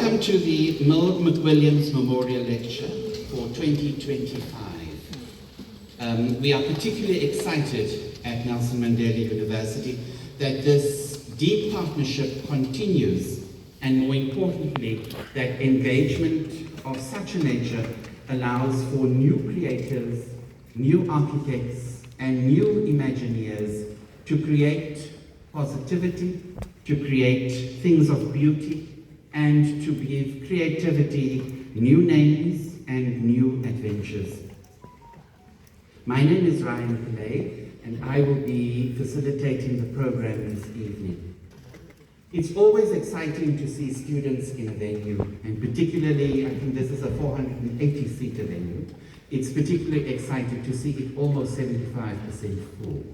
Welcome to the Milde McWilliams Memorial Lecture for 2025. We are particularly excited at Nelson Mandela University that this deep partnership continues, and more importantly, that engagement of such a nature allows for new creators, new architects, and new Imagineers to create positivity, to create things of beauty, and to give creativity new names and new adventures. My name is Nikhil, and I will be facilitating the program this evening. It's always exciting to see students in a venue, and particularly, I think this is a 480-seater venue. It's particularly exciting to see it almost 75% full.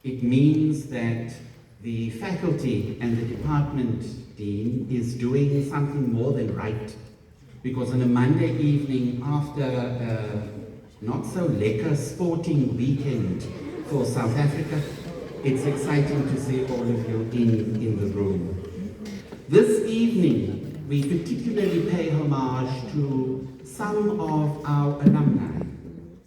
It means that the faculty and the department dean is doing something more than right, because on a Monday evening after a not so lekker sporting weekend for South Africa, it's exciting to see all of you in the room. This evening, we particularly pay homage to some of our alumni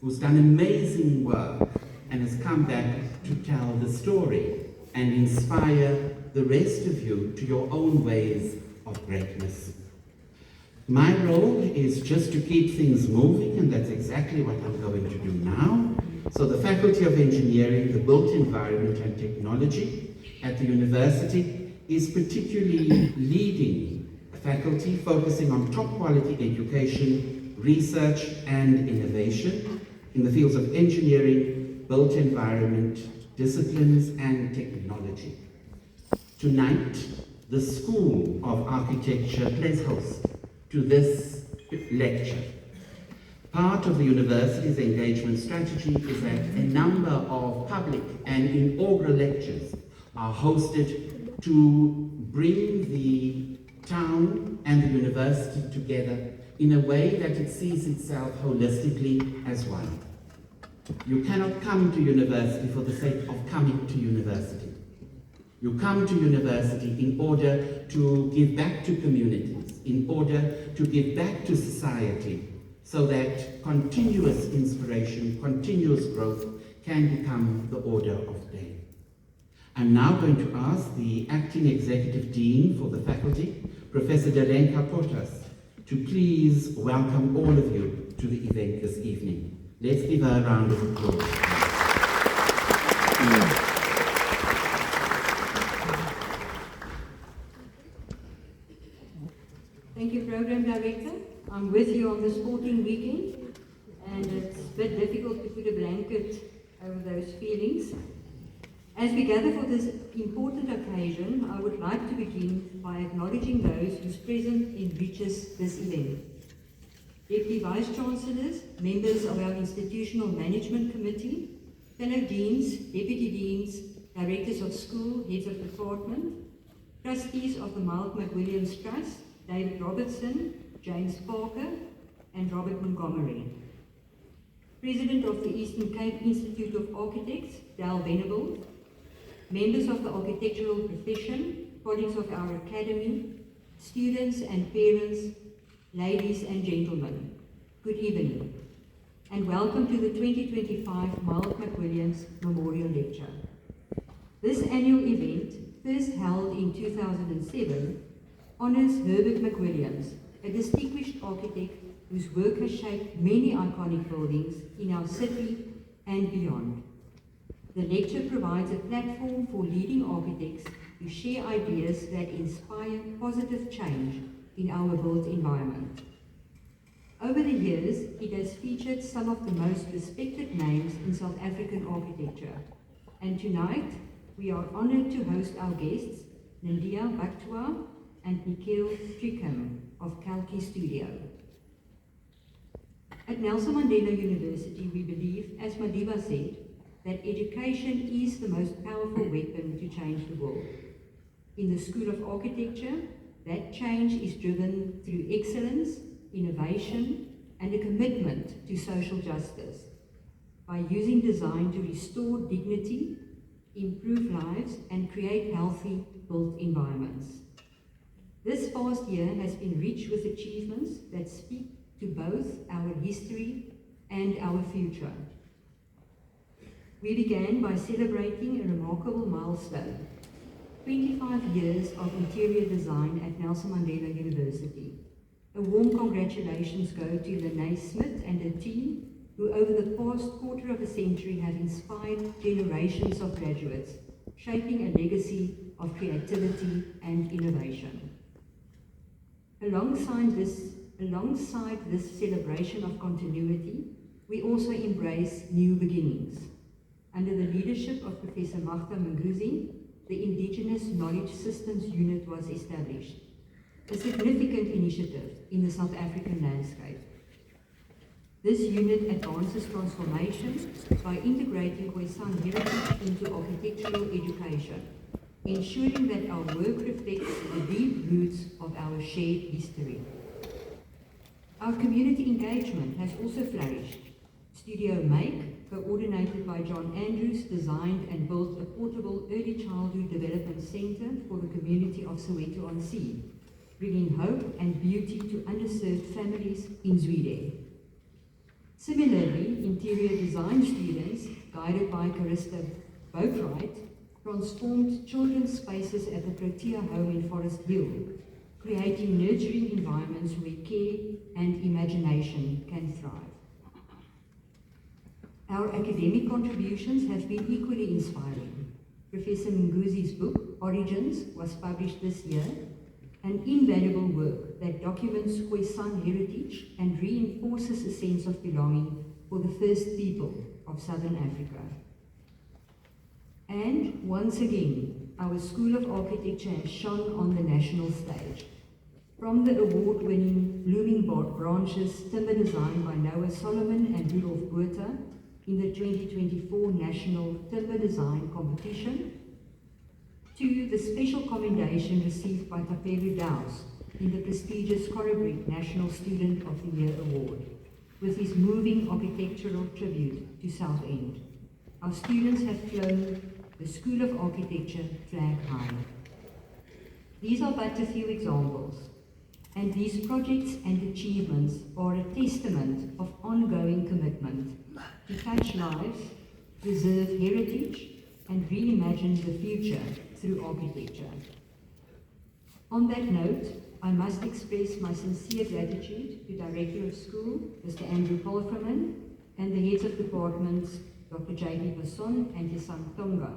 who's done amazing work and has come back to tell the story and inspire the rest of you to your own ways of greatness. My role is just to keep things moving, and that's exactly what I'm going to do now. So the Faculty of Engineering, the Built Environment and Technology at the university is particularly leading a faculty focusing on top quality education, research and innovation in the fields of engineering, built environment, disciplines and technology. Tonight, the School of Architecture plays host to this lecture. Part of the university's engagement strategy is that a number of public and inaugural lectures are hosted to bring the town and the university together in a way that it sees itself holistically as one. You cannot come to university for the sake of coming to university. You come to university in order to give back to communities, in order to give back to society, so that continuous inspiration, continuous growth can become the order of day. I'm now going to ask the Acting Executive Dean for the faculty, Professor Delenka Potas, to please welcome all of you to the event this evening. Let's give her a round of applause. Thank you, Program Director. I'm with you on the sporting weekend, and it's a bit difficult to put a blanket over those feelings. As we gather for this important occasion, I would like to begin by acknowledging those whose presence enriches this event. Deputy Vice-Chancellors, members of our Institutional Management Committee, fellow Deans, Deputy Deans, Directors of School, Heads of Department, Trustees of the Milde McWilliams Trust, David Robertson, James Parker, and Robert Montgomery. President of the Eastern Cape Institute of Architects, Dal Venable, members of the architectural profession, colleagues of our academy, students and parents, ladies and gentlemen, good evening, and welcome to the 2025 Milde McWilliams Memorial Lecture. This annual event, first held in 2007, honors Herbert McWilliams, a distinguished architect whose work has shaped many iconic buildings in our city and beyond. The lecture provides a platform for leading architects to share ideas that inspire positive change in our built environment. Over the years, it has featured some of the most respected names in South African architecture. And tonight, we are honored to host our guests, Nindya, Bucktowar, and Nikhil, Tricam of Kalki Studio. At Nelson Mandela University, we believe, as Madiba said, that education is the most powerful weapon to change the world. In the School of Architecture, that change is driven through excellence, innovation, and a commitment to social justice. By using design to restore dignity, improve lives, and create healthy built environments. This past year has been rich with achievements that speak to both our history and our future. We began by celebrating a remarkable milestone, 25 years of interior design at Nelson Mandela University. A warm congratulations go to Lene Smith and her team, who over the past quarter of a century have inspired generations of graduates, shaping a legacy of creativity and innovation. Alongside this celebration of continuity, we also embrace new beginnings. Under the leadership of Professor Magda Mnguni, the Indigenous Knowledge Systems Unit was established, a significant initiative in the South African landscape. This unit advances transformation by integrating Khoisan heritage into architectural education, ensuring that our work reflects the deep roots of our shared history. Our community engagement has also flourished. Studio Make, coordinated by John Andrews, designed and built a portable early childhood development centre for the community of Soweto-on-Sea, bringing hope and beauty to underserved families in Zweden. Similarly, interior design students, guided by Carista Boatwright, transformed children's spaces at the Protea home in Forest Hill, creating nurturing environments where care and imagination can thrive. Our academic contributions have been equally inspiring. Professor Mnguzi's book, Origins, was published this year, an invaluable work that documents Khoisan heritage and reinforces a sense of belonging for the first people of Southern Africa. And once again, our School of Architecture has shone on the national stage. From the award-winning Blooming Branches timber design by Noah Solomon and Rudolf Botha in the 2024 National Timber Design Competition, to the special commendation received by Tapelu Daus in the prestigious Corabrik National Student of the Year Award, with his moving architectural tribute to Southend. Our students have flown the School of Architecture flag high. These are but a few examples, and these projects and achievements are a testament of ongoing commitment to touch lives, preserve heritage, and reimagine the future through architecture. On that note, I must express my sincere gratitude to Director of School, Mr. Andrew Palfreman, and the heads of departments, Dr. J.B. Basson and Tisang Tonga,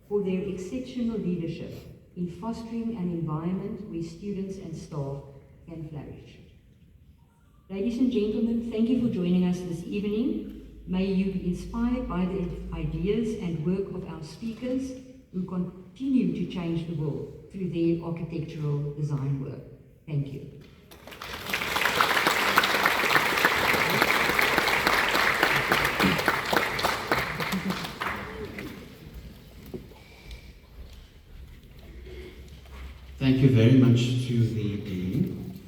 for their exceptional leadership in fostering an environment where students and staff can flourish. Ladies and gentlemen, thank you for joining us this evening. May you be inspired by the ideas and work of our speakers who continue to change the world through their architectural design work. Thank you. Thank you very much to the Dean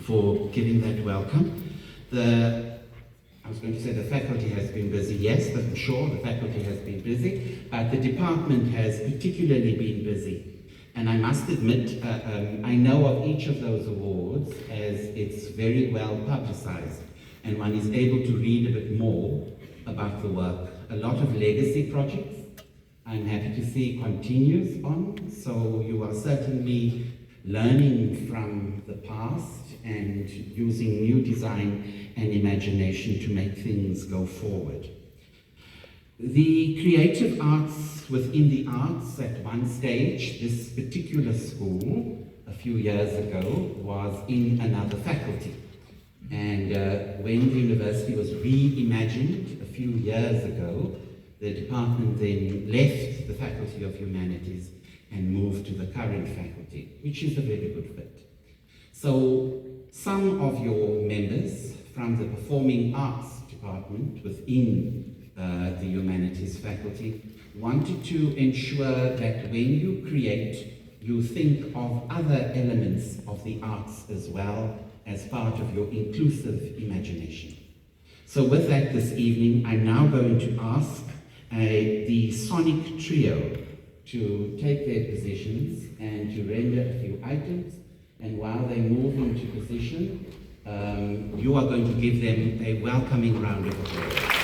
for giving that welcome. I was going to say the faculty has been busy. Yes, I'm sure the faculty has been busy, but the department has particularly been busy. And I must admit, I know of each of those awards as it's very well publicized, and one is able to read a bit more about the work. A lot of legacy projects, I'm happy to see, continues on, so you are certainly learning from the past and using new design and imagination to make things go forward. The creative arts within the arts at one stage, this particular school a few years ago was in another faculty. And when the university was reimagined a few years ago, the department then left the Faculty of Humanities and moved to the current faculty, which is a very good fit. So some of your members from the Performing Arts department within the Humanities faculty wanted to ensure that when you create, you think of other elements of the arts as well as part of your inclusive imagination. So with that this evening, I'm now going to ask the Sonic Trio to take their positions and to render a few items And while they move into position, you are going to give them a welcoming round of applause.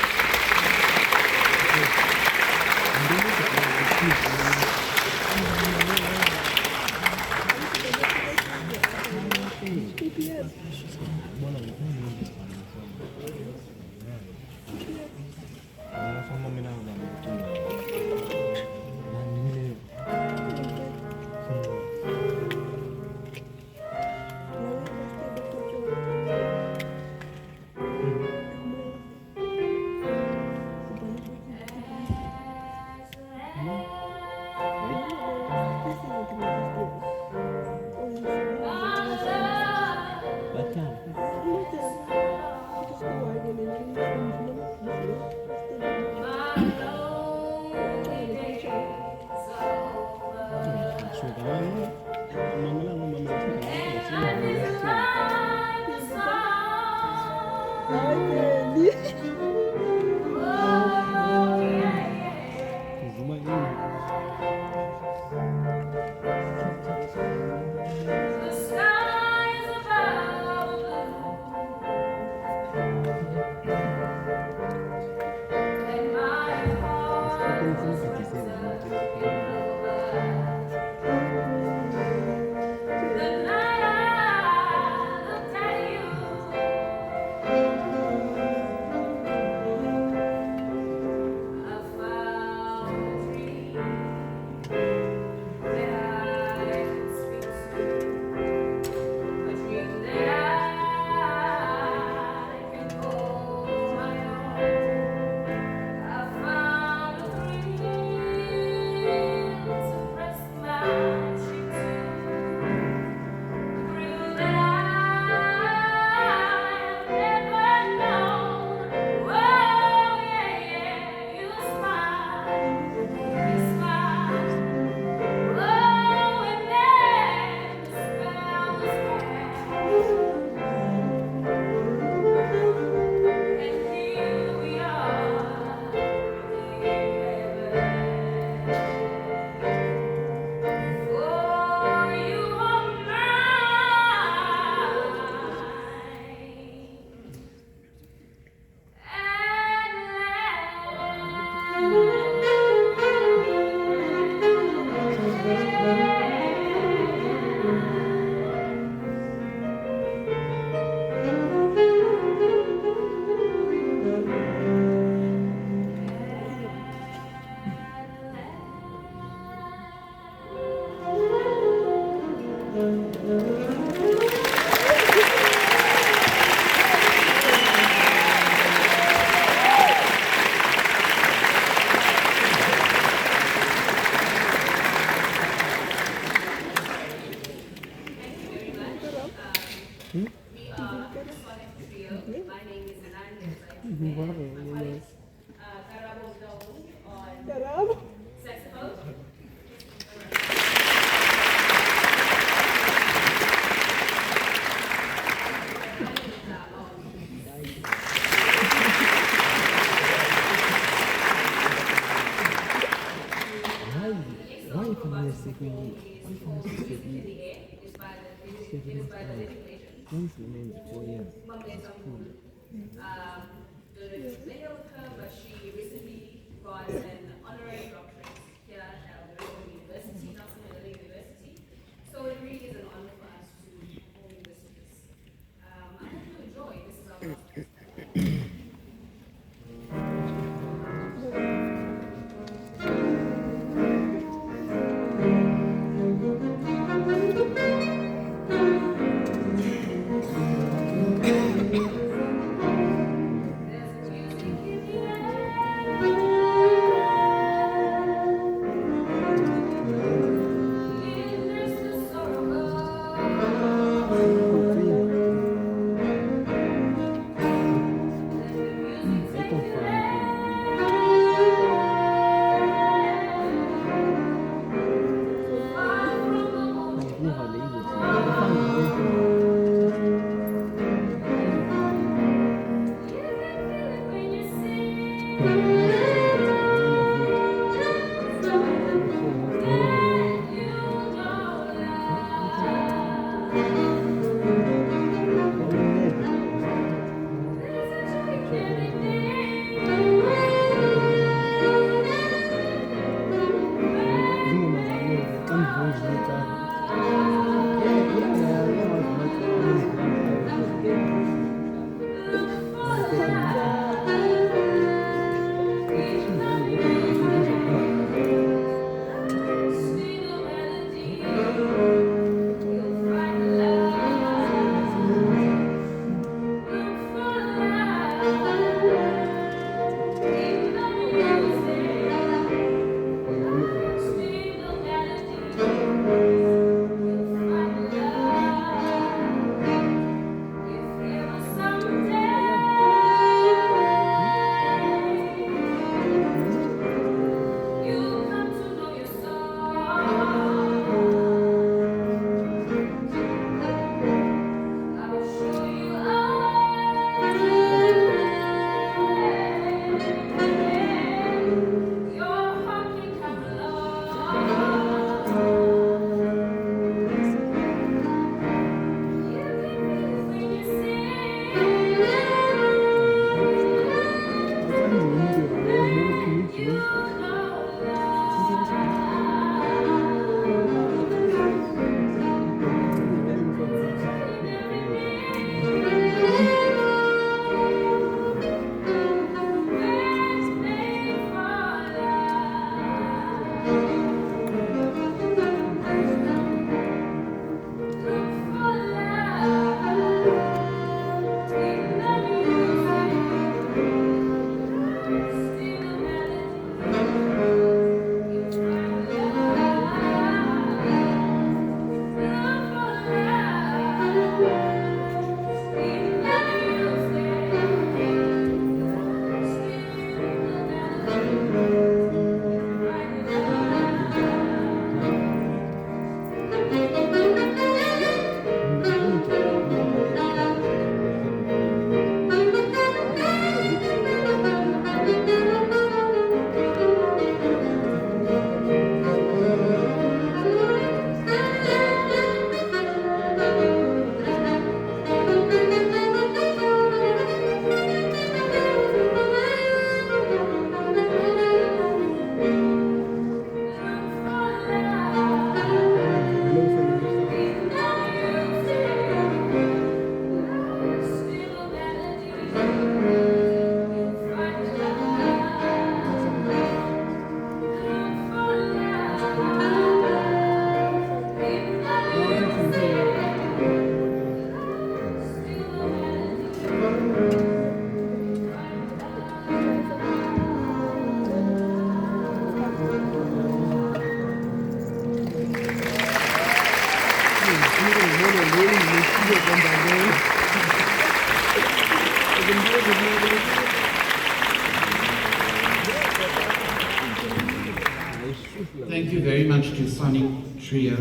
Thank you very much to Sonic Trio.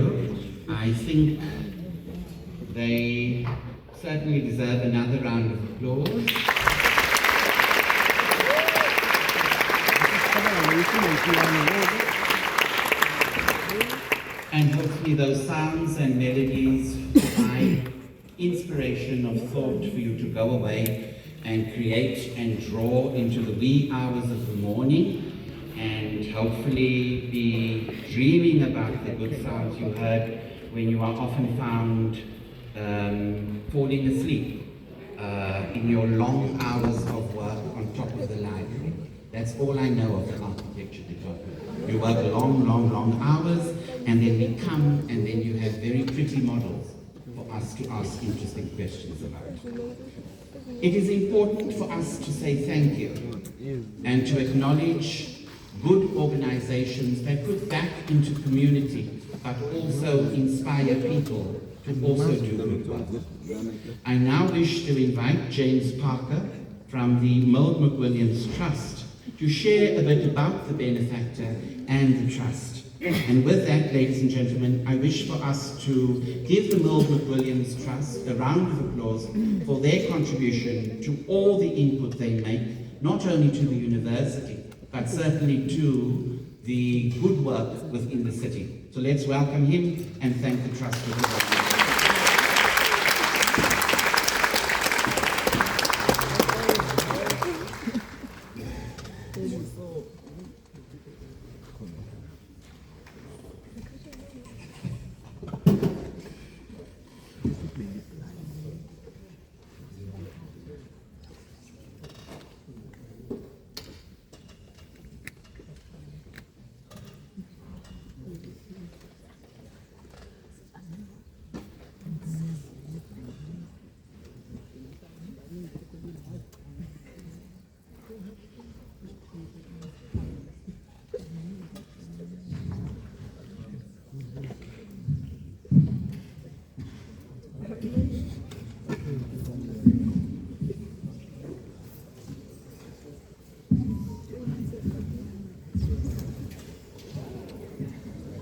I think they certainly deserve another round of applause. And hopefully those sounds and melodies provide inspiration of thought for you to go away and create and draw into the wee hours of the morning, and hopefully be dreaming about the good sounds you heard when you are often found falling asleep in your long hours of work on top of the library. That's all I know of the architecture department. You work long, long, long hours, and then we come, and then you have very pretty models for us to ask interesting questions about. It is important for us to say thank you and to acknowledge good organizations that put back into community, but also inspire people to also do good work. I now wish to invite James Parker from the Milde McWilliams Trust to share a bit about the benefactor and the trust. And with that, ladies and gentlemen, I wish for us to give the Milde McWilliams Trust a round of applause for their contribution to all the input they make, not only to the university, but certainly to the good work within the city. So let's welcome him and thank the Trust for his work.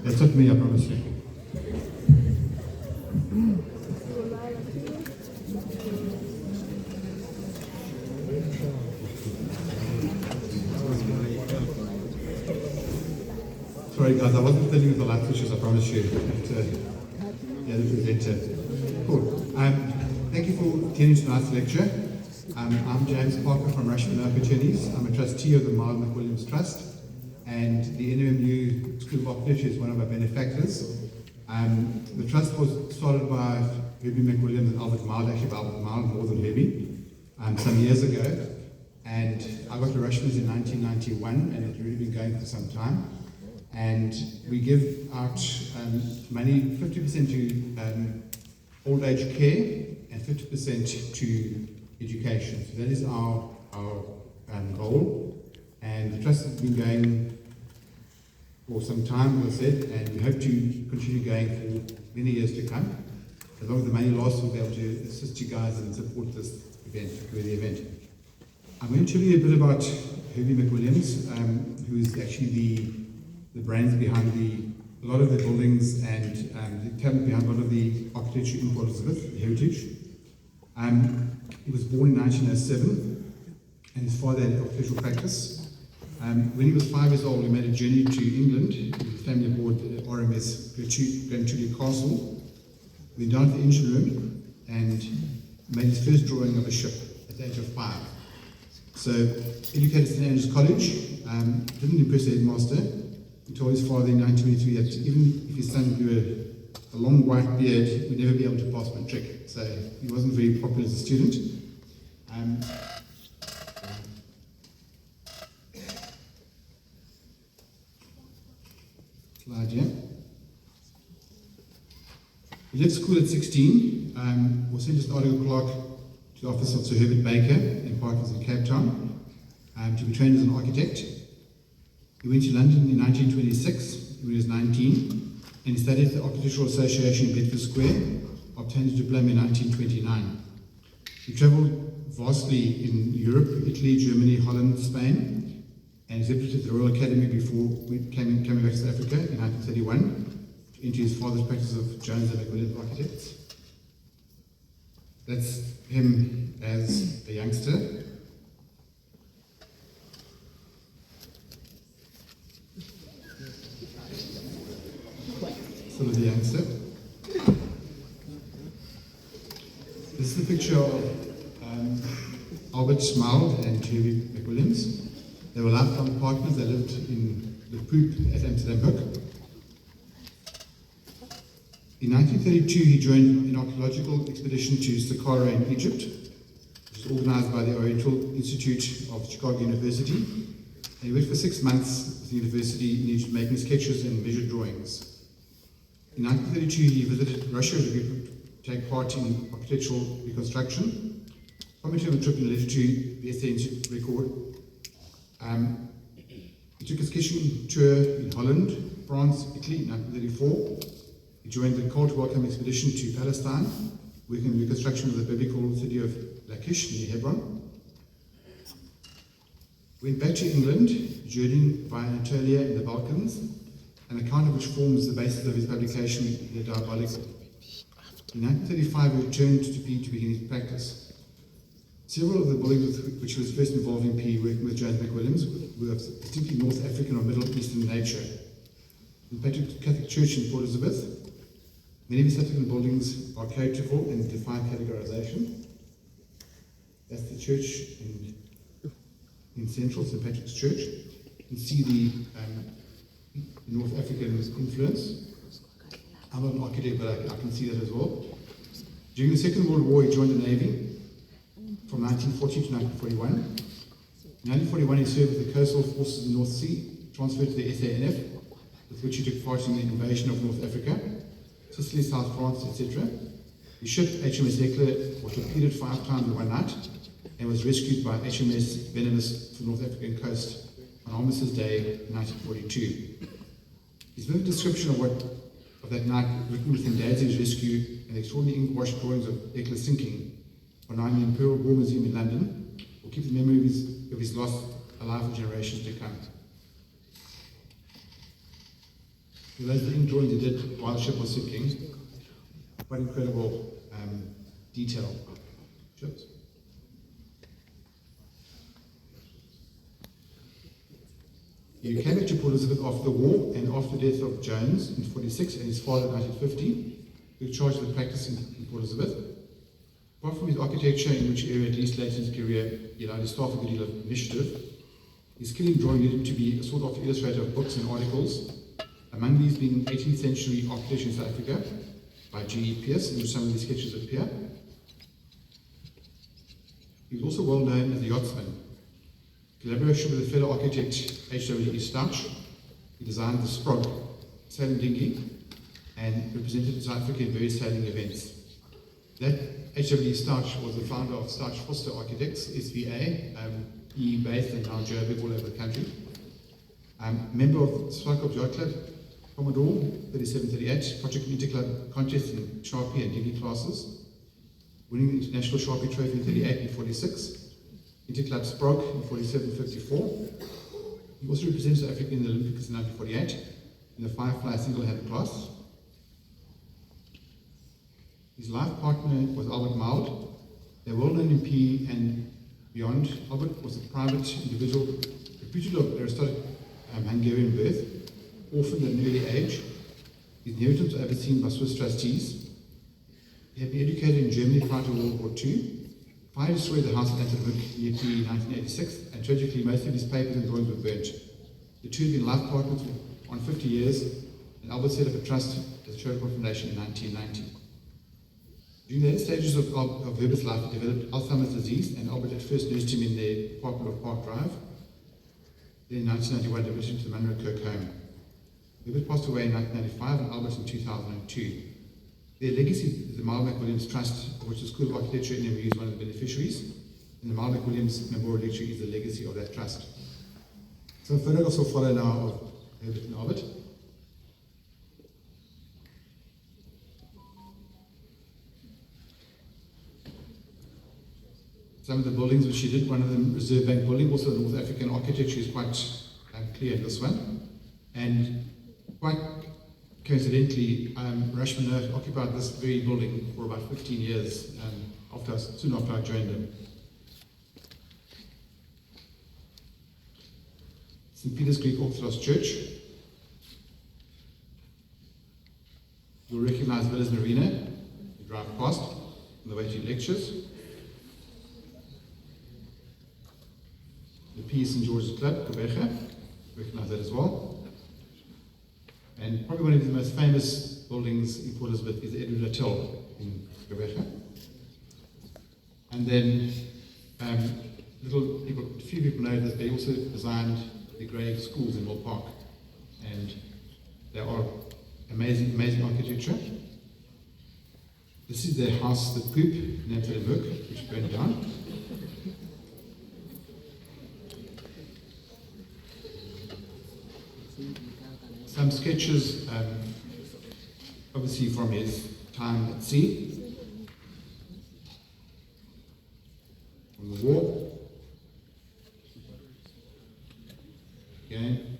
That's not me, I promise you. Sorry guys, I wasn't filling with the light switches, I promise you. Yeah, the presenter. Cool. Thank you for attending tonight's lecture. I'm James Parker from Rushman Attorneys. I'm a trustee of the Milde McWilliams Trust, and the NMU School of Architecture is one of our benefactors. The trust was started by Herbie McWilliams and Albert Milde, actually by Albert Milde more than Herbie, some years ago. And I got to Rushman's in 1991, and it's really been going for some time. And we give out money, 50% to old age care and 50% to education. So that is our goal. And the trust has been going for some time, as I said, and we hope to continue going for many years to come. As long as the money lasts, we'll be able to assist you guys and support this event, the event. I'm going to tell you a bit about Herbie McWilliams, who is actually the brains behind a lot of the buildings and the talent behind a lot of the architecture in Port Elizabeth, the heritage. He was born in 1907, and his father had architectural practice. When he was 5 years old, he made a journey to England with his family aboard RMS Grantulia Castle. He went down to the engine room and made his first drawing of a ship at the age of 5. So, educated at St Andrews College, didn't impress the headmaster. He told his father in 1923 that even if his son grew a long white beard, he would never be able to pass matric. So he wasn't very popular as a student. Slide here. He left school at 16, was sent as an article clerk to the office of Sir Herbert Baker in Parklands in Cape Town to be trained as an architect. He went to London in 1926 when he was 19, and he studied at the Architectural Association in Bedford Square, obtained a diploma in 1929. He travelled vastly in Europe, Italy, Germany, Holland, Spain, and exhibited at the Royal Academy before coming back to South Africa in 1931 into his father's practice of Jones and McWilliams architects. That's him as a youngster. Still as a youngster. This is a picture of Albert Milde and Jerry McWilliams. They were lifelong partners. They lived in the Poop at Amsterdam Hook. In 1932, he joined an archaeological expedition to Saqqara in Egypt, which was organized by the Oriental Institute of Chicago University. And he worked for 6 months with the university in Egypt, making sketches and measured drawings. In 1932, he visited Russia to take part in architectural reconstruction. Commenting on the trip in a letter to the SA Institute record, he took a sketching tour in Holland, France, Italy in 1934. He joined the Cold Welcome expedition to Palestine, working on the reconstruction of the biblical city of Lachish near Hebron. Went back to England, journeying via Anatolia in the Balkans, an account of which forms the basis of his publication, The Diabolical. In 1935, he returned to P to begin his practice. Several of the buildings with which he was first involved in P, working with James McWilliams, were of distinctly North African or Middle Eastern nature. The Catholic Church in Port Elizabeth. Many of his subsequent buildings are characterful and define categorization. That's the church in Central, St. Patrick's Church. You can see the North African influence. I'm not an architect, but I can see that as well. During the Second World War, he joined the Navy from 1940 to 1941. In 1941, he served with the coastal forces in the North Sea, transferred to the SANF, with which he took part in the invasion of North Africa, Sicily, South France, etc. His ship, HMS Hecla, was torpedoed 5 times in one night and was rescued by HMS Venomous from the North African coast on Armistice Day 1942. His vivid description of that night, written within days of his rescue, and the extraordinary ink-washed drawings of Hecla sinking, are now in the Imperial War Museum in London, will keep the memory of his loss alive for generations to come. So those are the ink drawings he did while the ship was sinking. Quite incredible detail. Ships. He came back to Port Elizabeth after the war and after the death of Jones in 1946 and his father in 1950, who was charged with practice in Port Elizabeth. Apart from his architecture, in which area, at least late in his career, he allowed his staff a good deal of initiative, his skill in drawing led him to be a sought-after illustrator of books and articles, among these being 18th century architecture in South Africa by G.E. Pearce, in which some of these sketches appear. He was also well known as a yachtsman. Collaboration with a fellow architect, H.W.E. Stouch, he designed the Sprog sailing dinghy and represented South Africa in various sailing events. That H.W.E. Stouch was the founder of Stouch Foster Architects, SVA, based and now Joburg all over the country. Member of Swarkop Yacht Club, Commodore 3738, Project Interclub contest in Sharpie and Dinghy classes, winning the International Sharpie Trophy in 38 and 46, Interclub Sprague in 47-54. He also represented South Africa in the Olympics in 1948 in the Firefly single-handed class. His life partner was Albert Milde. They're well known in PE and beyond. Albert was a private individual, reputed of aristocratic Hungarian birth, orphaned at an early age. His inheritance was overseen by Swiss trustees. He had been educated in Germany prior to World War II. Fire destroyed the house at Amsterdam near PE in 1986, and tragically most of his papers and drawings were burnt. The two had been life partners for 50 years, and Albert set up a trust as a charitable foundation in 1990. During the early stages of Herbert's life, he developed Alzheimer's disease, and Albert at first nursed him in the apartment of Park Drive. Then in 1991, admitted to the Munro Kirk home. Herbert passed away in 1995 and Albert in 2002. Their legacy is the Milde McWilliams Trust, of which the School of Architecture in NMU is one of the beneficiaries, and the Milde McWilliams Memorial Lecture is the legacy of that trust. So photographs will follow now of Herbert and Albert. some of the buildings which she did. One of them, Reserve Bank building, also the North African architecture is quite clear in this one. And quite coincidentally, Rashman occupied this very building for about 15 years soon after I joined him. St. Peter's Greek Orthodox Church. You'll recognize Villas Marina. You drive past on the way to lectures. The P. St. George's Club, Quebeca. Recognize that as well. And probably one of the most famous buildings in Port Elizabeth is the Edward Hotel in Quebeca. And then few people know that they also designed the grey schools in Mill Park, and they are amazing architecture. This is their house, the Poop in Amsterdam, which burned down. Some sketches, obviously from his time at sea, on the wall. Again.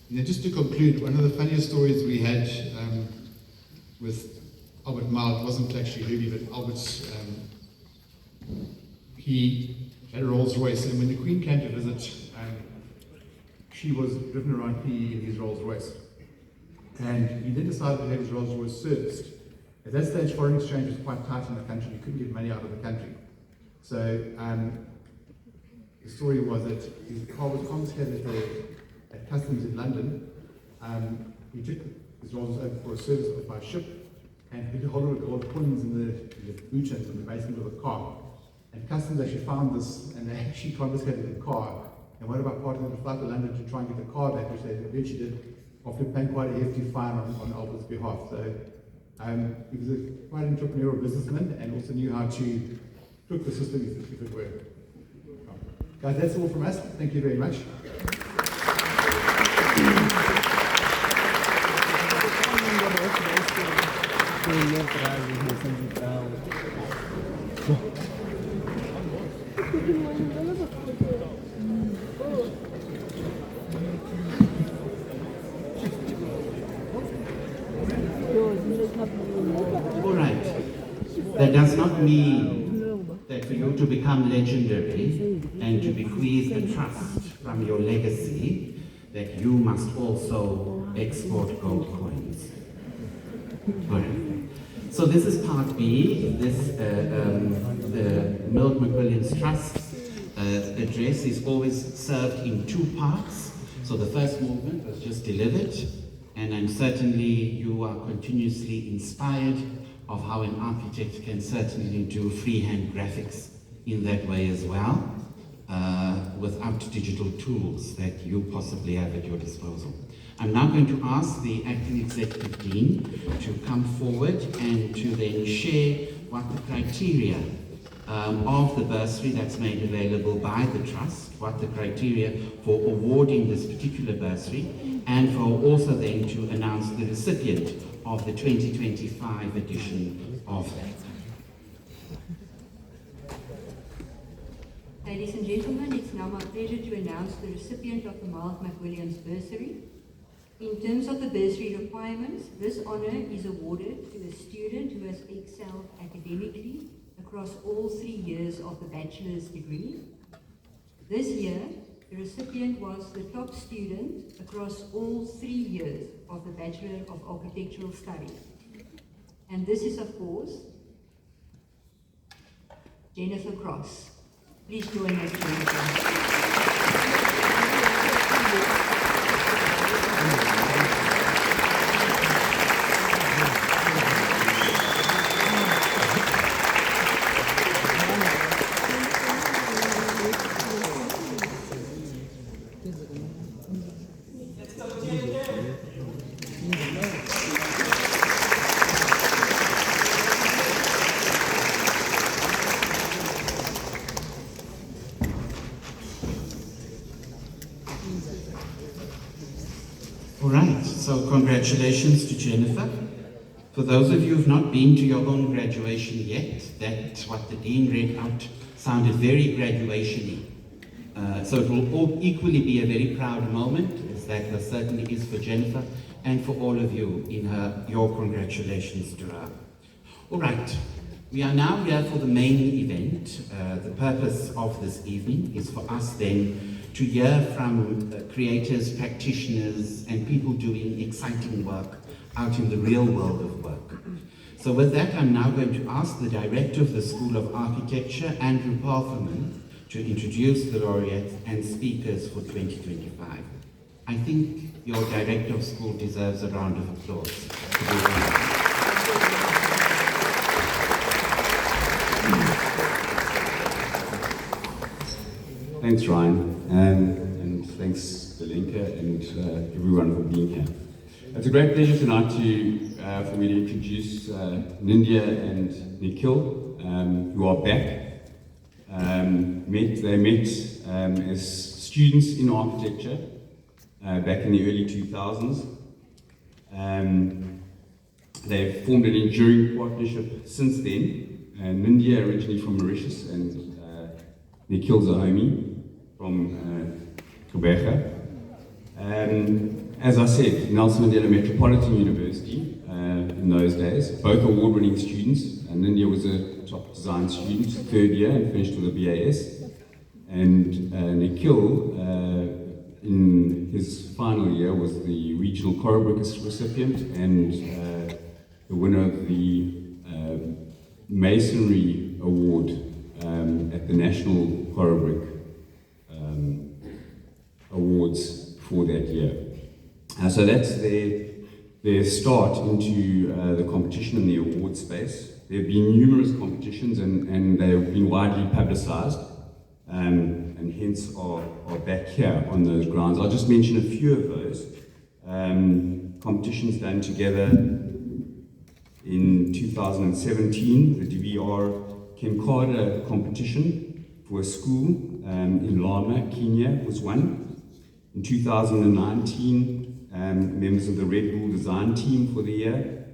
And then just to conclude, one of the funniest stories we had with Albert Mild, it wasn't actually Ruby, but Albert's, he had a Rolls Royce, and when the Queen came to visit, she was driven around PE in his Rolls Royce. And he then decided to have his Rolls Royce serviced. At that stage, foreign exchange was quite tight in the country, you couldn't get money out of the country. So the story was that his car was confiscated at customs in London. He took his Rolls over for a service by ship, and he hold all the coins in the boot and in the basement of the car. And customs actually found this, and they actually confiscated the car. And one of our partners had to fly to London to try and get the car back, which they eventually did, after paying quite a hefty fine on Albert's behalf. So he was a quite entrepreneurial businessman, and also knew how to cook the system if it worked. Guys, that's all from us. Thank you very much. All right. That does not mean that for you to become legendary and to bequeath the trust from your legacy, that you must also export gold coins. All right. So this is part B. The Milde McWilliams Trust address is always served in two parts. So the first movement was just delivered, and I'm certainly you are continuously inspired of how an architect can certainly do freehand graphics in that way as well, without digital tools that you possibly have at your disposal. I'm now going to ask the Acting Executive Dean to come forward and to then share what the criteria of the bursary that's made available by the Trust, what the criteria for awarding this particular bursary, and for also then to announce the recipient of the 2025 edition of that. Ladies and gentlemen, it's now my pleasure to announce the recipient of the Milde McWilliams bursary. In terms of the bursary requirements, this honour is awarded to a student who has excelled academically across all 3 years of the bachelor's degree. This year, the recipient was the top student across all 3 years of the Bachelor of Architectural Studies. And this is, of course, Jennifer Cross. Please join us, Jennifer. All right, so congratulations to Jennifer. For those of you who have not been to your own graduation yet, that's what the Dean read out sounded very graduation-y. So it will all equally be a very proud moment, as that certainly is for Jennifer and for all of you in your congratulations to her. All right, we are now here for the main event. The purpose of this evening is for us then to hear from creators, practitioners, and people doing exciting work out in the real world of work. So with that, I'm now going to ask the Director of the School of Architecture, Andrew Parthman, to introduce the laureates and speakers for 2025. I think your Director of School deserves a round of applause. Thanks, Ryan, and thanks, Belinka, and everyone for being here. It's a great pleasure tonight for me to introduce Nindya and Nikhil, who are back. They met as students in architecture back in the early 2000s. They've formed an enduring partnership since then. Nindya originally from Mauritius, and Nikhil's a homie from Quebec. As I said, Nelson Mandela Metropolitan University in those days, both award-winning students. And Nindya was a top design student, third year, and finished with a BAS. And Nikhil, in his final year, was the regional Corobrik recipient and the winner of the Masonry Award at the National Corobrik Awards for that year. So that's their start into the competition in the award space. There have been numerous competitions and they've been widely publicized and hence are back here on those grounds. I'll just mention a few of those. Competitions done together in 2017, the DVR Kemkada competition for a school in Lama, Kenya was won. In 2019, members of the Red Bull design team for the year.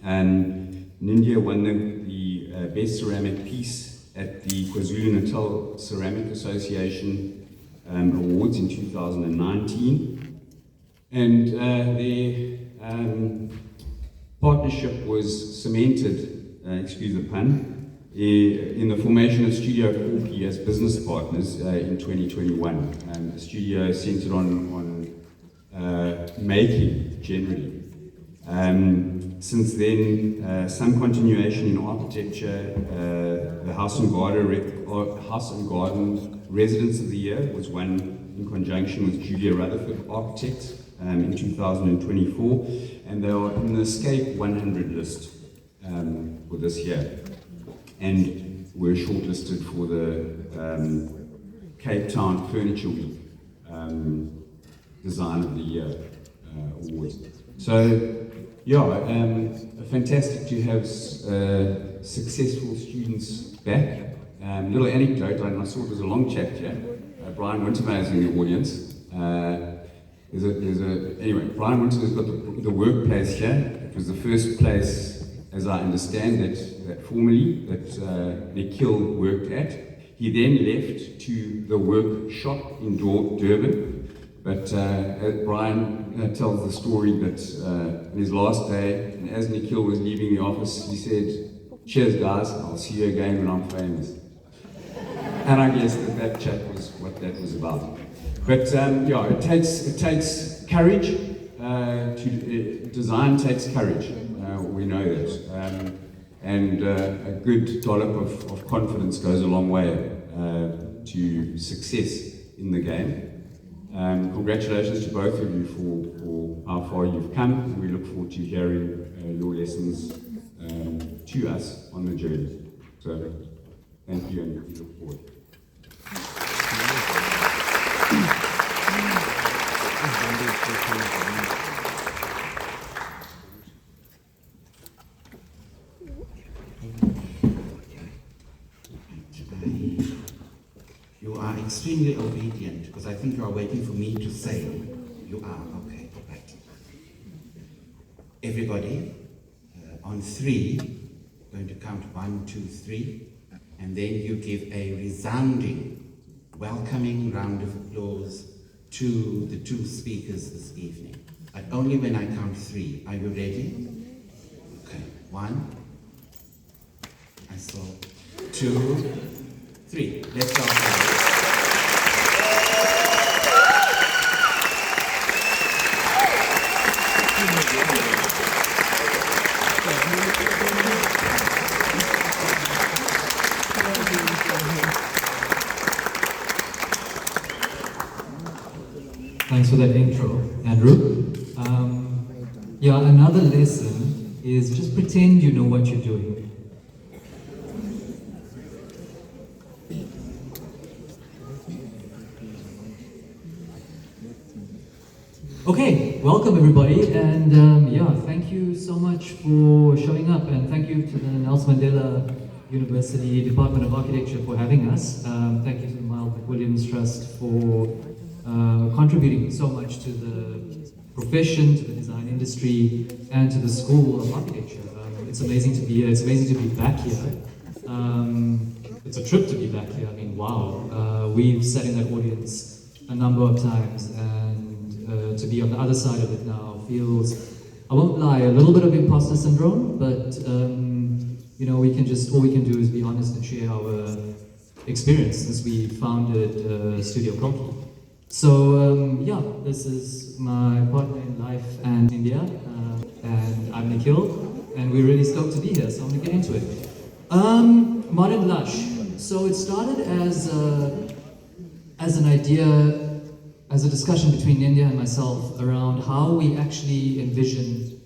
And Nindya won the best ceramic piece at the KwaZulu-Natal Ceramic Association Awards in 2019. And their partnership was cemented, excuse the pun, in the formation of Studio Corky as business partners in 2021. The studio centered on making generally. Since then, some continuation in architecture. The House and Garden Residence of the Year was won in conjunction with Julia Rutherford Architects in 2024, and they are in the Escape 100 list for this year. And we're shortlisted for the Cape Town Furniture Week Design of the Year Awards. So, yeah, fantastic to have successful students back. Little anecdote, I saw it was a long chat here. Brian Wintermeyer is in the audience. Anyway, Brian Wintermeyer's got the workplace here. It was the first place, as I understand it, that formally that Nikhil worked at. He then left to the workshop in Durban. But Brian tells the story that on his last day, and as Nikhil was leaving the office, he said, "Cheers, guys, I'll see you again when I'm famous." And I guess that chat was what that was about. But yeah, it takes courage. Design takes courage. We know that. and a good dollop of confidence goes a long way to success in the game. Congratulations to both of you for how far you've come, and we look forward to hearing your lessons to us on the journey. So, thank you, and we look forward. You are extremely obedient, because I think you are waiting for me to say. You are, okay, right. Everybody, on 3, going to count 1, 2, 3, and then you give a resounding, welcoming round of applause to the 2 speakers this evening. But only when I count 3. Are you ready? Okay, 1, I saw 2, 3. Let's start. Thanks for that intro, Andrew. Yeah, another lesson is just pretend you know what you're doing. Okay, welcome everybody, and yeah, thank you so much for showing up, and thank you to the Nelson Mandela University Department of Architecture for having us. Thank you to the McWilliams Trust for contributing so much to the profession, to the design industry, and to the School of Architecture. It's amazing to be here. It's amazing to be back here. It's a trip to be back here. I mean, wow. We've sat in that audience a number of times, and to be on the other side of it now feels, I won't lie, a little bit of imposter syndrome, but you know, all we can do is be honest and share our experience since we founded Studio Konki. So yeah, this is my partner in life and Nindya, and I'm Nikhil, and we're really stoked to be here, so I'm gonna get into it. Modern Lush. So it started as an idea, as a discussion between Nindya and myself around how we actually envision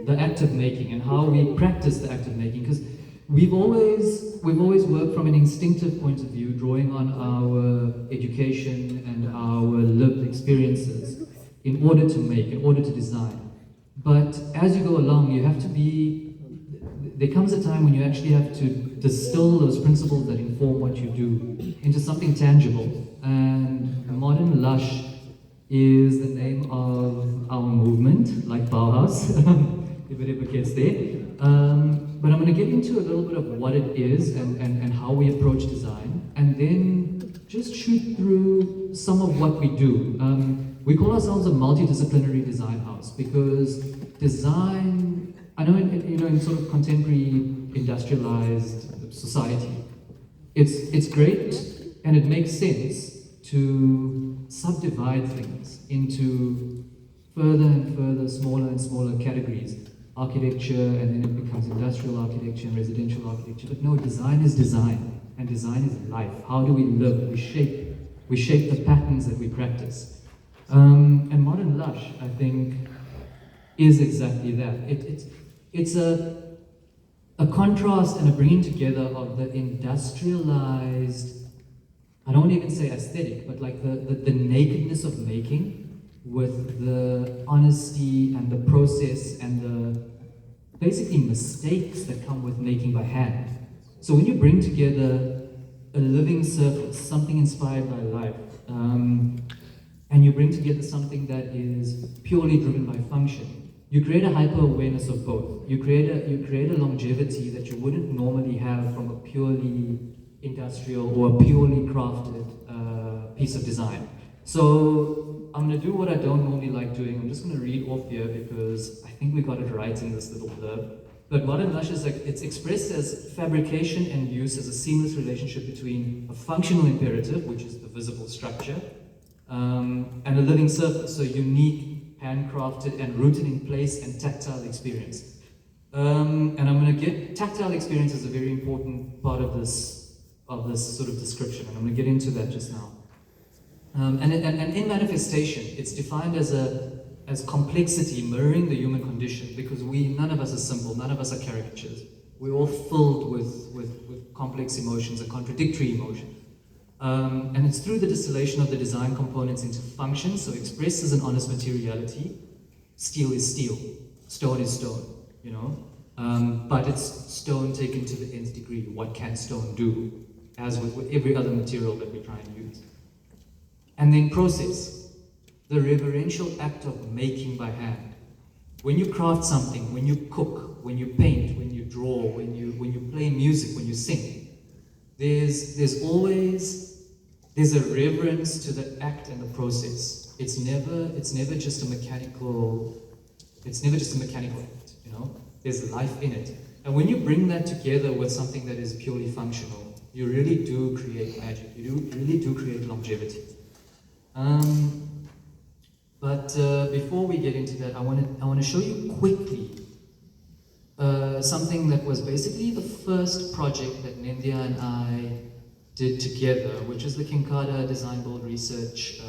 the act of making and how we practice the act of making, because we've always worked from an instinctive point of view, drawing on our education and our lived experiences in order to make, in order to design. But as you go along, you have to there comes a time when you actually have to distill those principles that inform what you do into something tangible. And Modern Lush is the name of our movement, like Bauhaus, if it ever gets there. But I'm going to get into a little bit of what it is and how we approach design, and then just shoot through some of what we do. We call ourselves a multidisciplinary design house because design, I know in sort of contemporary industrialized society, it's great and it makes sense to subdivide things into further and further, smaller and smaller categories. Architecture, and then it becomes industrial architecture and residential architecture. But no, design is design, and design is life. How do we live? We shape the patterns that we practice. And Modern Lush, I think, is exactly that. It's a contrast and a bringing together of the industrialized, I don't even say aesthetic, but like the nakedness of making with the honesty and the process and the basically mistakes that come with making by hand. So when you bring together a living surface, something inspired by life, and you bring together something that is purely driven by function, you create a hyper-awareness of both. You create a longevity that you wouldn't normally have from a purely industrial or a purely crafted piece of design. So I'm going to do what I don't normally like doing. I'm just going to read off here because I think we got it right in this little blurb. But Modern Lush is it's expressed as fabrication and use as a seamless relationship between a functional imperative, which is the visible structure, and a living surface, so unique, handcrafted, and rooted in place and tactile experience. And I'm going to get tactile experience is a very important part of this sort of description, and I'm going to get into that just now. And in manifestation, it's defined as complexity mirroring the human condition, because none of us are simple, none of us are caricatures. We're all filled with complex emotions and contradictory emotions. And it's through the distillation of the design components into functions, so expressed as an honest materiality. Steel is steel, stone is stone, you know? But it's stone taken to the nth degree. What can stone do? As with every other material that we try and use. And then process, the reverential act of making by hand. When you craft something, when you cook, when you paint, when you draw, when you play music, when you sing, there's a reverence to the act and the process. It's never just a mechanical act, you know? There's life in it. And when you bring that together with something that is purely functional, you really do create magic. You really do create longevity. But before we get into that, I want to show you quickly something that was basically the first project that Nindya and I did together, which is the Kinkada Design Build Research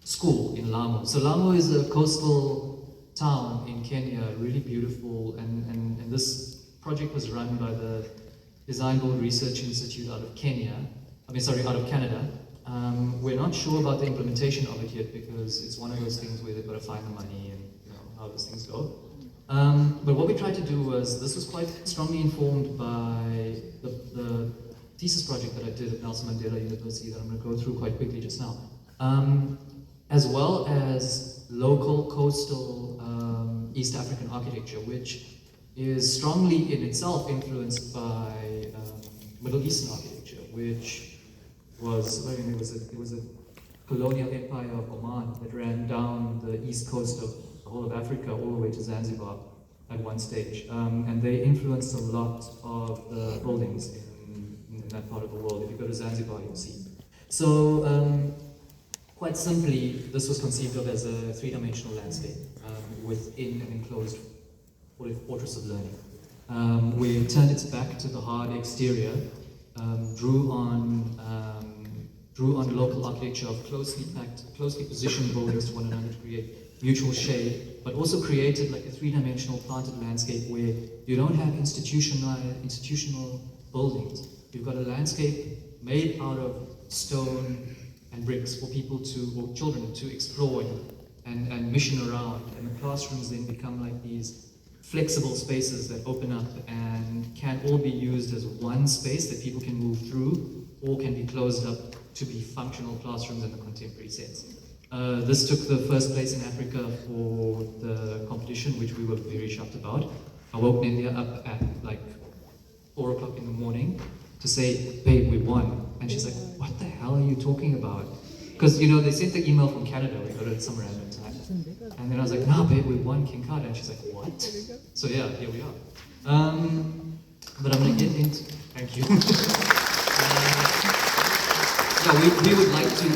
School in Lamu. So Lamu is a coastal town in Kenya, really beautiful, and this project was run by the Design Build Research Institute out of Canada. We're not sure about the implementation of it yet, because it's one of those things where they've got to find the money and you know how those things go. But what we tried to do this was quite strongly informed by the thesis project that I did at Nelson Mandela University that I'm going to go through quite quickly just now, as well as local coastal East African architecture, which is strongly in itself influenced by Middle Eastern architecture, which was, it was a colonial empire of Oman that ran down the east coast of the whole of Africa all the way to Zanzibar at one stage. And they influenced a lot of the buildings in that part of the world. If you go to Zanzibar, you'll see. So, quite simply, this was conceived of as a three-dimensional landscape within an enclosed fortress of learning. We turned its back to the hard exterior, drew on local architecture of closely packed, closely positioned buildings to one another to create mutual shade, but also created like a three-dimensional planted landscape where you don't have institutional buildings. You've got a landscape made out of stone and bricks for people or children to explore and mission around, and the classrooms then become like these flexible spaces that open up and can all be used as one space that people can move through, or can be closed up to be functional classrooms in the contemporary sense. This took the first place in Africa for the competition, which we were very shocked about. I woke Nindya up at like 4 o'clock in the morning to say, babe, we won. And she's like, what the hell are you talking about? Because, you know, they sent the email from Canada, we got it at some random time. And then I was like, no, babe, we won Kinkada. And she's like, what? So yeah, here we are. But I'm going to get into, thank you.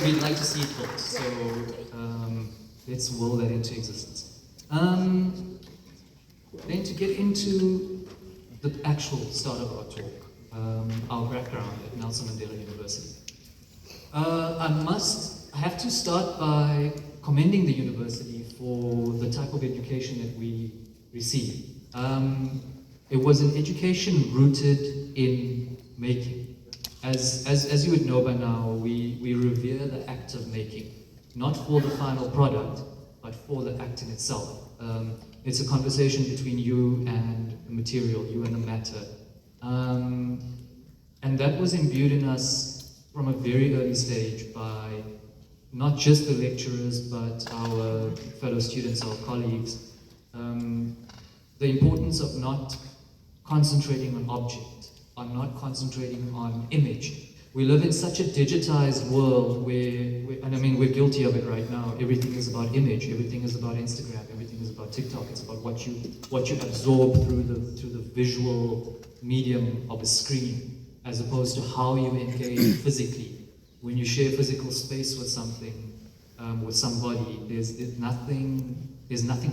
We'd like to see it built. So let's will that into existence. Then to get into the actual start of our talk, our background at Nelson Mandela University. I have to start by commending the university for the type of education that we receive. It was an education rooted in making. As you would know by now, we revere the act of making, not for the final product, but for the act in itself. It's a conversation between you and the material, you and the matter. And that was imbued in us from a very early stage by not just the lecturers, but our fellow students, our colleagues. The importance of not concentrating on object, on not concentrating on image. We live in such a digitized world and I mean, we're guilty of it right now. Everything is about image, everything is about Instagram, everything is about TikTok. It's about what you absorb through the visual medium of a screen, as opposed to how you engage physically. When you share physical space with something, with somebody, there's nothing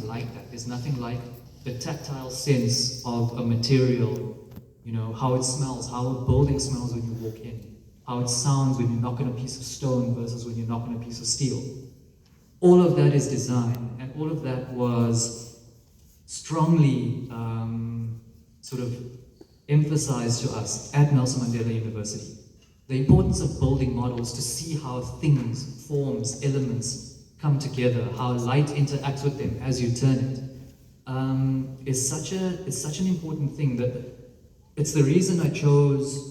like that. There's nothing like the tactile sense of a material, you know, how it smells, how a building smells when you walk in, how it sounds when you knock on a piece of stone versus when you knock on a piece of steel. All of that is design, and all of that was strongly sort of emphasized to us at Nelson Mandela University. The importance of building models to see how things, forms, elements come together, how light interacts with them as you turn it, is such an important thing that it's the reason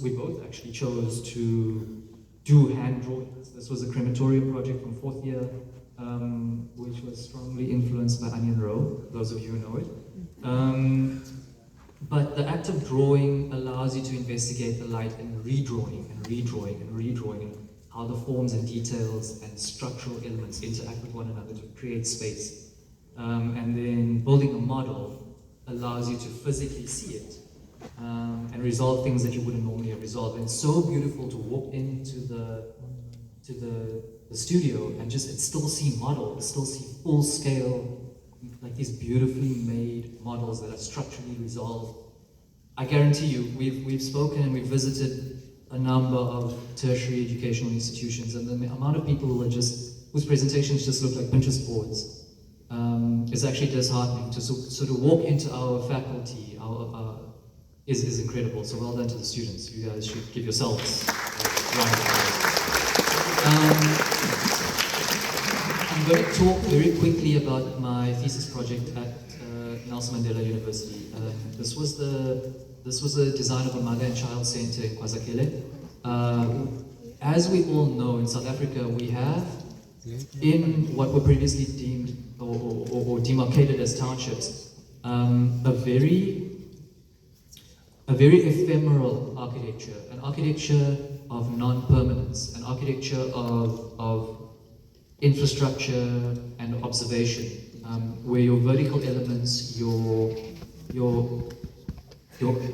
we both actually chose to do hand drawings. This was a crematorium project from 4th year, which was strongly influenced by Onion Row, those of you who know it. But the act of drawing allows you to investigate the light and redrawing and redrawing and redrawing, and how the forms and details and structural elements interact with one another to create space. And then building a model allows you to physically see it and resolve things that you wouldn't normally have resolved. And it's so beautiful to walk into the studio and still see models, still see full scale, like these beautifully made models that are structurally resolved. I guarantee you, we've spoken and we've visited a number of tertiary educational institutions, and the amount of people whose presentations just look like Pinterest boards is actually disheartening. To sort of walk into our faculty is incredible. So well done to the students. You guys should give yourselves a round of applause. I'm going to talk very quickly about my thesis project at Nelson Mandela University. This was the design of a mother and child center in KwaZulu. As we all know, in South Africa, we have, in what were previously deemed or demarcated as townships, a very ephemeral architecture, an architecture of non-permanence, an architecture of infrastructure and observation, where your vertical elements, your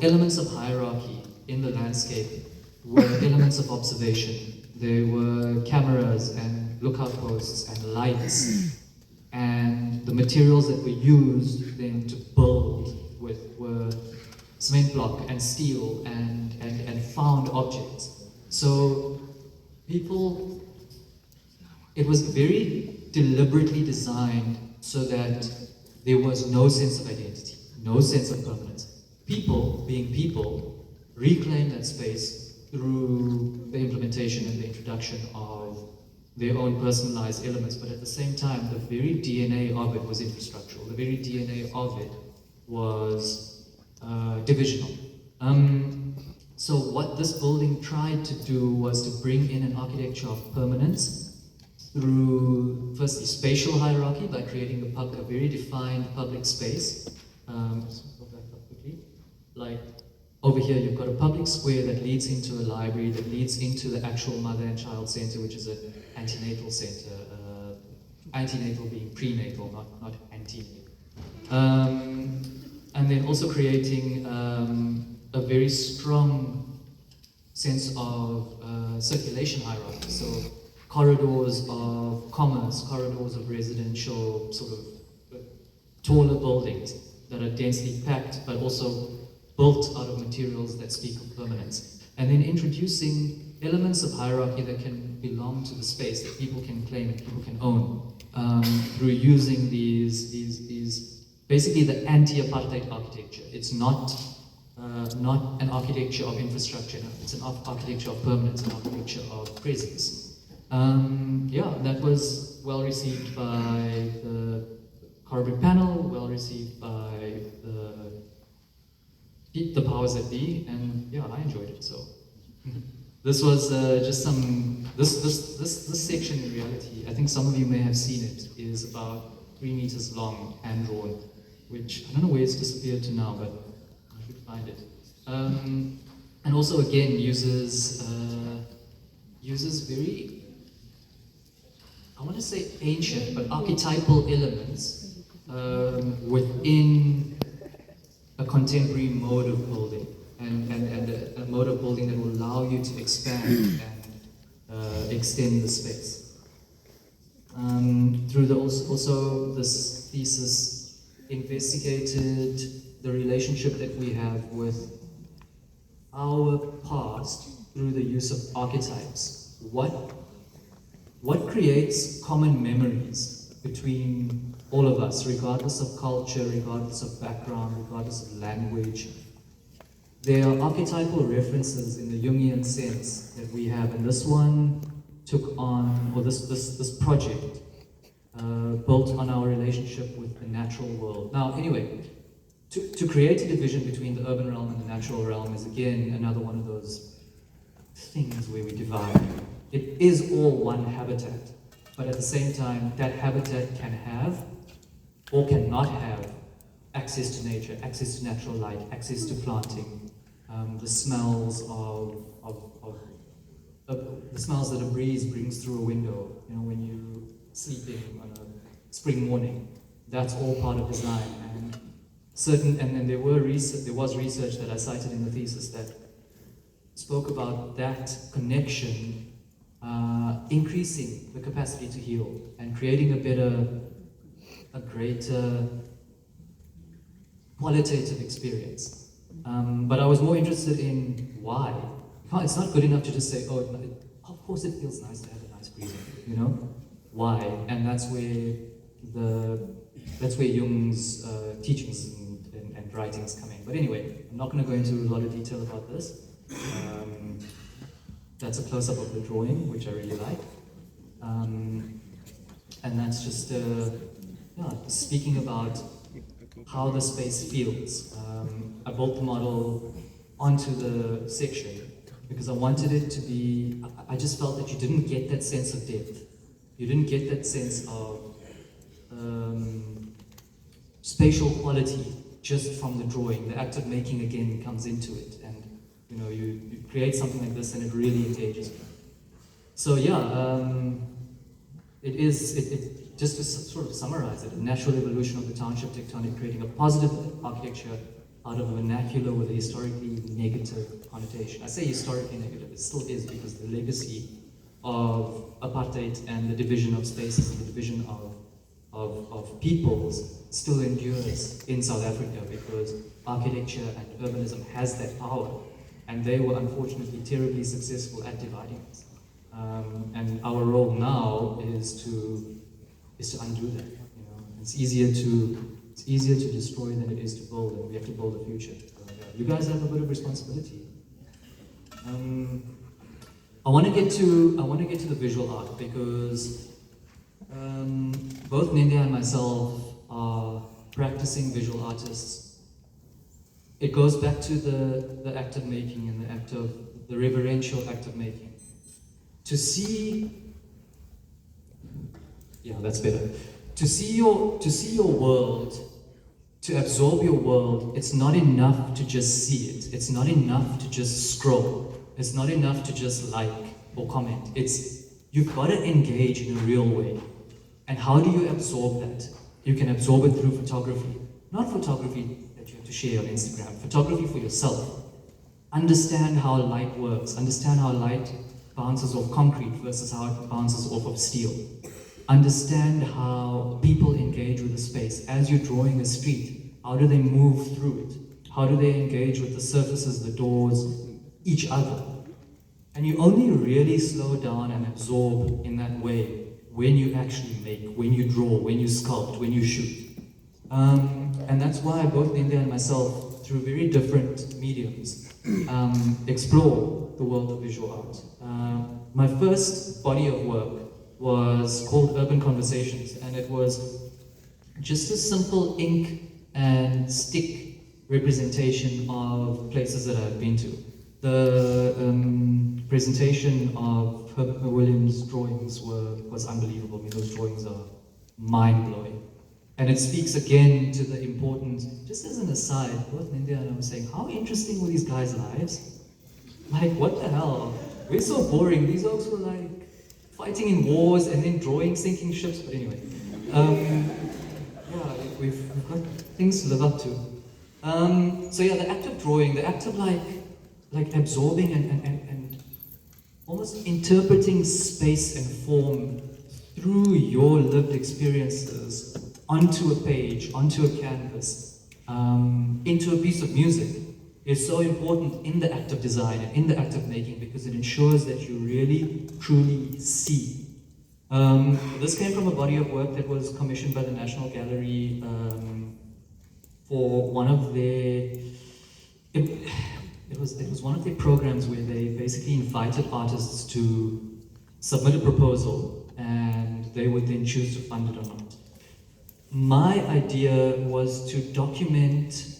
elements of hierarchy in the landscape were elements of observation. There were cameras and lookout posts and lights, and the materials that were used then to build with were cement block and steel and found objects. So it was very deliberately designed so that there was no sense of identity, no sense of permanence. People, being people, reclaim that space through the implementation and the introduction of their own personalized elements, but at the same time, the very DNA of it was infrastructural. The very DNA of it was divisional. So what this building tried to do was to bring in an architecture of permanence through, firstly, spatial hierarchy by creating a very defined public space. Like over here, you've got a public square that leads into a library, that leads into the actual mother and child center, which is an antenatal center. Antenatal being prenatal, not antenatal. And then also creating a very strong sense of circulation hierarchy. So corridors of commerce, corridors of residential, sort of taller buildings that are densely packed, but also built out of materials that speak of permanence. And then introducing elements of hierarchy that can belong to the space, that people can claim and people can own, through using these basically the anti-apartheid architecture. It's not an architecture of infrastructure, no. It's an architecture of permanence, an architecture of presence. That was well received by the Corporate panel, well received by the powers that be, and yeah, I enjoyed it. So this was just some this section in reality. I think some of you may have seen it. Is about 3 meters long, hand drawn, which I don't know where it's disappeared to now, but I should find it. And also again uses very, I want to say ancient, but archetypal elements within a contemporary mode of building, and a mode of building that will allow you to expand and extend the space. Through also this thesis investigated the relationship that we have with our past through the use of archetypes. What creates common memories between all of us, regardless of culture, regardless of background, regardless of language? There are archetypal references in the Jungian sense that we have, and this one took on, or this project built on our relationship with the natural world. Now, anyway, to create a division between the urban realm and the natural realm is again another one of those things where we divide. It is all one habitat, but at the same time, that habitat can have or cannot have access to nature, access to natural light, access to planting, the smells the smells that a breeze brings through a window. You know, when you're sleeping on a spring morning, that's all part of design. And then there was research that I cited in the thesis that spoke about that connection increasing the capacity to heal and creating a greater qualitative experience. But I was more interested in why. It's not good enough to just say, oh, of course it feels nice to have a nice breeze, you know? Why? And that's where Jung's teachings and writings come in. But anyway, I'm not going to go into a lot of detail about this. That's a close-up of the drawing, which I really like. And that's just speaking about how the space feels. I built the model onto the section because I wanted it to be, I just felt that you didn't get that sense of depth. You didn't get that sense of spatial quality just from the drawing. The act of making again comes into it, and you know, you create something like this and it really engages me. So yeah, it just to sort of summarize it, a natural evolution of the township tectonic, creating a positive architecture out of a vernacular with a historically negative connotation. I say historically negative, it still is, because the legacy of apartheid and the division of spaces and the division of peoples still endures in South Africa, because architecture and urbanism has that power, and they were unfortunately terribly successful at dividing us. And our role now is to undo that. You know, it's easier to destroy than it is to build, and we have to build a future. You guys have a bit of responsibility. I want to get to the visual art, because both Nindya and myself are practicing visual artists. It goes back to the act of making and the reverential act of making. To see, yeah, that's better. To see your world, to absorb your world, it's not enough to just see it. It's not enough to just scroll. It's not enough to just like or comment. You've got to engage in a real way. And how do you absorb that? You can absorb it through photography. Not photography that you have to share on Instagram, photography for yourself. Understand how light works. Understand how light bounces off concrete versus how it bounces off of steel. Understand how people engage with the space. As you're drawing a street, how do they move through it? How do they engage with the surfaces, the doors, each other? And you only really slow down and absorb in that way when you actually make, when you draw, when you sculpt, when you shoot. And that's why both Nindya and myself, through very different mediums, explore the world of visual art. My first body of work was called Urban Conversations, and it was just a simple ink and stick representation of places that I've been to. The presentation of McWilliams' drawings was unbelievable. I mean, those drawings are mind-blowing. And it speaks again to the importance, just as an aside, both Nindya and I were saying, how interesting were these guys' lives? Like, what the hell? We're so boring. These folks were like fighting in wars and then drawing sinking ships. But anyway, yeah, we've got things to live up to. So yeah, the act of drawing, the act of like absorbing and almost interpreting space and form through your lived experiences onto a page, onto a canvas, into a piece of music is so important in the act of design and in the act of making, because it ensures that you really, truly see. This came from a body of work that was commissioned by the National Gallery for one of their, it was one of their programs where they basically invited artists to submit a proposal and they would then choose to fund it or not. My idea was to document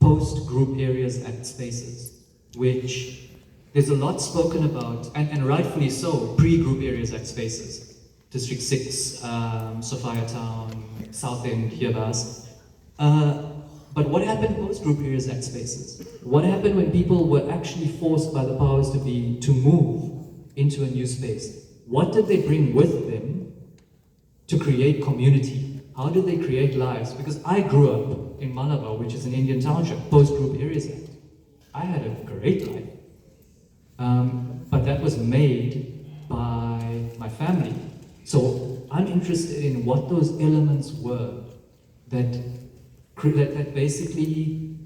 post-group areas act spaces, which there's a lot spoken about, and rightfully so, pre-group areas act spaces. District 6, Sophia Town, South End, Hierbas. But what happened post-group areas act spaces? What happened when people were actually forced by the powers to be to move into a new space? What did they bring with them to create community? How did they create lives? Because I grew up in Malabar, which is an Indian township, post-group areas act. I had a great life. But that was made by my family. So I'm interested in what those elements were that basically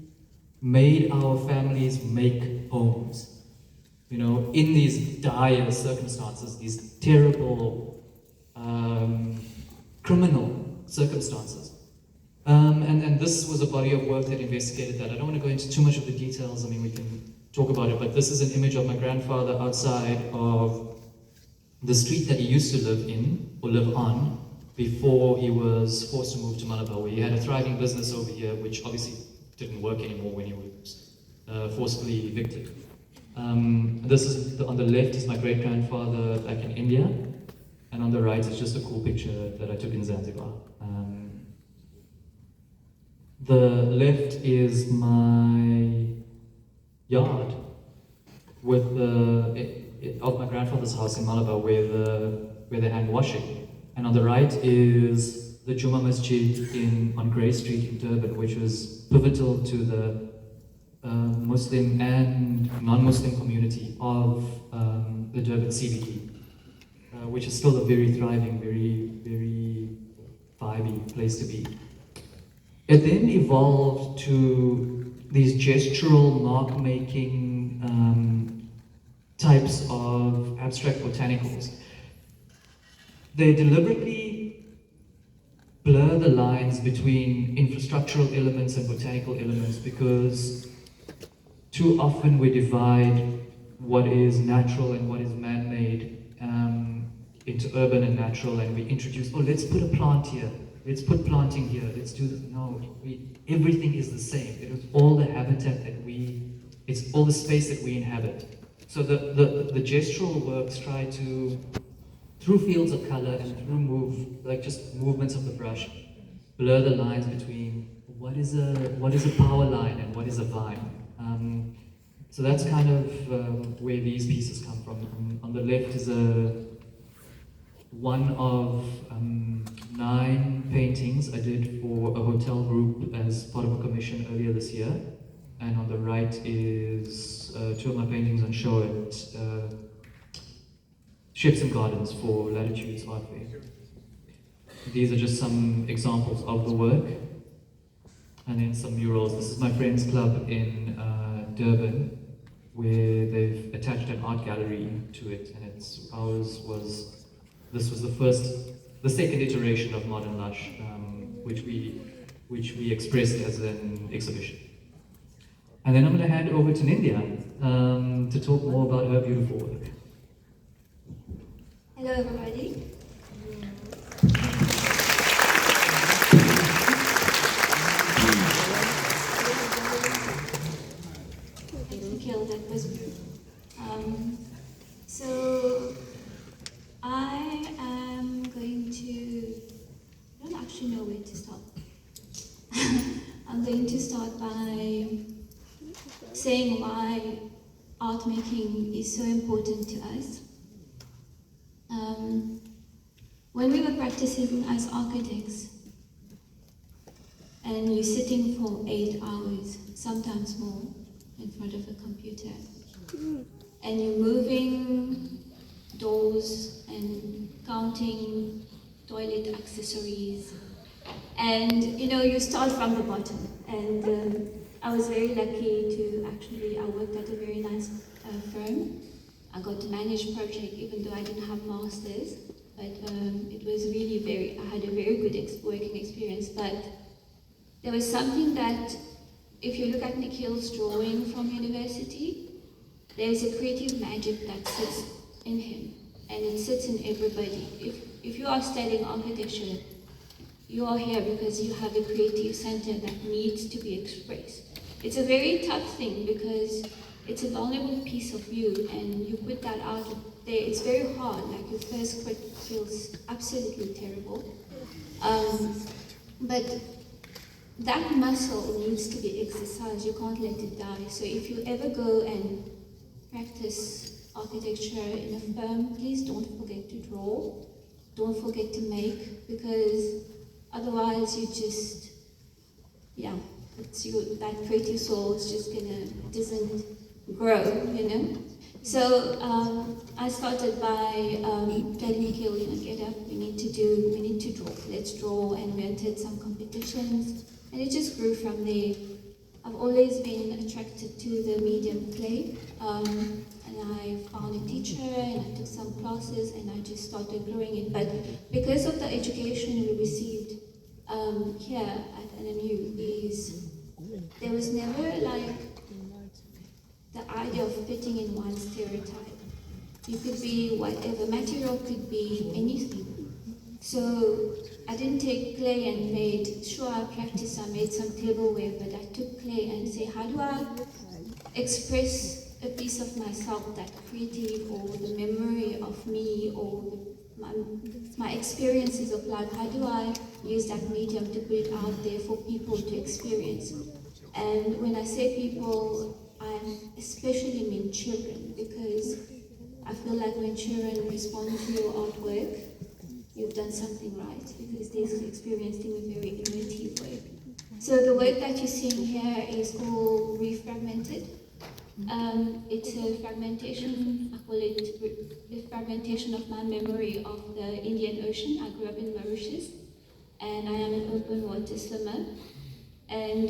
made our families make homes. You know, in these dire circumstances, these terrible, criminal circumstances. And this was a body of work that investigated that. I don't want to go into too much of the details. I mean, we can talk about it, but this is an image of my grandfather outside of the street that he used to live in, or live on, before he was forced to move to Malabar, where he had a thriving business over here, which obviously didn't work anymore when he was forcibly evicted. This is, on the left is my great-grandfather back in India, and on the right is just a cool picture that I took in Zanzibar. The left is my yard with of my grandfather's house in Malabar, where they hang washing, and on the right is the Juma Masjid on Grey Street in Durban, which was pivotal to the Muslim and non-Muslim community of the Durban CBD, which is still a very thriving, very vibey place to be. It then evolved to these gestural mark-making types of abstract botanicals. They deliberately blur the lines between infrastructural elements and botanical elements, because too often we divide what is natural and what is man-made into urban and natural, and we introduce, oh, let's put a plant here, let's put planting here, let's do this. No, everything is the same. It is all the habitat that it's all the space that we inhabit. So the gestural works try to, through fields of color and through just movements of the brush, blur the lines between what is a power line and what is a vine. So that's kind of where these pieces come from. On the left is one of 9 paintings I did for a hotel group as part of a commission earlier this year. And on the right is 2 of my paintings on show at Ships and Gardens for Latitudes Art Fair. These are just some examples of the work. And then some murals. This is my friend's club in Durban, where they've attached an art gallery to it, and this was the second iteration of Modern Lush, which we expressed as an exhibition. And then I'm going to hand over to Nindya to talk more about her beautiful work. Hello, everybody. Thanks, Nikhil. That was good. So I am going to. I don't actually know where to start. I'm going to start by saying why art making is so important to us. When we were practicing as architects, and you're sitting for 8 hours, sometimes more, in front of a computer, and you're moving doors and counting toilet accessories. And you start from the bottom. And I was very lucky I worked at a very nice firm. I got to manage project even though I didn't have masters. But it was really I had a very good working experience. But there was something that, if you look at Nikhil's drawing from university, there's a creative magic that sits in him, and it sits in everybody. If you are studying architecture, you are here because you have a creative center that needs to be expressed. It's a very tough thing because it's a vulnerable piece of you, and you put that out there. It's very hard. Like, your first quit feels absolutely terrible, but that muscle needs to be exercised. You can't let it die. So if you ever go and practice architecture in a firm, please don't forget to draw. Don't forget to make, because otherwise you just, that creative soul is just doesn't grow, So I started by telling Nikhil, get up, we need to draw. Let's draw, and we entered some competitions. And it just grew from there. I've always been attracted to the medium clay, and I found a teacher, and I took some classes, and I just started growing it. But because of the education we received here at NMU, there was never the idea of fitting in one stereotype. You could be whatever, material could be anything. So I didn't take clay and I practiced, I made some tableware, but I took clay and say, how do I express a piece of myself, that creative, or the memory of me, or my experiences of life? How do I use that medium to put it out there for people to experience? And when I say people, I especially mean children, because I feel like when children respond to your artwork, you've done something right, because they're experienced in a very innovative way. So the work that you're seeing here is called Refragmented. It's a fragmentation, I call it the fragmentation of my memory of the Indian Ocean. I grew up in Mauritius, and I am an open water swimmer. And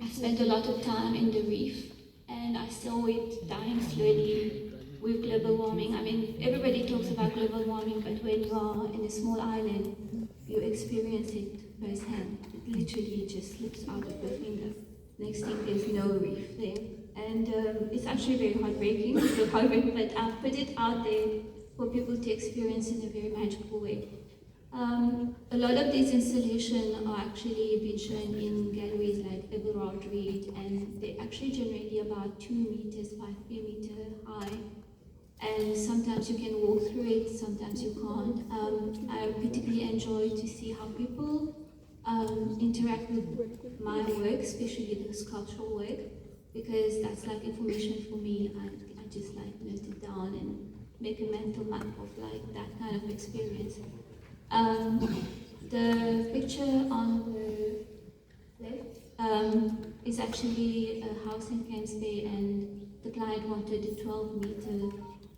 I spent a lot of time in the reef, and I saw it dying slowly with global warming. I mean, everybody talks about global warming, but when you are in a small island, you experience it firsthand. It literally just slips out of your finger. Next thing, there's no reef there. And it's actually very heartbreaking, but I've put it out there for people to experience in a very magical way. A lot of these installations are actually been shown in galleries like Everard Reed, and they're actually generally about 2 meters by 3 meters high. And sometimes you can walk through it, sometimes you can't. I particularly enjoy to see how people interact with my work, especially the sculptural work, because that's like information for me. I just like note it down and make a mental map of like that kind of experience. The picture on the left is actually a house in Camps Bay, and the client wanted a 12-meter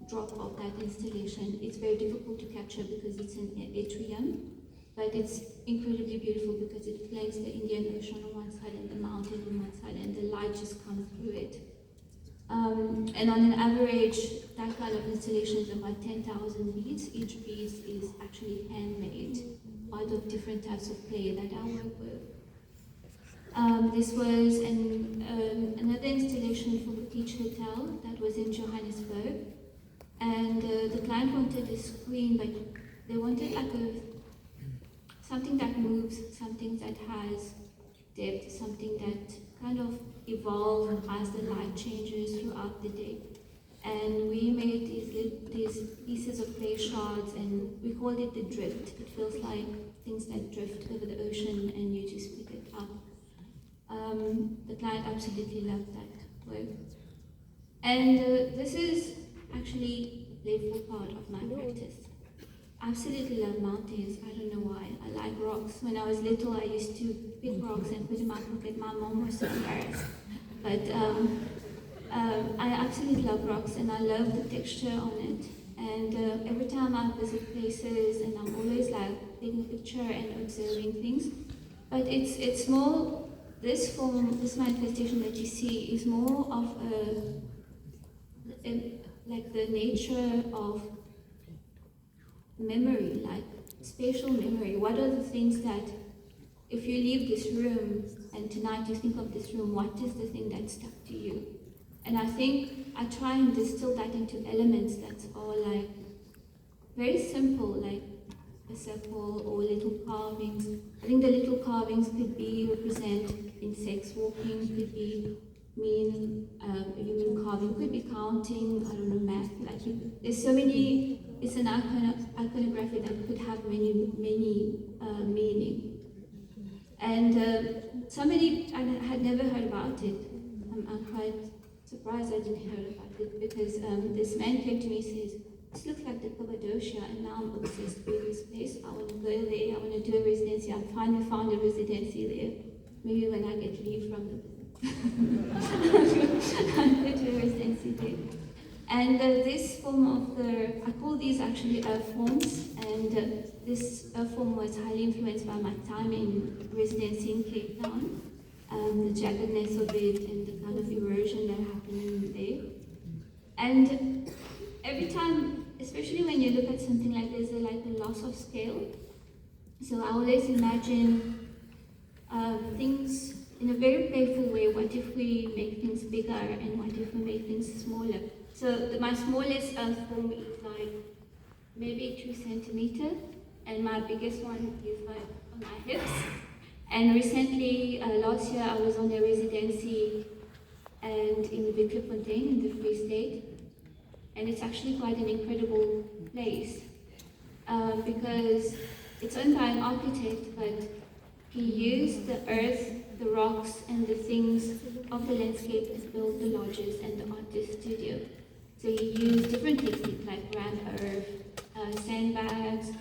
drop of that installation. It's very difficult to capture because it's an atrium, but it's incredibly beautiful because it flanks the Indian Ocean on one side and the mountain on one side, and the light just comes through it. And on an average, that kind of installation is about 10,000 beads. Each bead is actually handmade out of different types of clay that I work with. This was another installation for the Beach Hotel that was in Johannesburg. And the client wanted a screen, but they wanted like something that moves, something that has depth, something that kind of evolves as the light changes throughout the day. And we made these pieces of clay shards, and we called it the drift. It feels like things that drift over the ocean and you just pick it up. The client absolutely loved that work. And this is actually a playful part of my practice. I absolutely love mountains. I don't know why. I like rocks. When I was little, I used to pick rocks and put them in my pocket. My mom was so embarrassed. But I absolutely love rocks, and I love the texture on it. And every time I visit places, and I'm always like taking a picture and observing things. But it's more, this form, this manifestation that you see is more of like the nature of memory, like spatial memory. What are the things that, if you leave this room and tonight you think of this room, what is the thing that stuck to you? And I think I try and distill that into elements that are like very simple, like a circle or little carvings. I think the little carvings could be represent insects walking, could be mean a human carving, could be counting, I don't know, math. Like there's so many. It's an iconography that could have many meaning. And somebody I had never heard about it. I'm quite surprised I didn't hear about it because this man came to me and says, "This looks like the Cappadocia, and now I'm obsessed with this place. I want to go there. I want to do a residency. I finally found a residency there. Maybe when I get leave from the I'll go to a residency there." And this form of I call these actually earth forms, and this earth form was highly influenced by my time in residency in Cape Town, the jaggedness of it and the kind of erosion that happened there. And every time, especially when you look at something like this, there's like a loss of scale. So I always imagine things in a very playful way. What if we make things bigger, and what if we make things smaller? So my smallest earth form is like maybe 2 centimeters, and my biggest one is like on my hips. And recently, last year, I was on a residency and in Bucktowar in the Free State, and it's actually quite an incredible place because it's owned by an architect, but he used the earth, the rocks, and the things of the landscape to build the lodges and the artist studio. So he used different techniques like rammed earth, sandbags,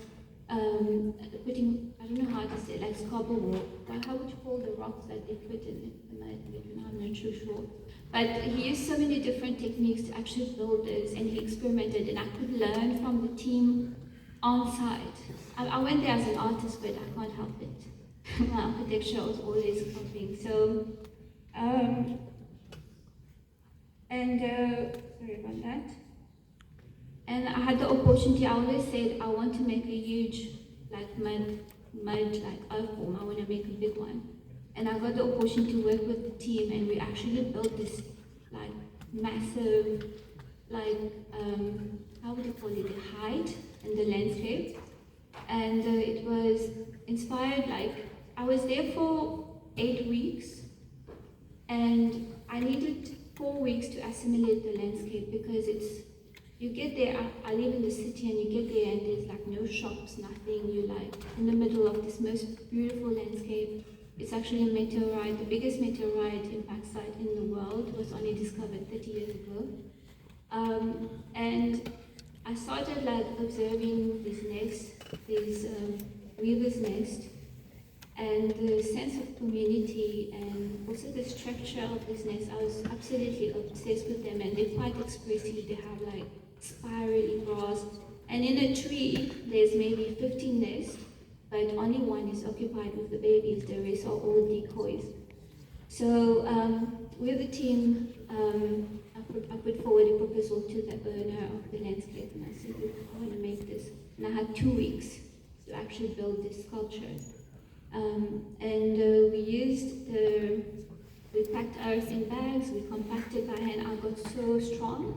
putting, I don't know how to say, like scarborough wall. How would you call the rocks that they put in the mud? I'm not too sure. But he used so many different techniques to actually build this, and he experimented, and I could learn from the team on site. I went there as an artist, but I can't help it. My architecture was always helping. So, sorry about that. And I had the opportunity, I always said I want to make a huge, like mud like earth form. I want to make a big one. And I got the opportunity to work with the team, and we actually built this like massive, like, how would you call it, the height and the landscape. And it was inspired, like, I was there for 8 weeks, and I needed 4 weeks to assimilate the landscape because you get there, I live in the city, and you get there and there's like no shops, nothing. You're like in the middle of this most beautiful landscape. It's actually a meteorite, the biggest meteorite impact site in the world. Was only discovered 30 years ago. And I started like observing these nests, these weaver's nest, and the sense of community, and also the structure of this nest. I was absolutely obsessed with them, and they're quite expressive. They have like spirally grass, and in a tree there's maybe 15 nests, but only one is occupied with the babies. The rest are all decoys. So with the team, I put forward a proposal to the owner of the landscape, and I said, "Look, I want to make this." And I had 2 weeks to actually build this sculpture. We packed earth in bags, we compacted by hand. I got so strong.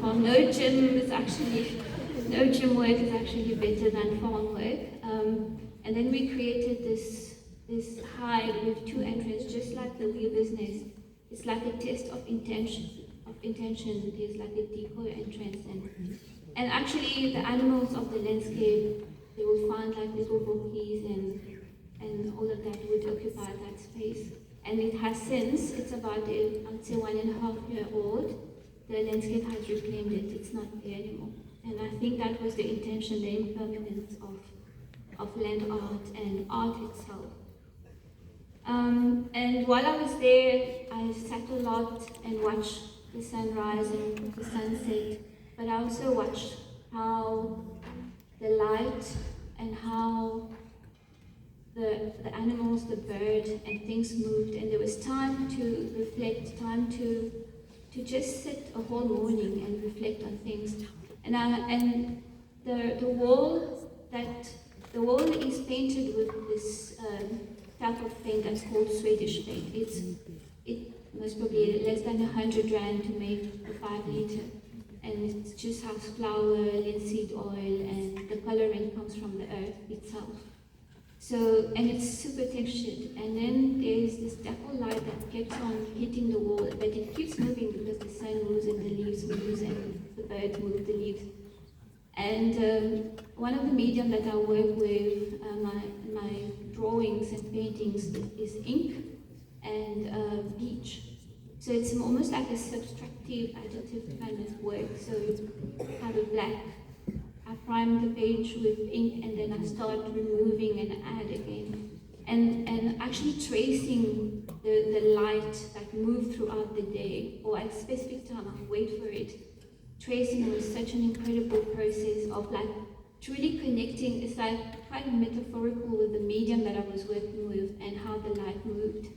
Farm, no gym work is actually better than farm work. And then we created this hide with 2 entrances, just like the weaver's nest. It's like a test of intention. There's like a decoy entrance, and actually the animals of the landscape, they will find like little bookies and all of that would occupy that space. And it has since, it's about, I'd say 1.5 year old, the landscape has reclaimed it. It's not there anymore. And I think that was the intention, the impermanence of land art and art itself. And while I was there, I sat a lot and watched the sunrise and the sunset. but I also watched how the light and how the animals, the bird, and things moved, and there was time to reflect, time to just sit a whole morning and reflect on things. And the wall is painted with this type of paint that's called Swedish paint. It most probably less than 100 rand to make a 5 liter, and it just has flour, linseed oil, and the coloring comes from the earth itself. So, and it's super textured, and then there's this dapple light that keeps on hitting the wall, but it keeps moving because the sun moves and the leaves move and the birds move the leaves. And one of the medium that I work with, my drawings and paintings, is ink and bleach. So it's almost like a subtractive, additive kind of work. So I have a black, I prime the page with ink, and then I start removing and add again. And actually tracing the light that moves throughout the day, or at a specific time I wait for it. Tracing was such an incredible process of like truly connecting. It's like quite metaphorical with the medium that I was working with and how the light moved.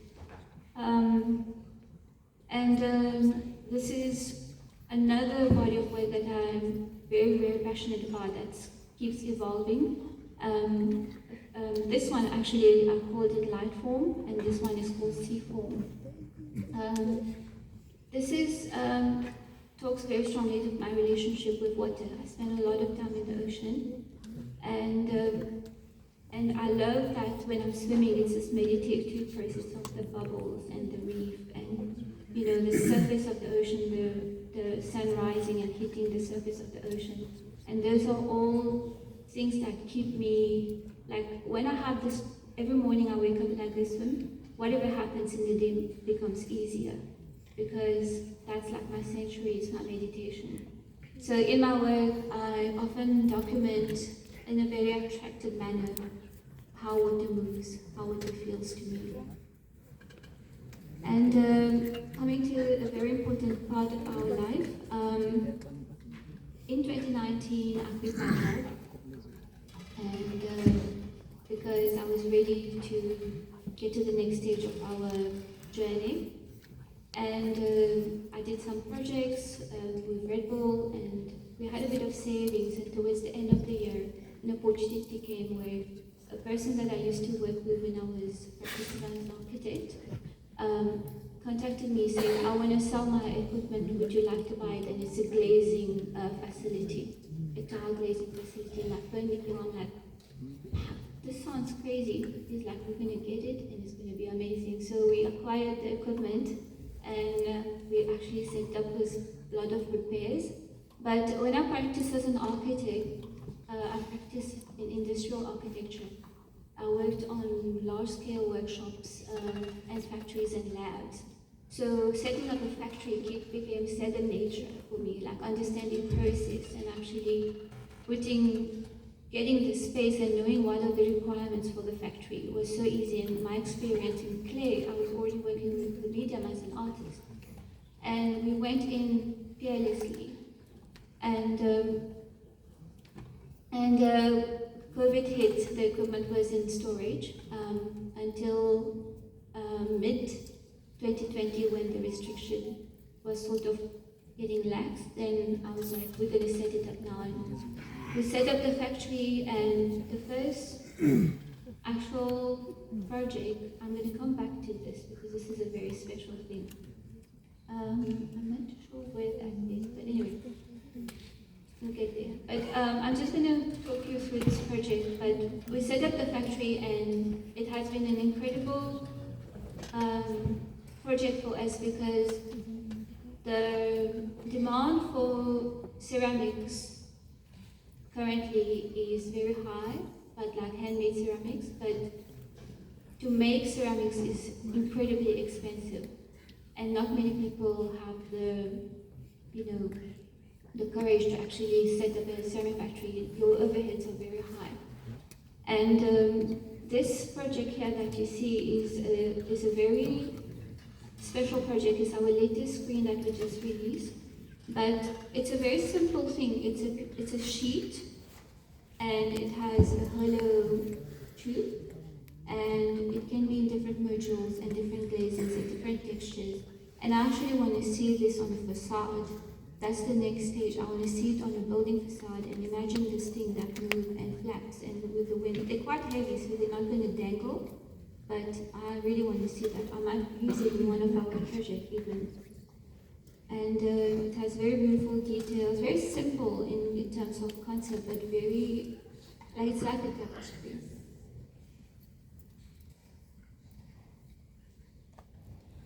This is another body of work that I'm very, very passionate about that keeps evolving. This one actually, I called it light form, and this one is called sea form. This is talks very strongly to my relationship with water. I spend a lot of time in the ocean, and I love that when I'm swimming, it's this meditative process of the bubbles and the reef, and the surface of the ocean, the sun rising and hitting the surface of the ocean, and those are all things that keep me like when I have this. Every morning I wake up and I go swim. Whatever happens in the day becomes easier, because that's like my sanctuary, it's my meditation. So in my work, I often document in a very abstracted manner how water moves, how water feels to me. And coming to a very important part of our life, in 2019 I quit my job, and because I was ready to get to the next stage of our journey. And I did some projects with Red Bull, and we had a bit of savings, and towards the end of the year, an opportunity came where a person that I used to work with when I was practicing as an architect contacted me saying, I want to sell my equipment, would you like to buy it? And it's a glazing facility, a tile glazing facility. And I phoned Nikhil, I'm like, this sounds crazy. He's like, we're going to get it, and it's going to be amazing. So we acquired the equipment, and we actually set up with a lot of repairs. But when I practice as an architect, I practice in industrial architecture. I worked on large-scale workshops and factories and labs. So setting up a factory became second nature for me, like understanding process and actually getting the space and knowing what are the requirements for the factory was so easy. And my experience in clay, I was already working with the medium as an artist. And we went in fearlessly. And COVID hit, the equipment was in storage until mid-2020 when the restriction was sort of getting lax. Then I was like, we're going to set it up now. And we set up the factory, and the first actual project, I'm going to come back to this because this is a very special thing. I'm not sure where that is, but anyway. We'll get there. But I'm just going to talk you through this project. But we set up the factory, and it has been an incredible project for us because the demand for ceramics currently is very high, but like handmade ceramics. But to make ceramics is incredibly expensive, and not many people have the courage to actually set up a ceramic factory. Your overheads are very high. And this project here that you see is a very special project. It's our latest screen that we just released. But it's a very simple thing. It's a sheet, and it has a hollow tube, and it can be in different modules and different glazes and different textures. And I actually want to see this on a facade. That's the next stage. I want to see it on a building facade and imagine this thing that moves and flaps and with the wind. They're quite heavy, so they're not going to dangle, but I really want to see that. I might use it in one of our projects even. And it has very beautiful details, very simple in terms of concept, but very, like it's like a tapestry.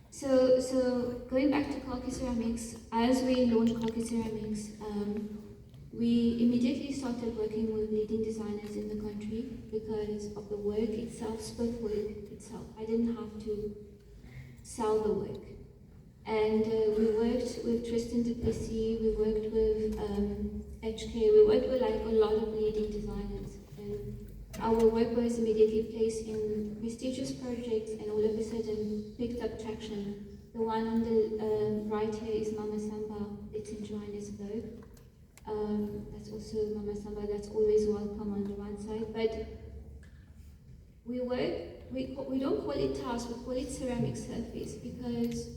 So going back to Kalki Ceramics, as we launched Kalki Ceramics, we immediately started working with leading designers in the country because of the work itself, spoke work itself. I didn't have to sell the work. And we worked with Tristan Duplessis, we worked with HK, we worked with like a lot of leading designers. And our work was immediately placed in prestigious projects and all of a sudden picked up traction. The one on the right here is Mama Samba, it's in Johannesburg. That's also Mama Samba, that's always welcome on the one side. But we don't call it tiles, we call it ceramic surface because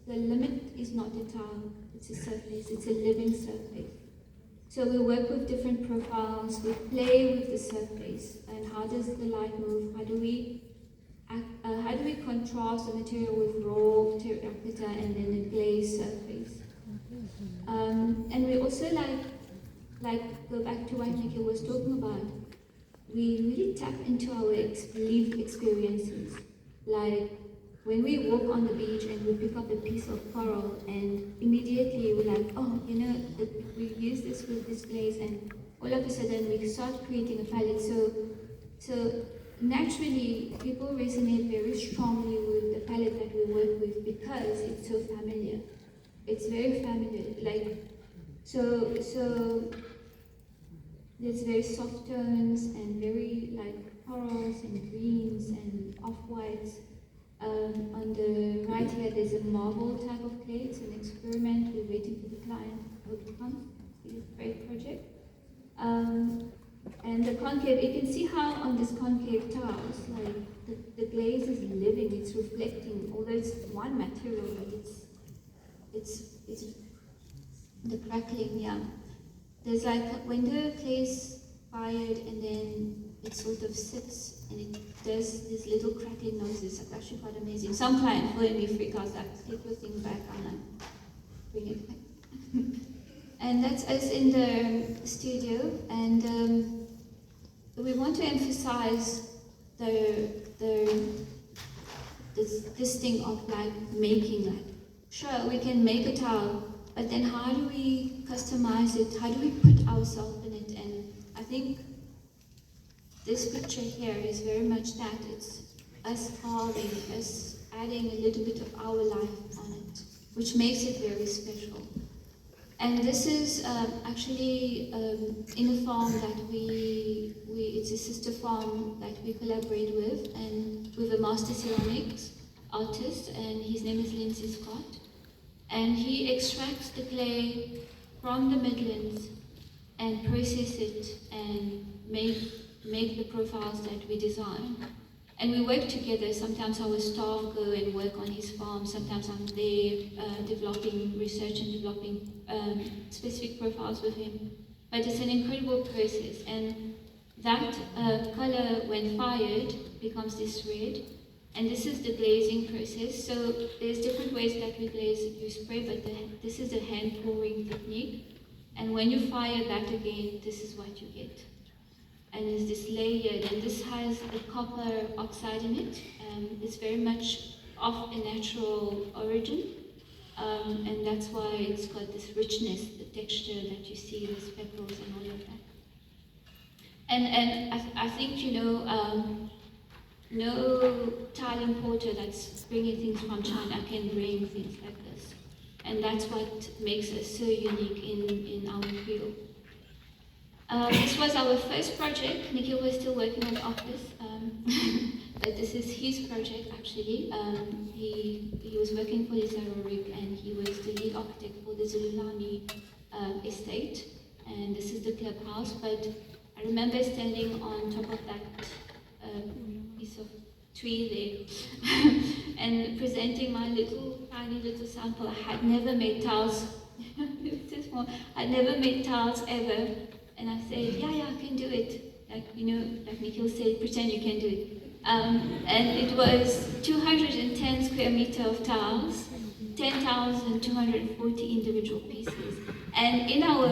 the limit is not a tile, it's a surface, it's a living surface. So we work with different profiles, we play with the surface, and how does the light move? How do we contrast the material with raw terracotta and then a glazed surface? And we also like go back to what Nikhil was talking about. We really tap into our lived experiences, like when we walk on the beach and we pick up a piece of coral and immediately we're like, oh, you know, we use this with this glaze, and all of a sudden we start creating a palette. So naturally people resonate very strongly with the palette that we work with because it's so familiar. It's very familiar. Like so there's very soft tones and very like corals and greens and off-whites. On the right here, there's a marble type of clay. It's an experiment. We're waiting for the client. I hope it comes. It's a great project. And the concave, you can see how on this concave tiles, like the glaze is living. It's reflecting. Although it's one material, but it's the crackling. Yeah. There's like when the clay is fired and then it sort of sits and it does these little crackling noises. It's actually quite amazing. Some clients will me freak out, like, take your thing back, I'm like, bring it back. And that's us in the studio, and we want to emphasize this thing of like making, like, sure, we can make a tile, but then how do we customize it? How do we put ourselves in it? And I think this picture here is very much that. It's us carving, us adding a little bit of our life on it, which makes it very special. And this is actually in a farm that it's a sister farm that we collaborate with, and with a master ceramics artist, and his name is Lindsay Scott. And he extracts the clay from the Midlands and process it and make the profiles that we design. And we work together. Sometimes our staff go and work on his farm. Sometimes I'm there developing research and developing specific profiles with him. But it's an incredible process. And that color, when fired, becomes this red. And this is the glazing process. So there's different ways that we glaze. You spray, but this is a hand pouring technique. And when you fire that again, this is what you get. And it's this layered, and this has a copper oxide in it. It's very much of a natural origin, and that's why it's got this richness, the texture that you see, the speckles and all of that. And I think, you know, no tile importer that's bringing things from China can bring things like this. And that's what makes us so unique in our field. This was our first project. Nikhil was still working on the office, but this is his project actually. He was working for Lisa Rorik, and he was the lead architect for this Zululani estate, and this is the clubhouse. But I remember standing on top of that piece of tree there and presenting my tiny little sample. I had never made tiles. It's small. I'd never made tiles ever, and I said, yeah, I can do it. Like Nikhil said, pretend you can do it. And it was 210 square meters of tiles, 10,240 individual pieces. And in our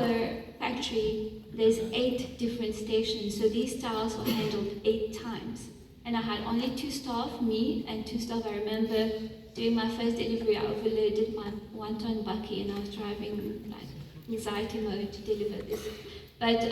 factory, there's 8 different stations, so these tiles were handled 8 times. And I had only 2 staff, me and 2 staff. I remember doing my first delivery, I overloaded my 1-ton bucky, and I was driving like anxiety mode to deliver this. But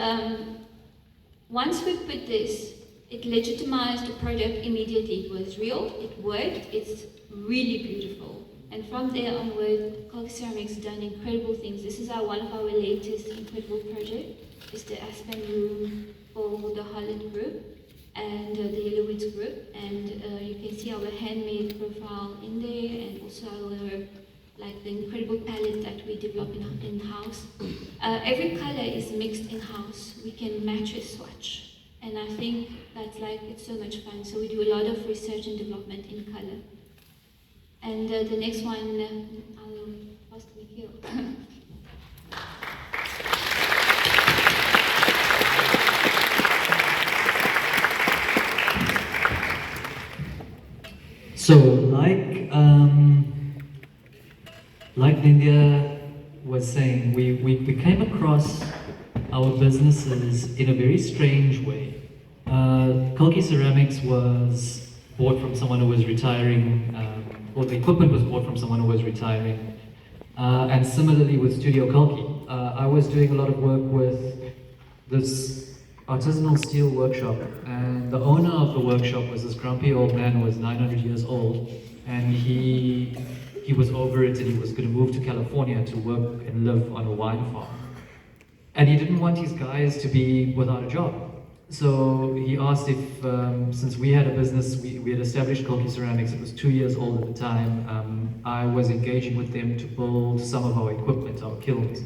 once we put this, it legitimized the product immediately. It was real, it worked, it's really beautiful. And from there onward, Kalki Ceramics done incredible things. This is one of our latest incredible projects. It's the Aspen room for the Holland group and the Yellowwoods group. And you can see our handmade profile in there, and also our the incredible palette that we develop in-house. Every color is mixed in-house. We can match a swatch. And I think that's it's so much fun. So we do a lot of research and development in color. And the next one, I'll pass to Nikhil. So, like Nindya was saying, we came across our businesses in a very strange way. Kalki Ceramics was bought from someone who was retiring, or the equipment was bought from someone who was retiring. And similarly with Studio Kalki, I was doing a lot of work with this artisanal steel workshop, and the owner of the workshop was this grumpy old man who was 900 years old, and he was over it, and he was going to move to California to work and live on a wine farm. And he didn't want his guys to be without a job. So he asked if, since we had a business, we had established Kalki Ceramics, it was 2 years old at the time, I was engaging with them to build some of our equipment, our kilns.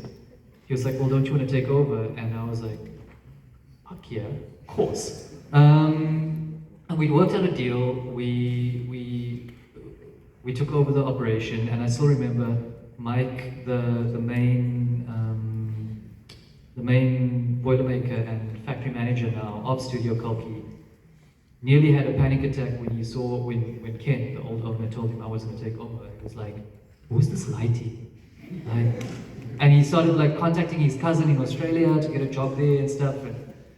He was like, well, don't you want to take over? And I was like, fuck yeah, of course. And we worked out a deal, we took over the operation, and I still remember Mike, the main boilermaker and factory manager now of Studio Kalki, nearly had a panic attack when he saw, when Ken, the old owner, told him I was going to take over. He was like, who's this Lighty? And he started contacting his cousin in Australia to get a job there and stuff. And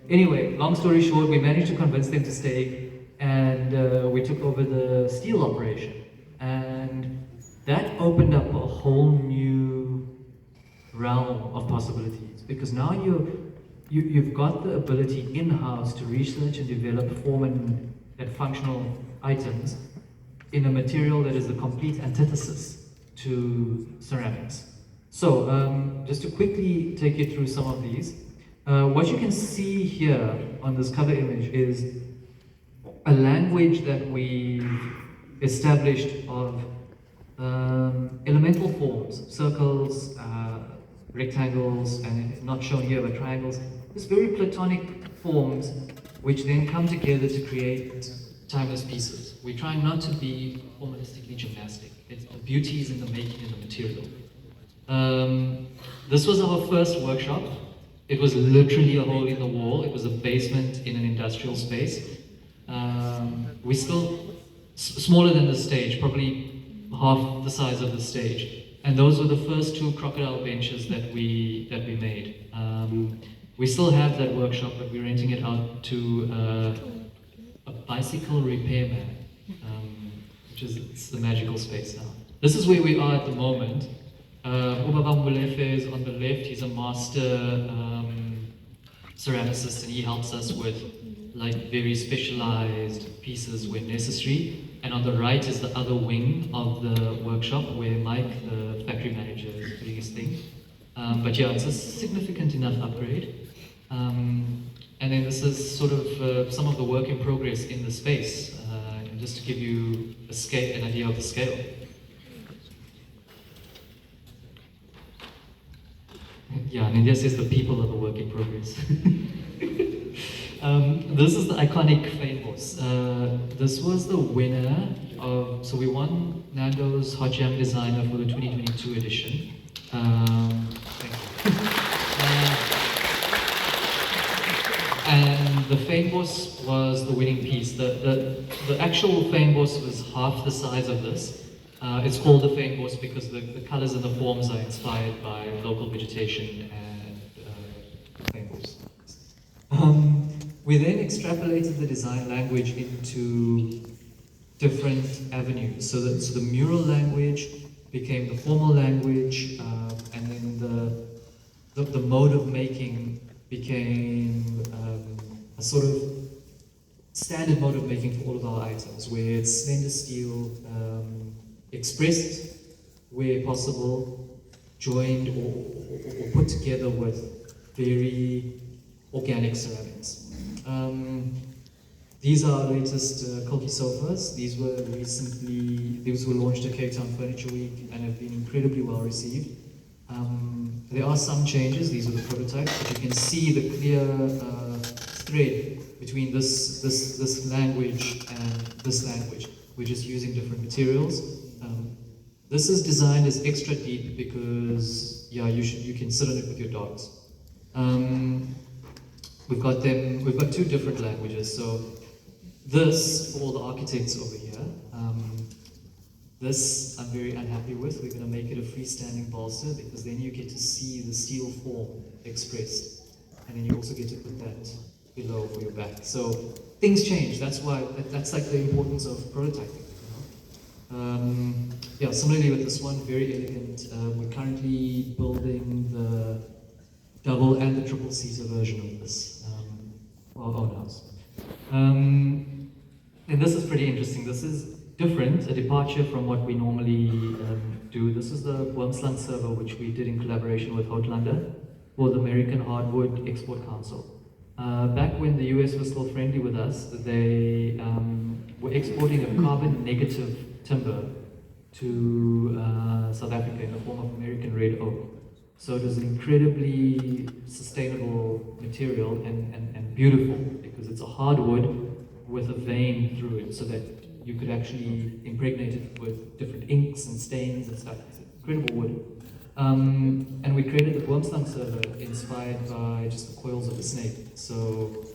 anyway, long story short, we managed to convince them to stay, and we took over the steel operation. And that opened up a whole new realm of possibilities, because now you've got the ability in-house to research and develop form and functional items in a material that is the complete antithesis to ceramics. So just to quickly take you through some of these, what you can see here on this cover image is a language that we've established of elemental forms, circles, rectangles, and not shown here but triangles. These very platonic forms which then come together to create timeless pieces. We're trying not to be formalistically gymnastic. The beauty is in the making and the material. This was our first workshop. It was literally a hole in the wall. It was a basement in an industrial space. We still smaller than the stage, probably half the size of the stage. And those were the first 2 crocodile benches that we made. We still have that workshop, but we're renting it out to a bicycle repairman, which is it's the magical space now. This is where we are at the moment. Ubaba Mulefe is on the left. He's a master ceramicist, and he helps us with very specialized pieces when necessary. And on the right is the other wing of the workshop where Mike, the factory manager, is doing his thing. But yeah, it's a significant enough upgrade. And then this is sort of some of the work in progress in the space, just to give you an idea of the scale. Yeah, Nindya says the people are the work in progress. This is the iconic Fane Horse. This was the winner of, so we won Nando's Hot Jam Designer for the 2022 edition. Thank you. And the Fane Horse was the winning piece. The actual Fane Horse was half the size of this. It's called the Fane Horse because the colors and the forms are inspired by local vegetation and Fane Horse. We then extrapolated the design language into different avenues. So the mural language became the formal language, and then the mode of making became a sort of standard mode of making for all of our items, where it's slender steel, expressed where possible, joined or put together with very organic ceramics. These are our latest Kulki sofas. These were launched at Cape Town Furniture Week and have been incredibly well received. There are some changes. These are the prototypes, but you can see the clear thread between this language and this language. We're just using different materials. This is designed as extra deep because you can sit on it with your dogs. We've got two different languages. So this, for all the architects over here, this I'm very unhappy with. We're going to make it a freestanding bolster because then you get to see the steel form expressed. And then you also get to put that below for your back. So things change. That's like the importance of prototyping. Similarly with this one, very elegant. We're currently building the double and the triple seater version of this for our own house. And this is pretty interesting. This is different, a departure from what we normally do. This is the Wormslang server, which we did in collaboration with Houtlander for the American Hardwood Export Council. Back when the US was still friendly with us, they were exporting a carbon negative timber to South Africa in the form of American red oak. So it was an incredibly sustainable material and beautiful because it's a hardwood with a vein through it so that you could actually impregnate it with different inks and stains and stuff. It's incredible wood. And we created the Wormslang server inspired by just the coils of a snake. So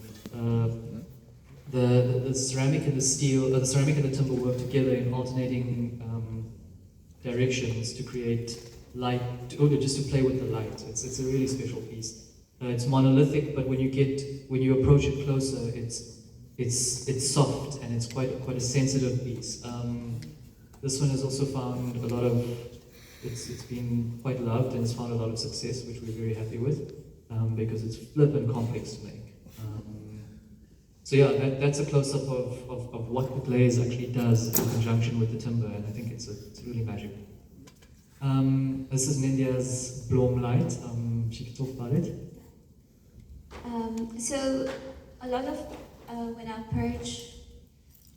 the ceramic and the steel, the ceramic and the timber work together in alternating directions to create light, or just to play with the light. It's a really special piece. It's monolithic, but when you approach it closer, it's soft and it's quite a sensitive piece. This one has also found a lot of, it's been quite loved and it's found a lot of success, which we're very happy with, because it's flippant complex to make. So yeah, that's a close-up of what the glaze actually does in conjunction with the timber, and I think it's really magical. This is Nindya's Bloom light. She can talk about it. So a lot of when I approach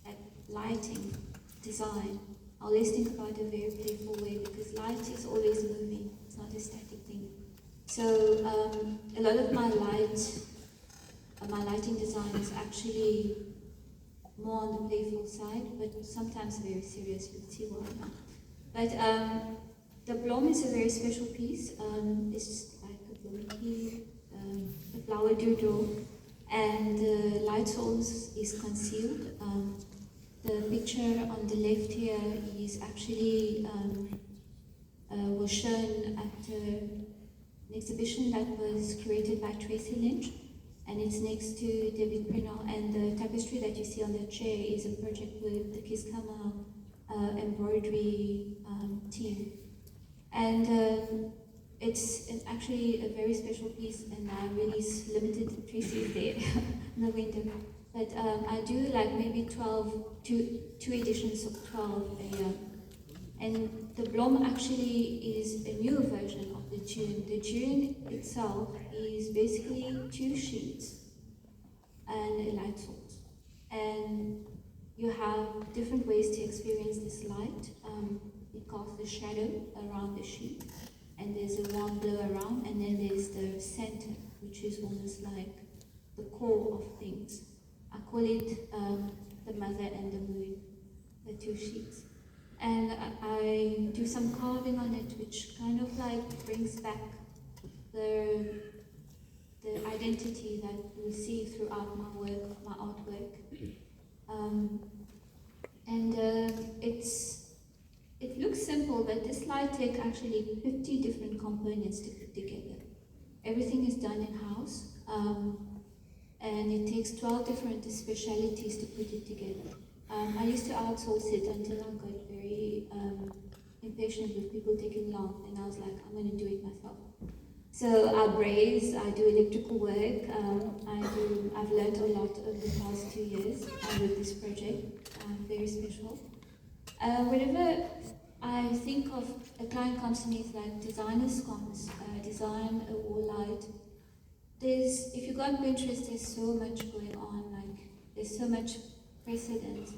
like lighting design, I always think about it a very playful way because light is always moving. It's not a static thing. So a lot of my lighting design is actually more on the playful side, but sometimes very serious. You'll see why now. But the bloom is a very special piece. It's just like a bloomky, a flower doodle, and the light source is concealed. The picture on the left here is actually was shown at an exhibition that was created by Tracy Lynch, and it's next to David Prenell. And the tapestry that you see on the chair is a project with the Kiskama embroidery team. And it's actually a very special piece, and I really limited Tracy there in the window. But I do like maybe two editions of 12 a year. And the bloom actually is a newer version of the tune. The tune itself is basically 2 sheets and a light source. And you have different ways to experience this light. It casts a shadow around the sheet. and there's a warm glow around, and then there's the center, which is almost like the core of things. I call it the mother and the moon, the two sheets. And I do some carving on it, which kind of like brings back the identity that you'll see throughout my work, my artwork. It looks simple, but this slide takes actually 50 different components to put together. Everything is done in-house, and it takes 12 different specialities to put it together. I used to outsource it until I got very impatient with people taking long, and I was like, I'm going to do it myself. So I braise, I do electrical work, I've learned a lot over the past 2 years with this project, very special. Whenever I think of a client comes to me, it's like designer scones, design a wall light. If you go on Pinterest, there's so much going on, like there's so much precedent.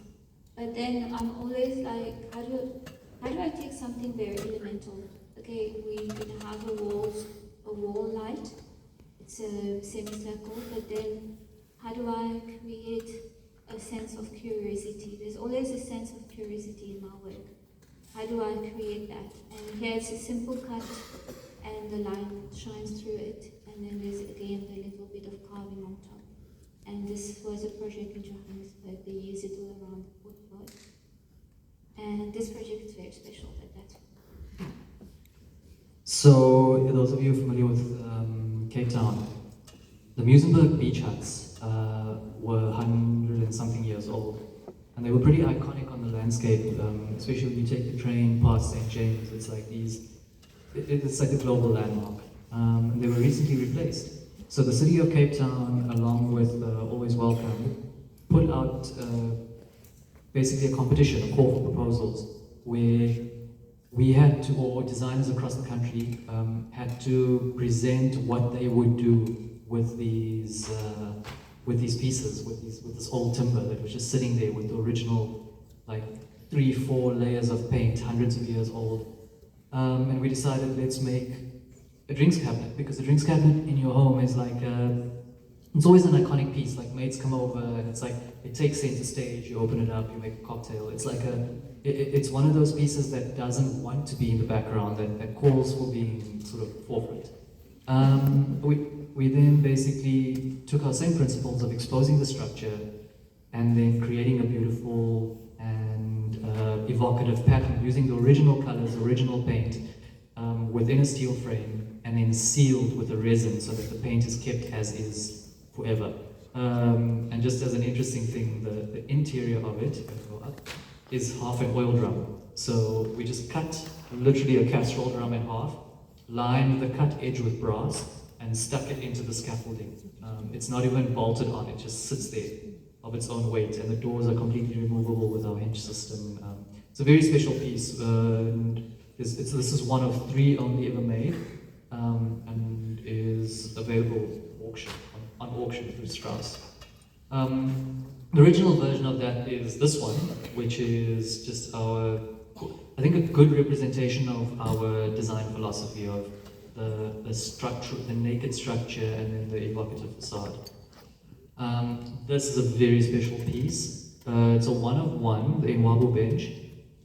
But then I'm always like, how do I take something very elemental? Okay, we're gonna have a wall light. It's a semicircle, but then how do I create a sense of curiosity? There's always a sense of curiosity in my work. How do I create that? And here it's a simple cut, and the light shines through it. And then there's again a little bit of carving on top. And this was a project in Johannesburg. They use it all around the courtyard. And this project is very special, but that's. So, those of you familiar with Cape Town, the Muizenberg beach huts were 100 and something years old. And they were pretty iconic on the landscape, especially when you take the train past St. James. It's like it's like a global landmark. And they were recently replaced. So the city of Cape Town, along with Always Welcome, put out basically a competition, a call for proposals, where we had to, or designers across the country, had to present what they would do with these pieces, with this old timber that was just sitting there with the original, like 3-4 layers of paint, hundreds of years old. And we decided, let's make a drinks cabinet, because a drinks cabinet in your home is like, it's always an iconic piece. Like mates come over and it's like, it takes center stage, you open it up, you make a cocktail. It's like it's one of those pieces that doesn't want to be in the background, that calls for being sort of forefront. We then basically took our same principles of exposing the structure and then creating a beautiful and evocative pattern using the original colors, original paint, within a steel frame, and then sealed with a resin so that the paint is kept as is forever. And just as an interesting thing, the interior of it, is half an oil drum. So we just cut literally a casserole drum in half, lined the cut edge with brass, and stuck it into the scaffolding. It's not even bolted on, it just sits there of its own weight, and the doors are completely removable with our hinge system. It's a very special piece. This is one of 3 only ever made, and is available on auction through Strauss. The original version of that is this one, which is just I think a good representation of our design philosophy of the structure, the naked structure, and then the evocative facade. This is a very special piece. It's a one-of-one, the Enwabu bench,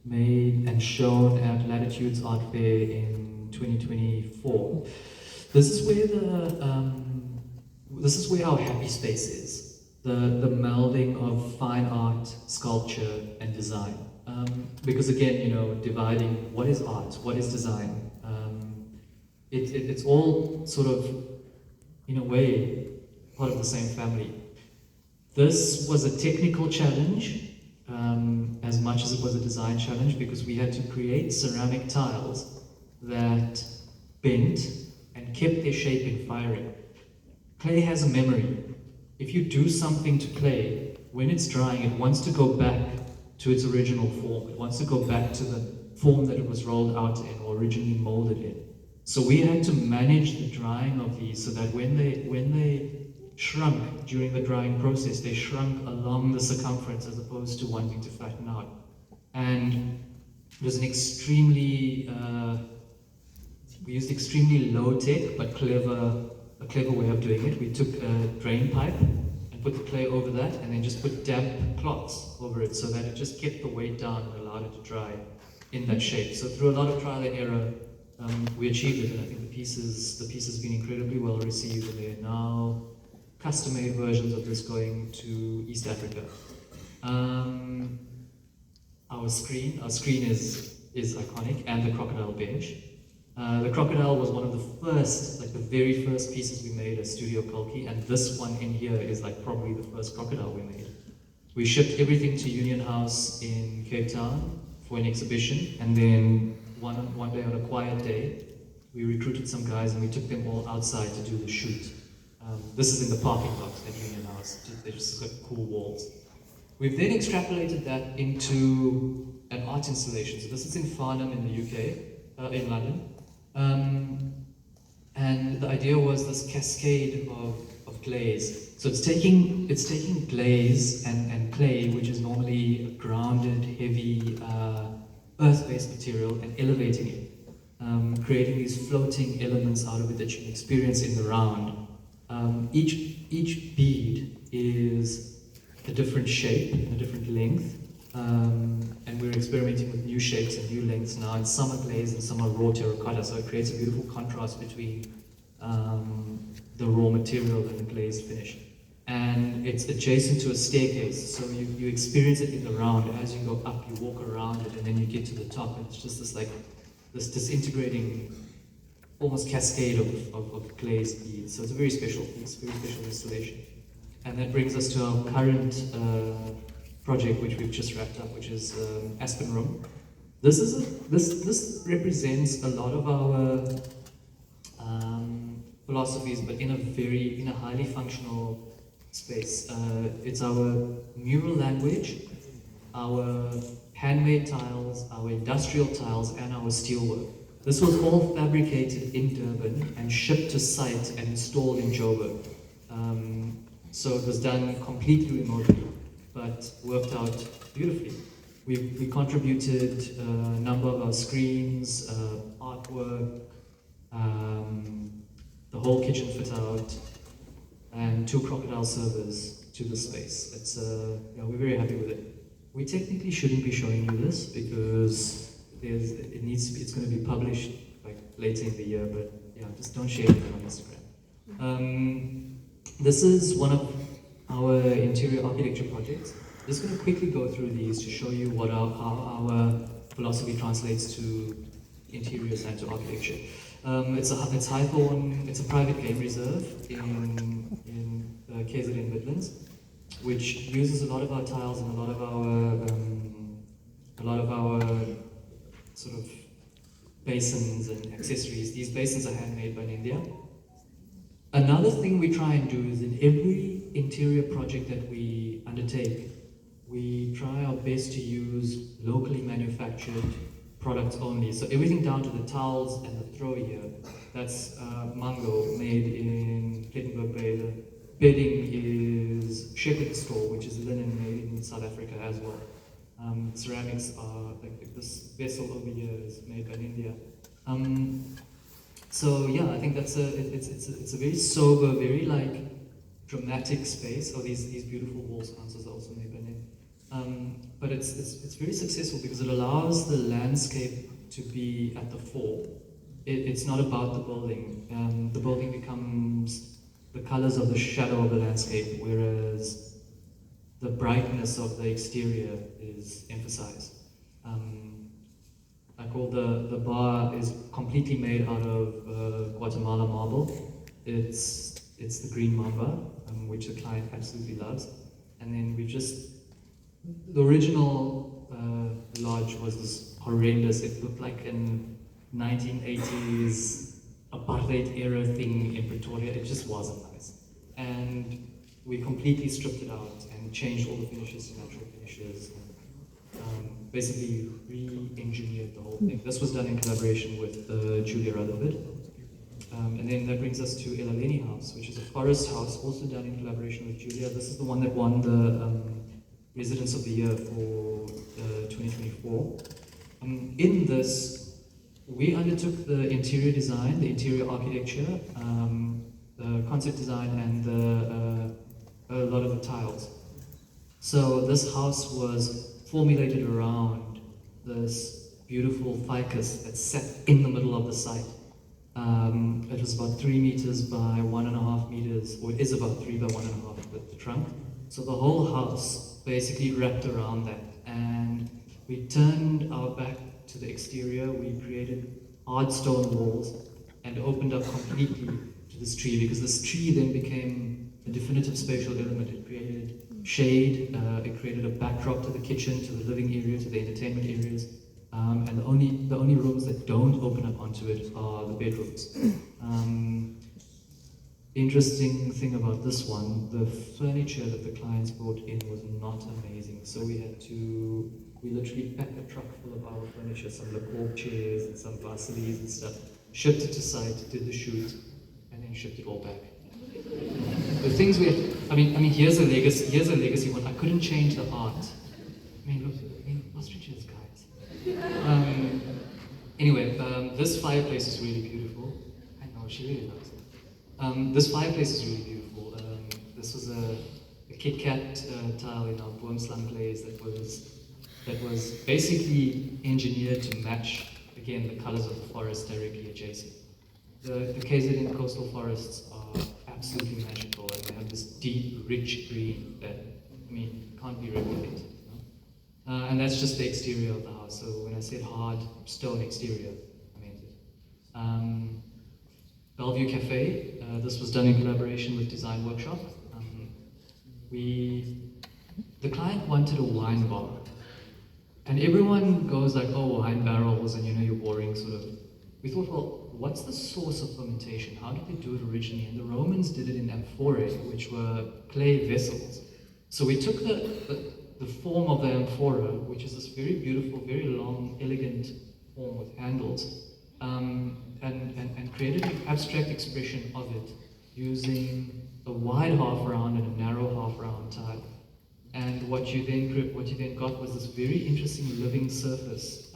made and shown at Latitudes Art Fair in 2024. This is where our happy space is. The melding of fine art, sculpture, and design. Because again, dividing what is art, what is design. It's all sort of, in a way, part of the same family. This was a technical challenge, as much as it was a design challenge, because we had to create ceramic tiles that bent and kept their shape in firing. Clay has a memory. If you do something to clay, when it's drying, it wants to go back to its original form. It wants to go back to the form that it was rolled out in or originally molded in. So we had to manage the drying of these so that when they shrunk during the drying process, they shrunk along the circumference as opposed to wanting to flatten out. And it was an extremely we used extremely low tech but a clever way of doing it. We took a drain pipe and put the clay over that, and then just put damp cloths over it so that it just kept the weight down and allowed it to dry in that shape. So through a lot of trial and error, we achieved it, and I think the piece has been incredibly well received, and there are now custom-made versions of this going to East Africa. Our screen is iconic, and the crocodile bench. The crocodile was one of the first, like the very first pieces we made as Studio Kalki, and this one in here is like probably the first crocodile we made. We shipped everything to Union House in Cape Town for an exhibition, and then one day on a quiet day, we recruited some guys and we took them all outside to do the shoot. This is in the parking lot at Union House. They just got cool walls. We've then extrapolated that into an art installation. So this is in Farnham in the UK, in London. And the idea was this cascade of glaze. So it's taking glaze and clay, which is normally a grounded, heavy, earth-based material, and elevating it, creating these floating elements out of it that you can experience in the round. Each bead is a different shape and a different length, and we're experimenting with new shapes and new lengths now, and some are glazed and some are raw terracotta, so it creates a beautiful contrast between the raw material and the glazed finish. And it's adjacent to a staircase, so you experience it in the round. As you go up, you walk around it, and then you get to the top, and it's just this disintegrating, almost cascade of glazed beads. So it's a very special piece, very special installation. And that brings us to our current project, which we've just wrapped up, which is Aspen Room. This represents a lot of our philosophies, but in a highly functional space. It's our mural language, our handmade tiles, our industrial tiles, and our steelwork. This was all fabricated in Durban and shipped to site and installed in Joburg. So it was done completely remotely, but worked out beautifully. We contributed a number of our screens, artwork, the whole kitchen fit out, and 2 crocodile servers to the space. It's we're very happy with it. We technically shouldn't be showing you this because it's going to be published like later in the year, but yeah, just don't share it on Instagram. This is one of our interior architecture projects. Just going to quickly go through these to show you how our philosophy translates to interiors and to architecture. It's Highthorn. It's a private game reserve in KZN Midlands, which uses a lot of our tiles and a lot of our sort of basins and accessories. These basins are handmade by Nindya. Another thing we try and do is in every interior project that we undertake, we try our best to use locally manufactured products only. So everything down to the towels and the throw here, that's Mango, made in Plettenberg Bay. The bedding is Shepherd's Store, which is linen made in South Africa as well. Ceramics are, like this vessel over here is made by India. So yeah, I think that's it's a very sober, very like dramatic space. Oh, these beautiful wall sconces are also made by Nindya. But it's very successful because it allows the landscape to be at the fore. It's not about the building. The building becomes the colors of the shadow of the landscape, whereas the brightness of the exterior is emphasized. I call the bar is completely made out of Guatemala marble. It's the green mamba, which the client absolutely loves. And then the original lodge was this horrendous, it looked like an 1980s apartheid era thing in Pretoria. It just wasn't nice. And we completely stripped it out and changed all the finishes to natural finishes. Basically re-engineered the whole thing. This was done in collaboration with Julia Rutherford. And then that brings us to Elaleni House, which is a forest house, also done in collaboration with Julia. This is the one that won the Residence of the Year for 2024. In this, we undertook the interior design, the interior architecture, the concept design, and a lot of the tiles. So this house was formulated around this beautiful ficus that sat in the middle of the site. It was about 3 meters by 1.5 meters, or it is about 3 by 1.5 with the trunk. So the whole house basically wrapped around that. And we turned our back to the exterior, we created hard stone walls and opened up completely to this tree, because this tree then became a definitive spatial element. It created shade, it created a backdrop to the kitchen, to the living area, to the entertainment areas. And the only rooms that don't open up onto it are the bedrooms. Interesting thing about this one, the furniture that the clients brought in was not amazing. So we literally packed a truck full of our furniture, some Le Corps chairs and some Vaselis and stuff, shipped it to site, did the shoot, and then shipped it all back. The things we had, I mean, here's a legacy one. I couldn't change the art. Look, ostriches, guys. Anyway, this fireplace is really beautiful. I know, she really loves it. This fireplace is really beautiful. This was a Kit Kat tile in our Boomslang glaze that was basically engineered to match, again, the colors of the forest directly adjacent. The KZN coastal forests are absolutely magical, and they have this deep, rich green that, can't be replicated. And that's just the exterior of the house. So when I said hard stone exterior, I meant it. Bellevue Cafe, this was done in collaboration with Design Workshop. The client wanted a wine bar. And everyone goes like, oh, wine barrels, and you're boring sort of. We thought, well, what's the source of fermentation? How did they do it originally? And the Romans did it in amphorae, which were clay vessels. So we took the form of the amphora, which is this very beautiful, very long, elegant form with handles, and created an abstract expression of it using a wide half round and a narrow half round tile. And what you then got was this very interesting living surface,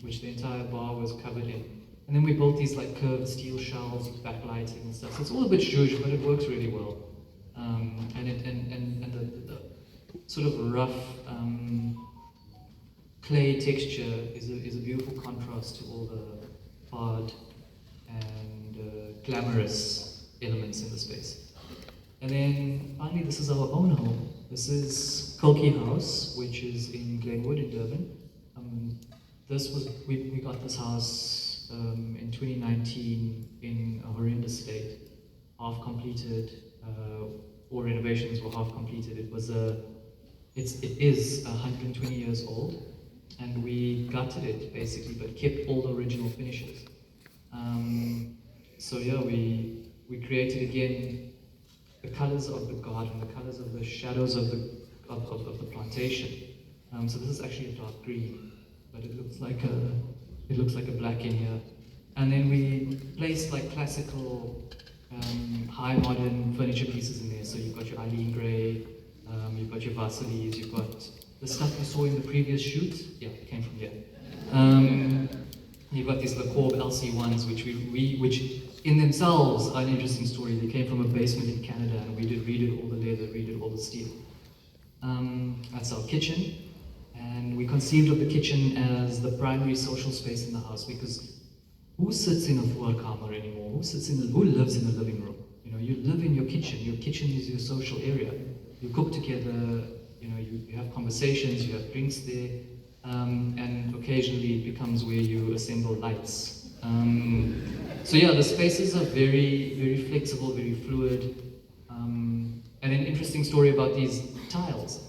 which the entire bar was covered in. And then we built these like curved steel shelves with backlighting and stuff. So it's all a bit zhuzh, but it works really well. And the sort of rough clay texture is a beautiful contrast to all the hard and glamorous elements in the space. And then finally, this is our own home. This is Kulki House, which is in Glenwood in Durban. We got this house in 2019 in a horrendous state, half completed. All renovations were half completed. It is 120 years old, and we gutted it basically, but kept all the original finishes. So yeah, we created again the colors of the garden, the colors of the shadows of the plantation. So this is actually a dark green, but it looks like a black in here. And then we placed like classical, high modern furniture pieces in there. So you've got your Eileen Grey, you've got your Vaselis, you've got the stuff you saw in the previous shoot. Yeah, it came from here. You've got these Le Corps LC1s, which in themselves are an interesting story. They came from a basement in Canada, and we redid all the leather, redid all the steel. That's our kitchen, and we conceived of the kitchen as the primary social space in the house, because who sits in a voorkamer anymore? Who lives in the living room? You live in your kitchen. Your kitchen is your social area. You cook together. You have conversations. You have drinks there, and occasionally it becomes where you assemble lights. So yeah, the spaces are very, very flexible, very fluid. And an interesting story about these tiles.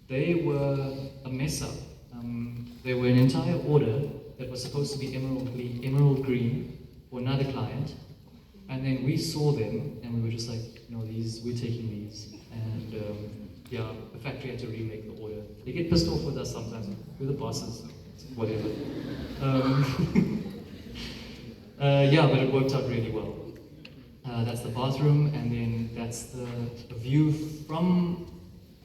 They were a mess up. They were an entire order that was supposed to be emerald green for another client. And then we saw them, and we were just like, we're taking these. And yeah, the factory had to remake the order. They get pissed off with us sometimes. We're the bosses, whatever. Yeah, but it worked out really well. That's the bathroom, and then that's the view from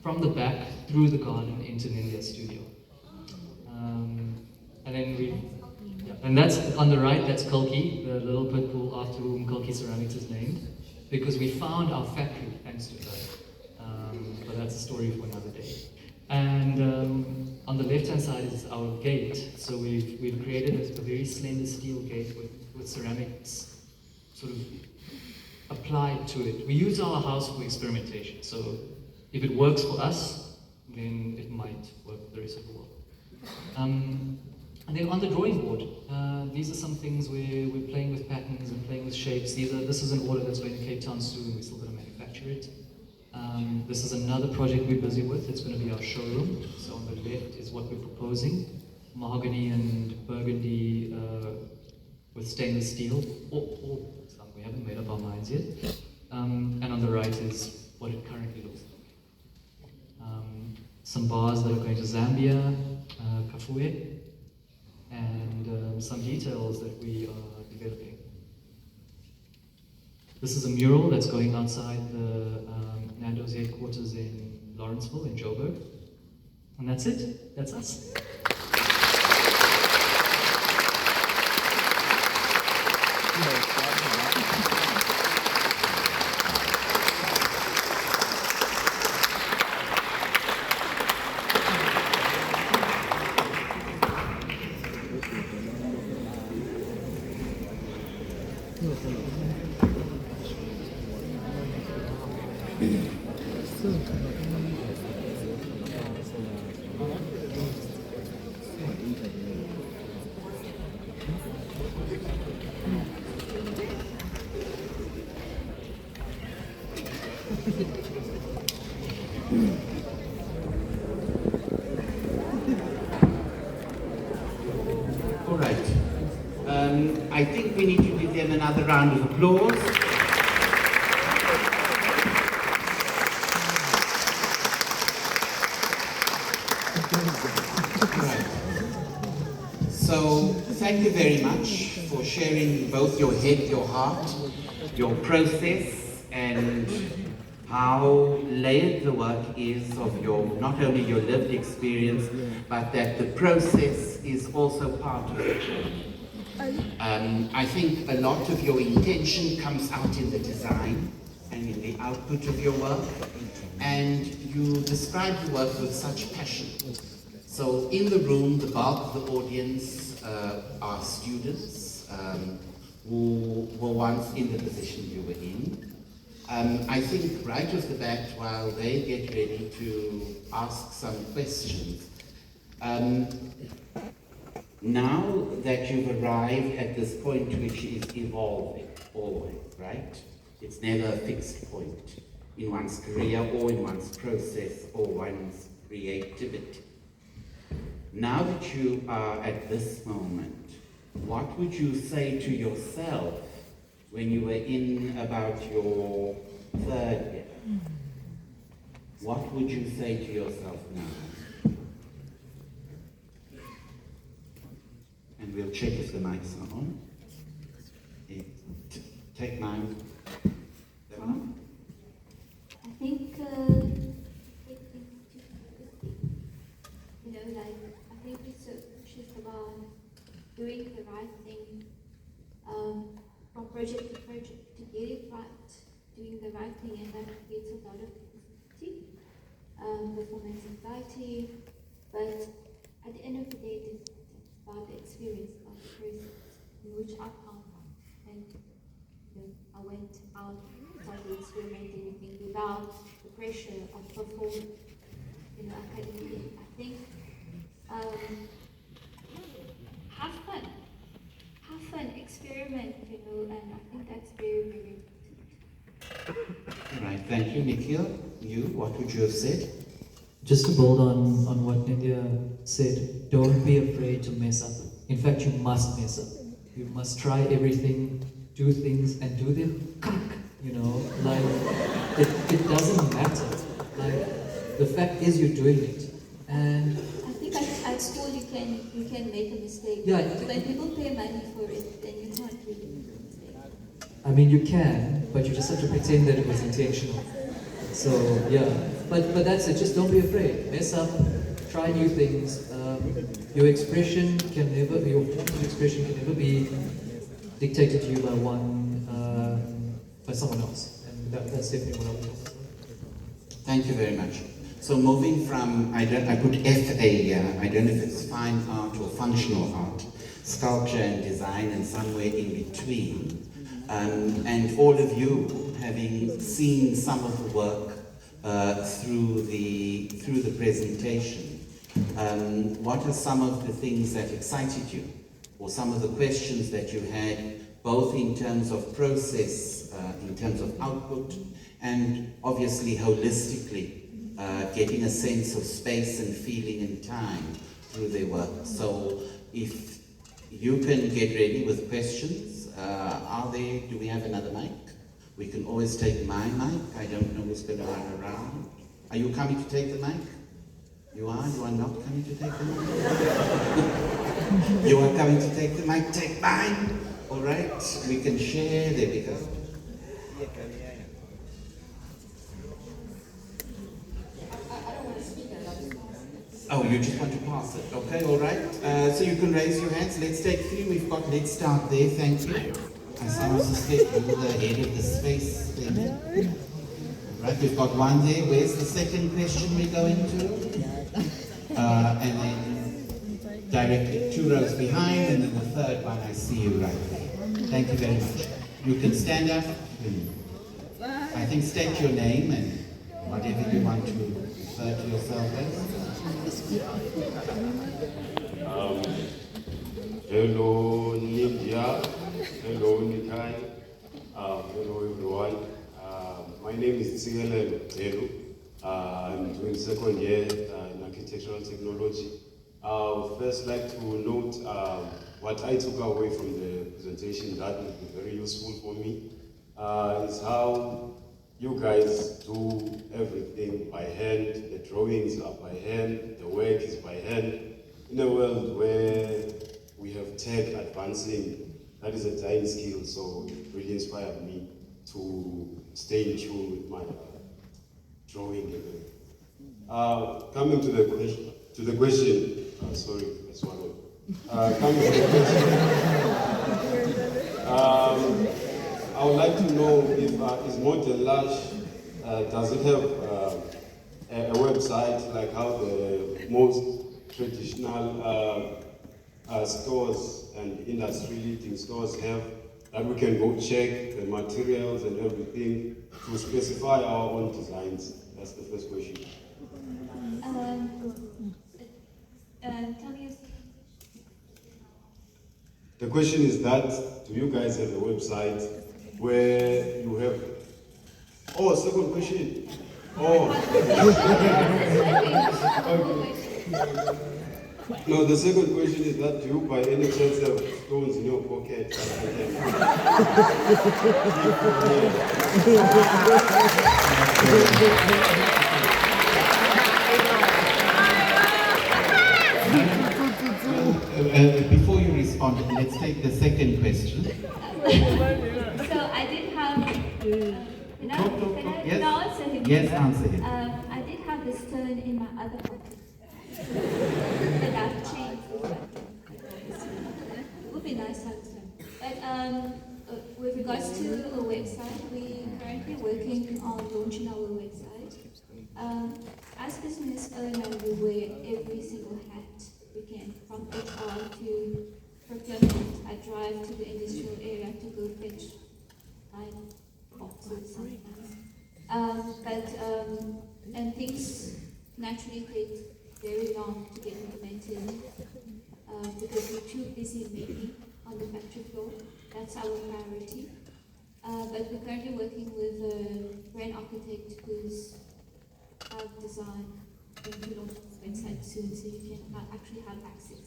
the back through the garden into Nindya's studio. And then Yeah, and that's on the right, that's Kulki, the little pit bull after whom Kulki Ceramics is named, because we found our factory thanks to her. But that's a story for another day. And on the left-hand side is our gate. So we've created a very slender steel gate with ceramics sort of applied to it. We use our house for experimentation. So if it works for us, then it might work for the rest of the world. And then on the drawing board, these are some things where we're playing with patterns and playing with shapes. This is an order that's going to Cape Town soon. We're still going to manufacture it. This is another project we're busy with. It's going to be our showroom. So on the left is what we're proposing. Mahogany and burgundy with stainless steel. We haven't made up our minds yet. And on the right is what it currently looks like. Some bars that are going to Zambia, Kafue, and some details that we are developing. This is a mural that's going outside the Nando's headquarters in Lawrenceville, in Joburg. And that's it. That's us. All right. I think we need to give them another round of applause. Right. So, thank you very much for sharing both your head, your heart, your process, and how layered the work is of not only your lived experience, but that the process is also part of it. I think a lot of your intention comes out in the design and in the output of your work, and you describe the work with such passion. So in the room, the bulk of the audience are students who were once in the position you were in. I think right off the bat, while they get ready to ask some questions, now that you've arrived at this point which is evolving always, right? It's never a fixed point in one's career or in one's process or one's creativity. Now that you are at this moment, what would you say to yourself when you were in about your third year? What would you say to yourself now? And we'll check if the mics are on. Take mine. I think, I think it's so just about doing the right thing from project to project to get it right, doing the right thing, and that creates a lot of difficulty, performance anxiety, but at the end of the day, it's about the experience of the process in which I come from. And I went out, started experimenting with things without the pressure of performing, academically. I think have fun, experiment, and I think that's very, very important. Right, thank you, Nikhil. You, what would you have said? Just to build on what Nindya said, don't be afraid to mess up. In fact, you must mess up. You must try everything, do things, and do them it doesn't matter. The fact is you're doing it. And I think at school you can make a mistake. Yeah. When people pay money for it, then you can't really make a mistake. I mean, you can, but you just have to pretend that it was intentional. So, yeah. But that's it. Just don't be afraid. Mess up, try new things. your expression can never, your form of expression can never be dictated to you by someone else, and that's definitely what I would do. Thank you very much. So moving from, I put FA here, I don't know if it's fine art or functional art, sculpture and design, and somewhere in between. And all of you, having seen some of the work through the presentation, what are some of the things that excited you, or some of the questions that you had, both in terms of process, in terms of output, and obviously holistically, getting a sense of space and feeling and time through their work. So if you can get ready with questions, do we have another mic? We can always take my mic. I don't know who's going to run around. Are you coming to take the mic? You are not coming to take the mic? You are coming to take the mic, take mine. All right, we can share, there we go. Oh, you just want to pass it. Okay, all right. So you can raise your hands. Let's take three. Let's start there. Thank you. I saw Mr. Step, you the head of the space thing. Right, we've got one there. Where's the second question we're going to? And then directly 2 rows behind, and then the third one, I see you right there. Thank you very much. You can stand up. I think state your name and whatever you want to refer to yourself as. Hello Nindya, hello Nikhil, hello everyone. My name is Nikhil. I'm doing second year in architectural technology. I would first like to note what I took away from the presentation that would be very useful for me is how you guys do everything by hand. The drawings are by hand, the work is by hand. In a world where we have tech advancing, that is a dying skill, so it really inspired me to stay in tune with my drawing. Coming to the question, sorry, I swallowed. Coming to the question, I would like to know if is Modern Lush, does it have a website like how the most traditional stores and industry-leading stores have, that we can go check the materials and everything to specify our own designs? That's the first question. Tell me. The question is that, do you guys have a website where you have... Oh, second question. Oh. Okay. No, the second question is that, do you by any chance have stones in your pocket? Before you respond, let's take the second question. So I did have... Yes. Now answer him. Yes, answer him. I did have this stone in my other pocket. But I've changed. It would be nice to have stone. But with regards to a website, we are currently working on launching our website. As business owner, we wear every single hat we can, from HR to procurement. I drive to the industrial area to go fetch boxes sometimes. And things naturally take very long to get implemented because we're too busy making on the factory floor. That's our priority. But we're currently working with a brand architect who's designed going to launch the website soon, so you can actually have access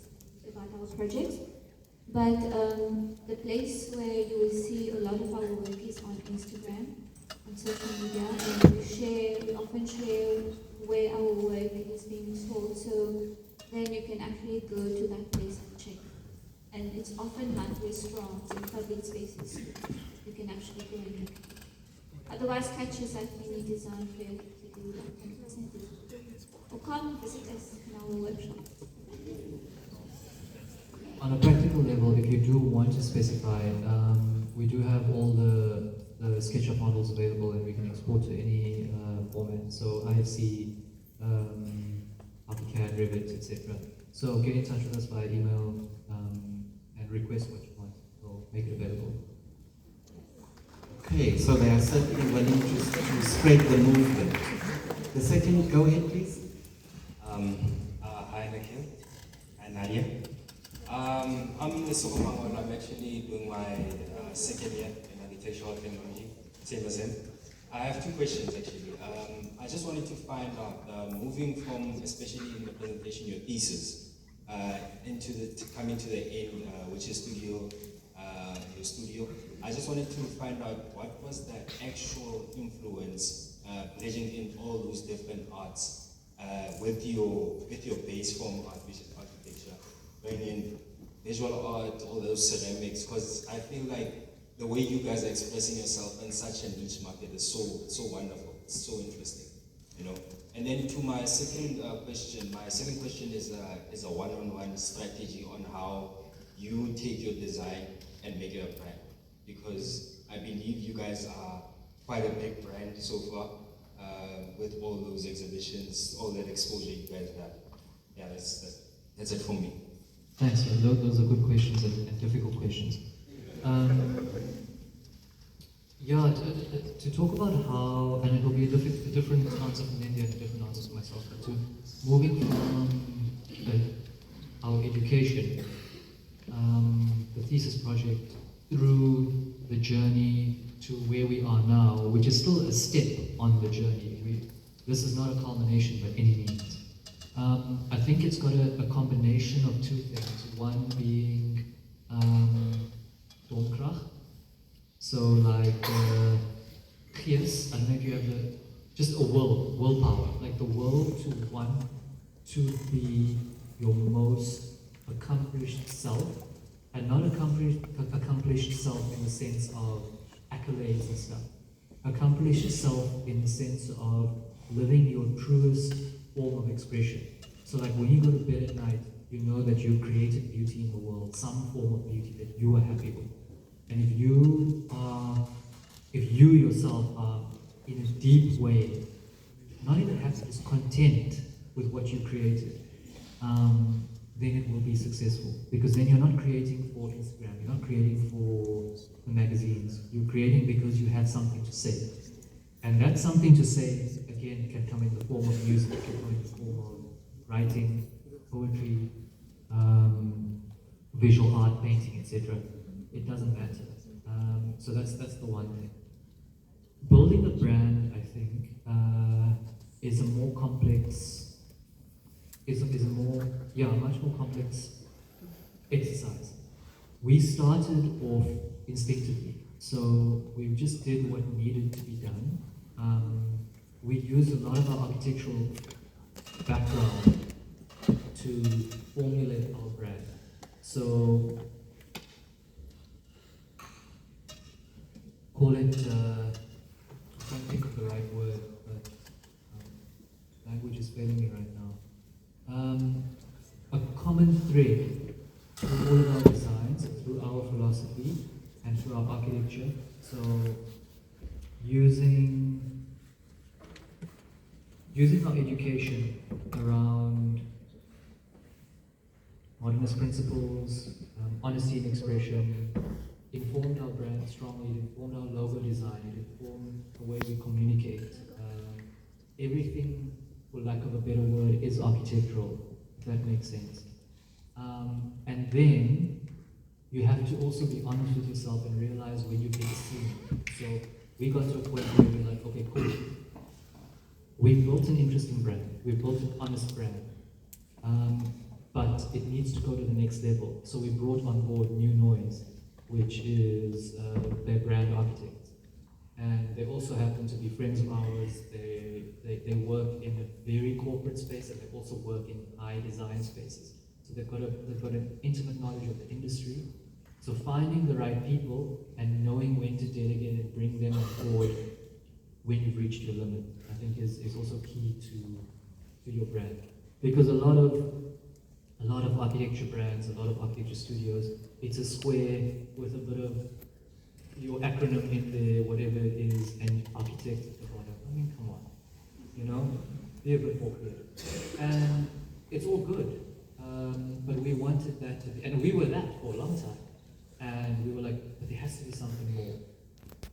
about our project. But the place where you will see a lot of our work is on Instagram, on social media, and we often share where our work is being sold, so then you can actually go to that place and check. And it's often like restaurants and public spaces. You can actually go and look. Otherwise, catch us at any design fair to do that kind of thing. Or come visit us in our workshop. on a practical level, if you do want to specify, we do have all the SketchUp models available, and we can export to any format. So IFC, AutoCAD, Revit, etc. So get in touch with us via email and request what you want. We'll make it available. Okay, so they are certainly willing to spread the movement. The second, go ahead, please. Hi, Nikhil. Hi, Nindya. I'm the Sokomangon. I'm actually doing my second year in architectural technology, same as him. I have two questions actually. I just wanted to find out, moving from, especially in the presentation, your thesis, coming to the end, which is your studio. I just wanted to find out what was the actual influence, bridging in all those different arts with your base form art, which is architecture, bringing in visual art, all those ceramics, because I feel like the way you guys are expressing yourself in such a niche market is so wonderful, it's so interesting, you know. And then to my second question, is a one-on-one strategy on how you take your design and make it a brand, because I believe you guys are quite a big brand so far, with all those exhibitions, all that exposure you guys have. Yeah, that's it for me. Thanks, those are good questions and difficult questions. Yeah, to talk about how, and it will be a different answer from Nindya and a different answer for myself, but to moving from our education, the thesis project, through the journey to where we are now, which is still a step on the journey. This is not a culmination by any means. I think it's got a combination of two things. One being Domkrach. So like gees, I don't know if you have just a willpower, like the will to want to be your most accomplished self, and not accomplished self in the sense of accolades and stuff. Accomplished self in the sense of living your truest form of expression. So like when you go to bed at night, you know that you've created beauty in the world, some form of beauty that you are happy with. And if you yourself are in a deep way, not even happy, just content with what you created, then it will be successful. Because then you're not creating for Instagram, you're not creating for the magazines, you're creating because you have something to say. And that something to say, again, can come in the form of music, it can come in the form of writing, poetry, visual art, painting, etc. It doesn't matter. So that's the one thing. Building a brand, I think, is a more complex, much more complex exercise. We started off instinctively, so we just did what needed to be done. We used a lot of our architectural background to formulate our brand. So call it, I can't think of the right word, but language is failing me right now. A common thread through all of our designs, through our philosophy, and through our architecture. So using our education around modernist principles, honesty in expression, informed our brand strongly, it informed our logo design, it informed the way we communicate. Everything, for lack of a better word, is architectural, if that makes sense. And then you have to also be honest with yourself and realize when you get seen. So we got to a point where we're like, okay, cool. We've built an interesting brand, we've built an honest brand, but it needs to go to the next level. So we brought on board New Noise, which is their brand architect. And they also happen to be friends of ours. They work in a very corporate space, and they also work in high design spaces. So they've got an intimate knowledge of the industry. So finding the right people and knowing when to delegate and bring them on board when you've reached your limit, I think is also key to your brand. Because a lot of a lot of architecture brands, a lot of architecture studios. It's a square with a bit of your acronym in there, whatever it is, and architect at the bottom. I mean, come on, you know, be a bit more creative. And it's all good, but we wanted that to be, and we were that for a long time. And we were like, but there has to be something more.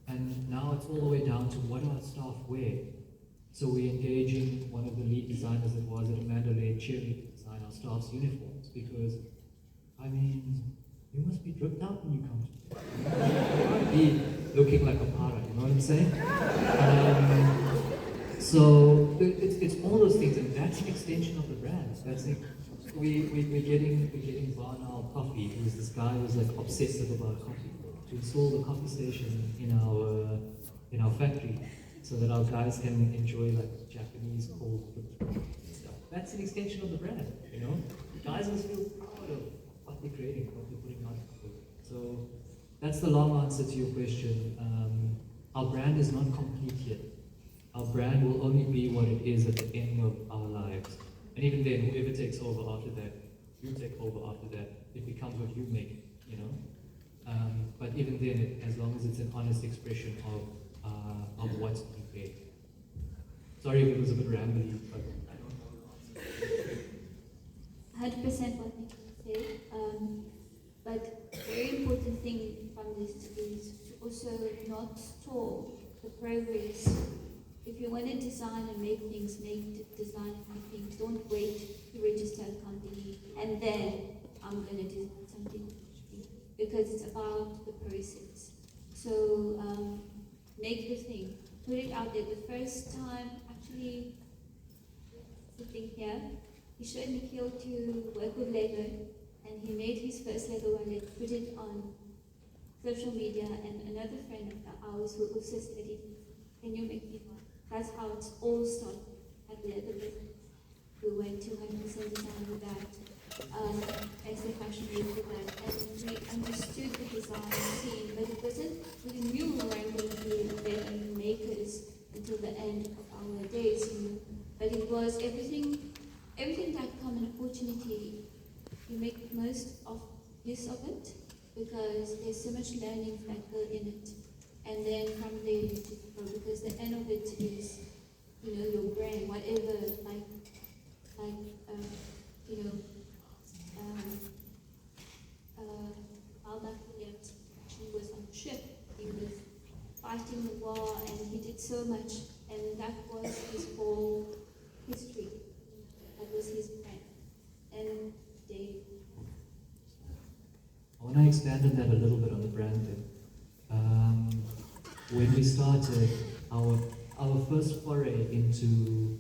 And now it's all the way down to what our staff wear. So we're engaging one of the lead designers that was at Amanda led cheerleading to design our staff's uniforms, because, I mean, you must be dripped out when you come to work. You can't be looking like a para, you know what I'm saying? So it's all those things, and that's an extension of the brand. That's it. We're getting Barnall Coffee, who's this guy who's like obsessive about coffee, to install the coffee station in our factory, so that our guys can enjoy like Japanese cold stuff. That's an extension of the brand, you know. Guys will feel proud of what they're creating, what they're putting out. So that's the long answer to your question. Our brand is not complete yet. Our brand will only be what it is at the end of our lives. And even then, whoever takes over after that, you take over after that, it becomes what you make, you know? But even then, as long as it's an honest expression of what's being created. Sorry if it was a bit rambly, but I don't know. 100% what Nikhil said. But very important thing from this is to also not stall the progress. If you want to design and make things, design and make things. Don't wait to register a company and then I'm going to do something, because it's about the process. So make the thing, put it out there. The first time, actually, sitting here, he showed Nikhil to work with Lego, and he made his first Lego wallet, put it on social media, and another friend of ours who also studied, can you make me one? That's how it's all started at Leather Business. We went to 100% design with that, as a fashion week with that, and we understood the design scene, but it wasn't, we knew we weren't going to be better makers until the end of our days, you know. But it was everything that come an opportunity, you make most of use of it, because there's so much learning that go in it. And then from there you just go, because the end of it is, you know, your brain, whatever, you know, McWilliams actually was on a ship. He was fighting the war, and he did so much, and that was his whole history. That was his friend. And Dave. I want to expand on that a little bit on the brand thing. When we started, our first foray into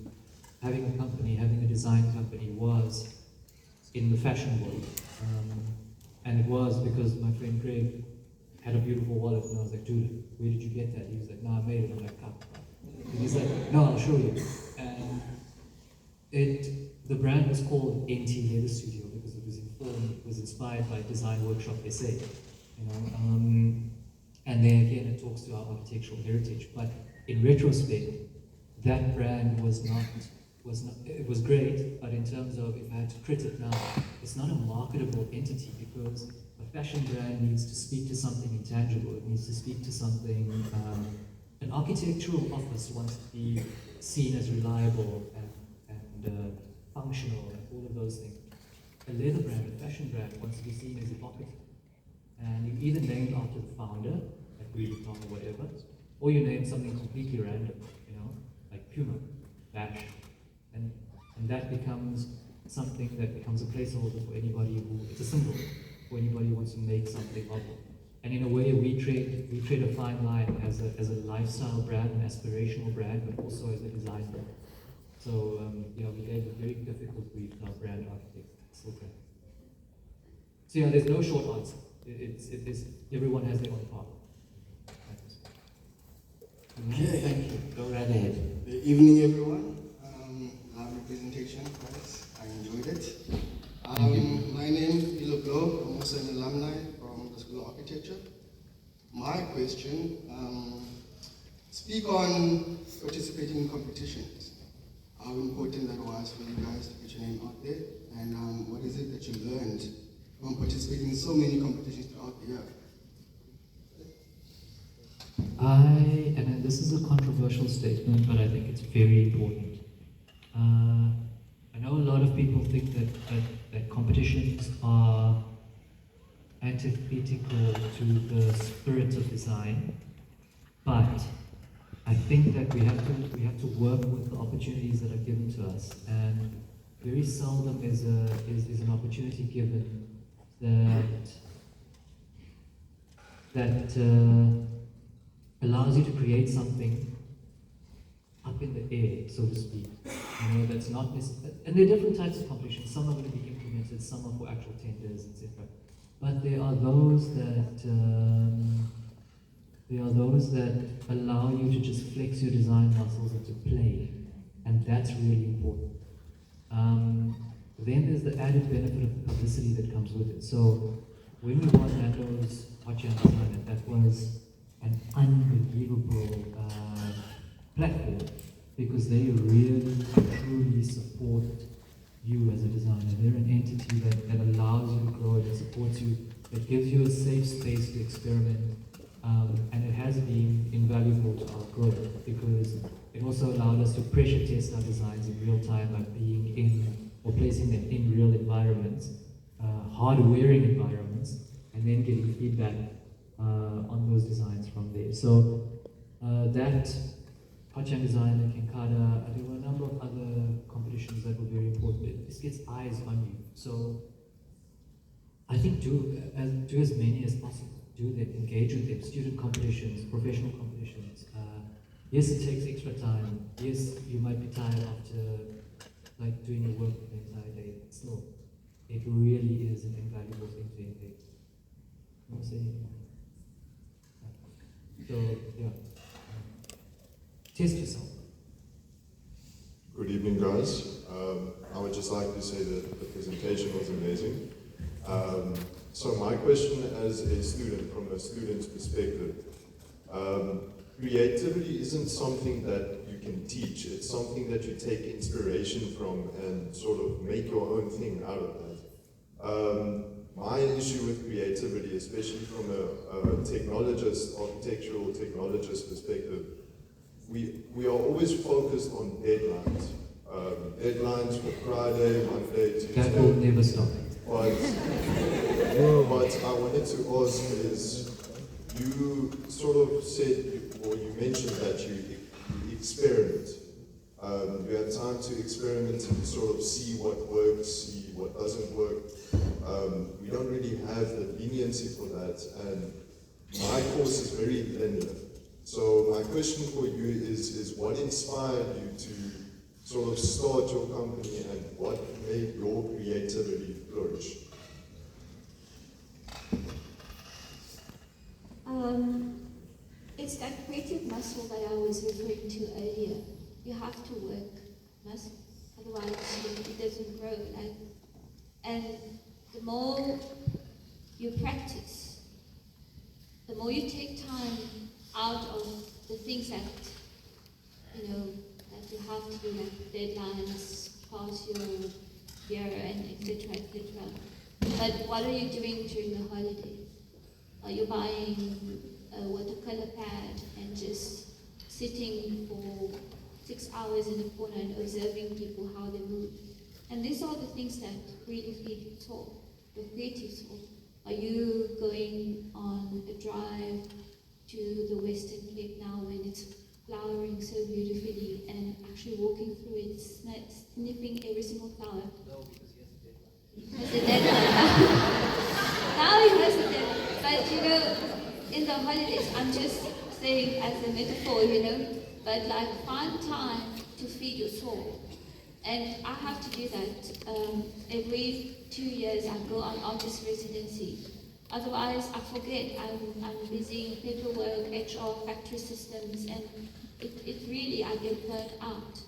having a company, having a design company, was in the fashion world. And it was because my friend Greg had a beautiful wallet, and I was like, dude, where did you get that? He was like, no, I made it. I'm like, oh. And he's like, no, I'll show you. And the brand was called NT Leather Studio because it was inspired by Design Workshop SA, you know. And then again, it talks to our architectural heritage. But in retrospect, that brand was not, it was great, but in terms of, if I had to crit it now, it's not a marketable entity, because a fashion brand needs to speak to something intangible. It needs to speak to something, an architectural office wants to be seen as reliable and functional and all of those things. A leather brand, a fashion brand, wants to be seen as evocative. And you either named after the founder, like Bucktowar or whatever, or you name something completely random, you know, like Puma, Bash. And that becomes something that becomes a placeholder for anybody who, it's a symbol, for anybody who wants to make something of it. And in a way, we trade a fine line as a lifestyle brand, an aspirational brand, but also as a design brand. So, you know, we gave a very difficult brief to our brand architects. So, okay. So yeah, there's no short answer. Everyone has their own path. Okay, thank you. Go right ahead. Good evening, everyone. Lovely presentation, guys. I enjoyed it. My name is Milde. I'm also an alumni from the School of Architecture. My question, speak on participating in competitions. how important that was for you guys to get your name out there, and what is it that you learned from participating in so many competitions throughout the year? And this is a controversial statement, but I think it's very important. I know a lot of people think that competitions are antithetical to the spirit of design, but I think that we have to work with the opportunities that are given to us, and very seldom is an opportunity given that allows you to create something up in the air, so to speak. You know, that's not and there are different types of competitions. Some are going to be implemented, some are for actual tenders, etc. But there are those that allow you to just flex your design muscles and to play, and that's really important. Then there's the added benefit of the publicity that comes with it. So when we won Nando's Hot Jam Design, that was an unbelievable platform, because they really truly support you as a designer. They're an entity that allows you to grow and supports you, that gives you a safe space to experiment, and it has been invaluable to our growth, because it also allowed us to pressure test our designs in real time by being in or placing them in real environments, hard-wearing environments, and then getting feedback on those designs from there. So that Hot Jam Design and Kinkada, there were a number of other competitions that were very important. It just gets eyes on you. So I think do as many as possible. Do them, engage with them. Student competitions, professional competitions. Yes, it takes extra time. Yes, you might be tired after like doing your work the entire day. But still, it really is an invaluable thing to engage. You want to say anything? So yeah, test yourself. Good evening, guys. I would just like to say that the presentation was amazing. So my question as a student, from a student's perspective, creativity isn't something that you can teach. It's something that you take inspiration from and sort of make your own thing out of that. My issue with creativity, especially from a technologist, architectural technologist perspective, we are always focused on deadlines. Deadlines for Friday, Monday, Tuesday. That will never stop. But what I wanted to ask is, you sort of said, or you mentioned that you experiment. You had time to experiment and sort of see what works, see what doesn't work. We don't really have the leniency for that, and my course is very linear. So my question for you is what inspired you to sort of start your company, and what made your creativity flourish? It's that creative muscle that I was referring to earlier. You have to work muscle, otherwise it doesn't grow. And the more you practice, the more you take time out of the things that that you have to do, like deadlines, pass your year, and etc. etc. But what are you doing during the holiday? Are you buying a watercolor pad and just sitting for 6 hours in a corner and observing people how they move? And these are the things that really feed your soul, your creative soul. Are you going on a drive to the Western Cape now when it's flowering so beautifully, and actually walking through it, sniffing every single flower? No, because he has a deadline. Now he has a deadline. But in the holidays, I'm just saying as a metaphor, but like find time to feed your soul. And I have to do that. Every 2 years I go on artist residency. Otherwise I forget. I'm busy in paperwork, HR, factory systems, and it really, I get burnt out.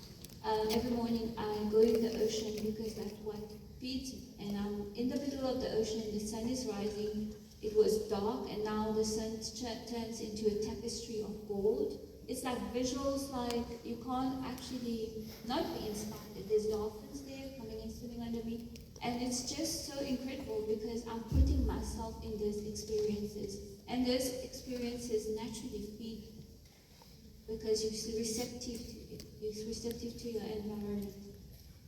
Every morning I go in the ocean because that's what feeds me. And I'm in the middle of the ocean, the sun is rising. It was dark, and now the sun turns into a tapestry of gold. it's like visuals, like you can't actually not be inspired. There's dolphins there coming and swimming under me. And it's just so incredible because I'm putting myself in those experiences. And those experiences naturally feed you because you're receptive to it. You're receptive to your environment.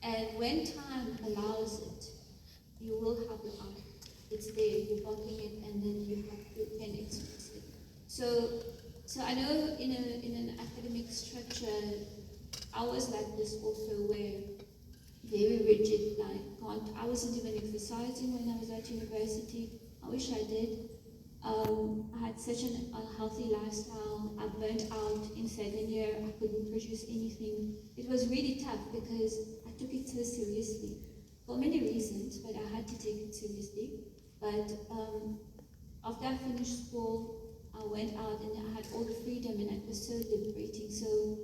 And when time allows it, you will have the art. It's there, you're blocking it, and then you can express it. So I know in an academic structure, I was like this also, where very rigid, like I wasn't even exercising when I was at university. I wish I did. I had such an unhealthy lifestyle. I burnt out in second year. I couldn't produce anything. It was really tough because I took it so seriously for many reasons, but I had to take it seriously. But after I finished school, I went out and I had all the freedom, and it was so liberating. So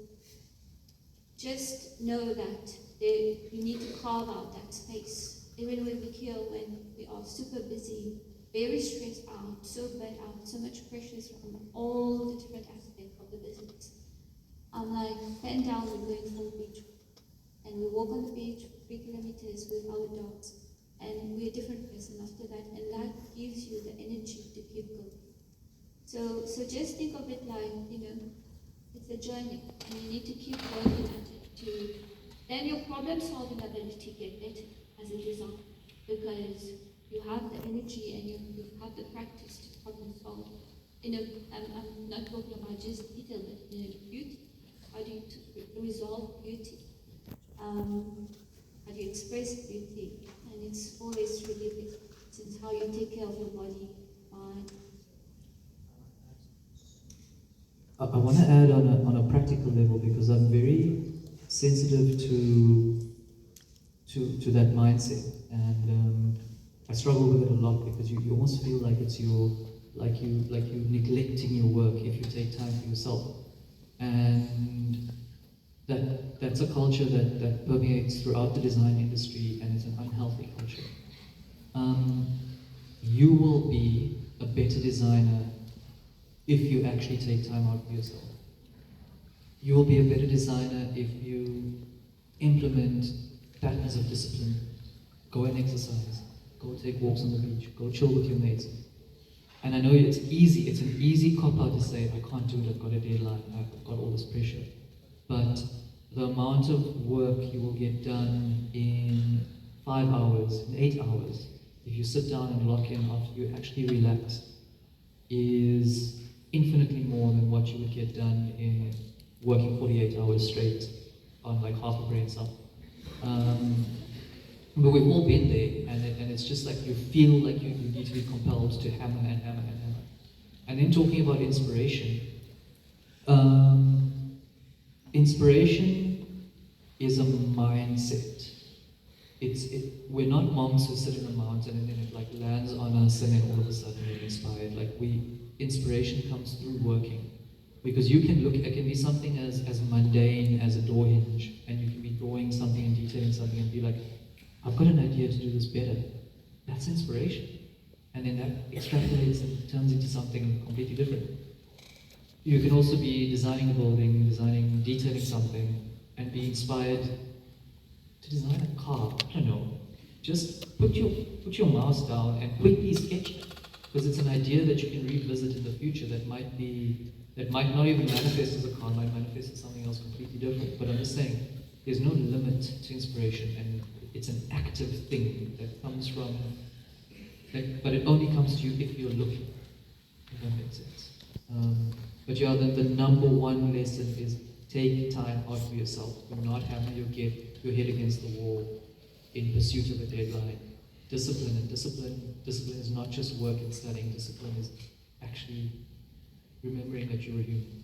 just know that you need to carve out that space. Even with Nikhil, when we are super busy, very stressed out, so burnt out, so much pressure from all the different aspects of the business. I'm like, pen down, we're going for a beach. And we walk on the beach 3 kilometers with our dogs. And we're a different person after that. And that gives you the energy to keep going. So just think of it like, it's a journey. And you need to keep working at it then your problem solving ability get better as a designer. Because you have the energy and you have the practice to problem solve. I'm not talking about just detail, but beauty. How do you resolve beauty? How do you express beauty? And it's always really big, since how you take care of your body, mind. I want to add on a practical level, because I'm very sensitive to that mindset, and I struggle with it a lot, because you almost feel like it's you're neglecting your work if you take time for yourself, and that's a culture that permeates throughout the design industry, and it's an unhealthy culture. You will be a better designer if you actually take time out for yourself. You will be a better designer if you implement patterns of discipline. Go and exercise. Go take walks on the beach. Go chill with your mates. And I know it's easy. It's an easy cop-out to say, I can't do it. I've got a deadline. I've got all this pressure. But the amount of work you will get done in 5 hours, in 8 hours, if you sit down and lock in after you actually relax, is infinitely more than what you would get done in working 48 hours straight on like half a brain cell. But we've all been there, and it's just like you feel like you need to be compelled to hammer and hammer and hammer. And then talking about inspiration, inspiration is a mindset. We're not monks who sit in a mountain and then it like lands on us and then all of a sudden we're inspired. Inspiration comes through working. Because it can be something as mundane as a door hinge, and you can be drawing something and detailing something and be like, I've got an idea to do this better. That's inspiration. And then that extrapolates and turns into something completely different. You can also be designing a building, detailing something, and be inspired to design a car. I don't know. Just put your mouse down and quickly sketch it. Because it's an idea that you can revisit in the future that might not even manifest as a car, might manifest as something else completely different. But I'm just saying, there's no limit to inspiration, and it's an active thing that comes from, but it only comes to you if you're looking, if that makes sense. But yeah, the number one lesson is take time out for yourself. Do not hammer your head against the wall in pursuit of a deadline. Discipline is not just work and studying. Discipline is actually remembering that you're a human.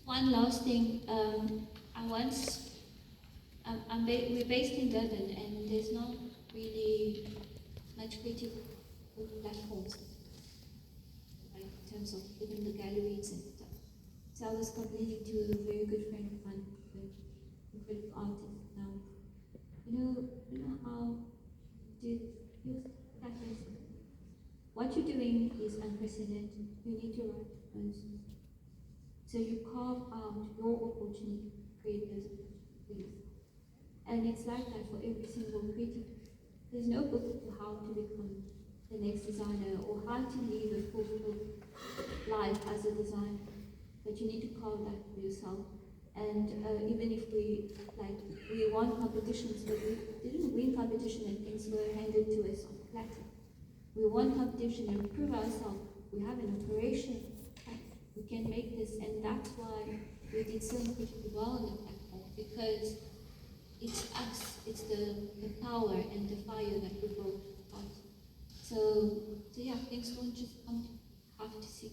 One last thing, we're based in Durban, and there's not really much creative platforms, like in terms of even the galleries and stuff. So I was complaining to a very good friend of mine, an incredible artist now. You know how what you're doing is unprecedented. You need to write poems. So you carve out your opportunity to create those opportunities. And it's like that for every single critic. There's no book to how to become the next designer or how to live a fulfilled life as a designer. But you need to carve that for yourself. And even if we won competitions, but we didn't win competition and things were handed to us on platter. We won competition and prove ourselves. We have an operation. We can make this, and that's why we did so incredibly well on the platform, because it's us, it's the power and the fire that we brought out. So yeah, things won't just come to have to see.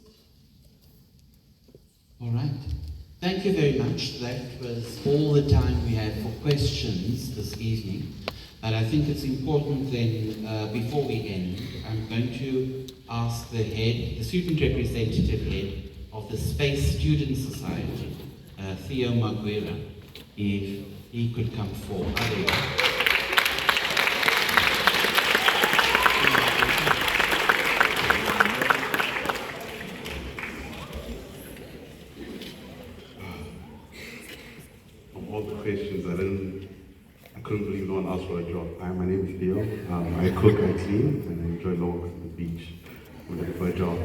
All right. Thank you very much. That was all the time we had for questions this evening. But I think it's important then, before we end, I'm going to ask the student representative head of the Space Student Society, Theo Magwera, if he could come forward. Of all the questions, I couldn't believe no one asked for a job. Hi, my name is Theo. I cook, I clean, and I enjoy long walks on the beach. I'm looking for a job.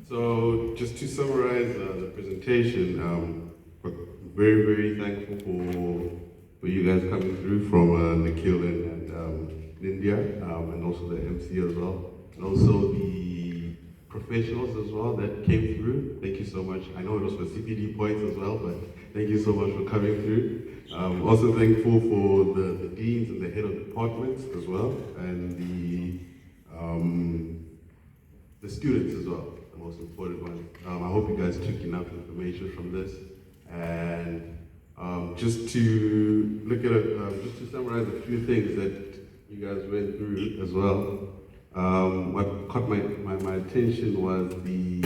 So just to summarize the presentation, we're very, very thankful for you guys coming through from Nikhil and Nindya, and also the MC as well, and also the professionals as well that came through. Thank you so much. I know it was for CPD points as well, but thank you so much for coming through. Also thankful for the deans and the head of departments as well, and the students as well, the most important one. I hope you guys took enough information from this. And just to look at it, just to summarize a few things that you guys went through as well. What caught my attention was the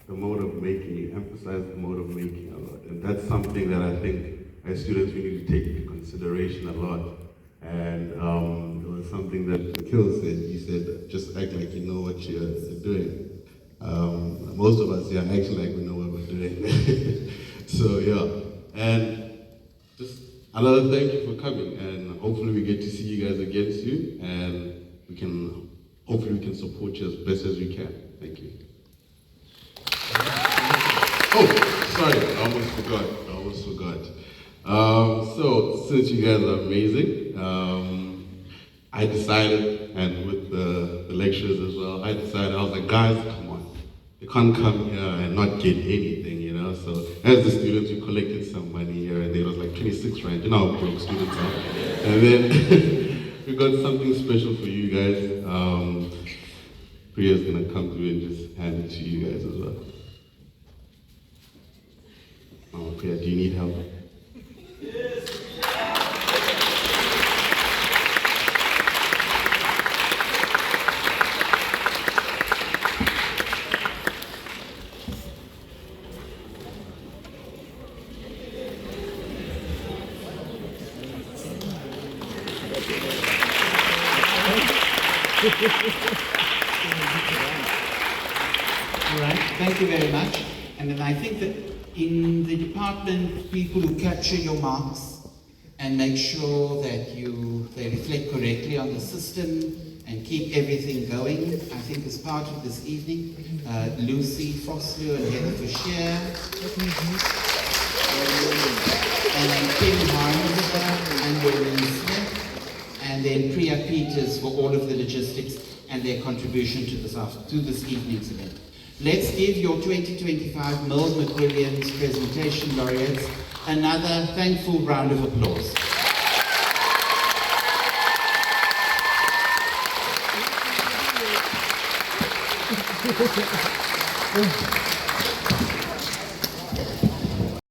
mode of making. You emphasized the mode of making a lot. And that's something that I think as students we need to take into consideration a lot. And it was something that Nikhil said. He said, just act like you know what you're doing. Most of us here act like we know what we're doing. So yeah, and just another thank you for coming, and hopefully we get to see you guys again soon, and hopefully we can support you as best as we can. Thank you. Oh, sorry, I almost forgot. So since you guys are amazing, I decided, and with the lecturers as well, I was like, guys, come on. You can't come here and not get anything, you know? So as the students, we collected some money here and there. It was like 26 rand, you know how broke students are. And then we got something special for you guys. Priya's gonna come through and just hand it to you guys as well. Oh, Priya, do you need help? Yes. All right, thank you very much. And then I think that in the department, people who capture your marks and make sure that they reflect correctly on the system and keep everything going. I think as part of this evening, Lucy Foster and Heather Fisher, and then Kim Harmsberg and William Smith, and then Priya Peters for all of the logistics and their contribution to this evening's event. Let's give your 2025 Milde McWilliams presentation laureates another thankful round of applause. Thank you.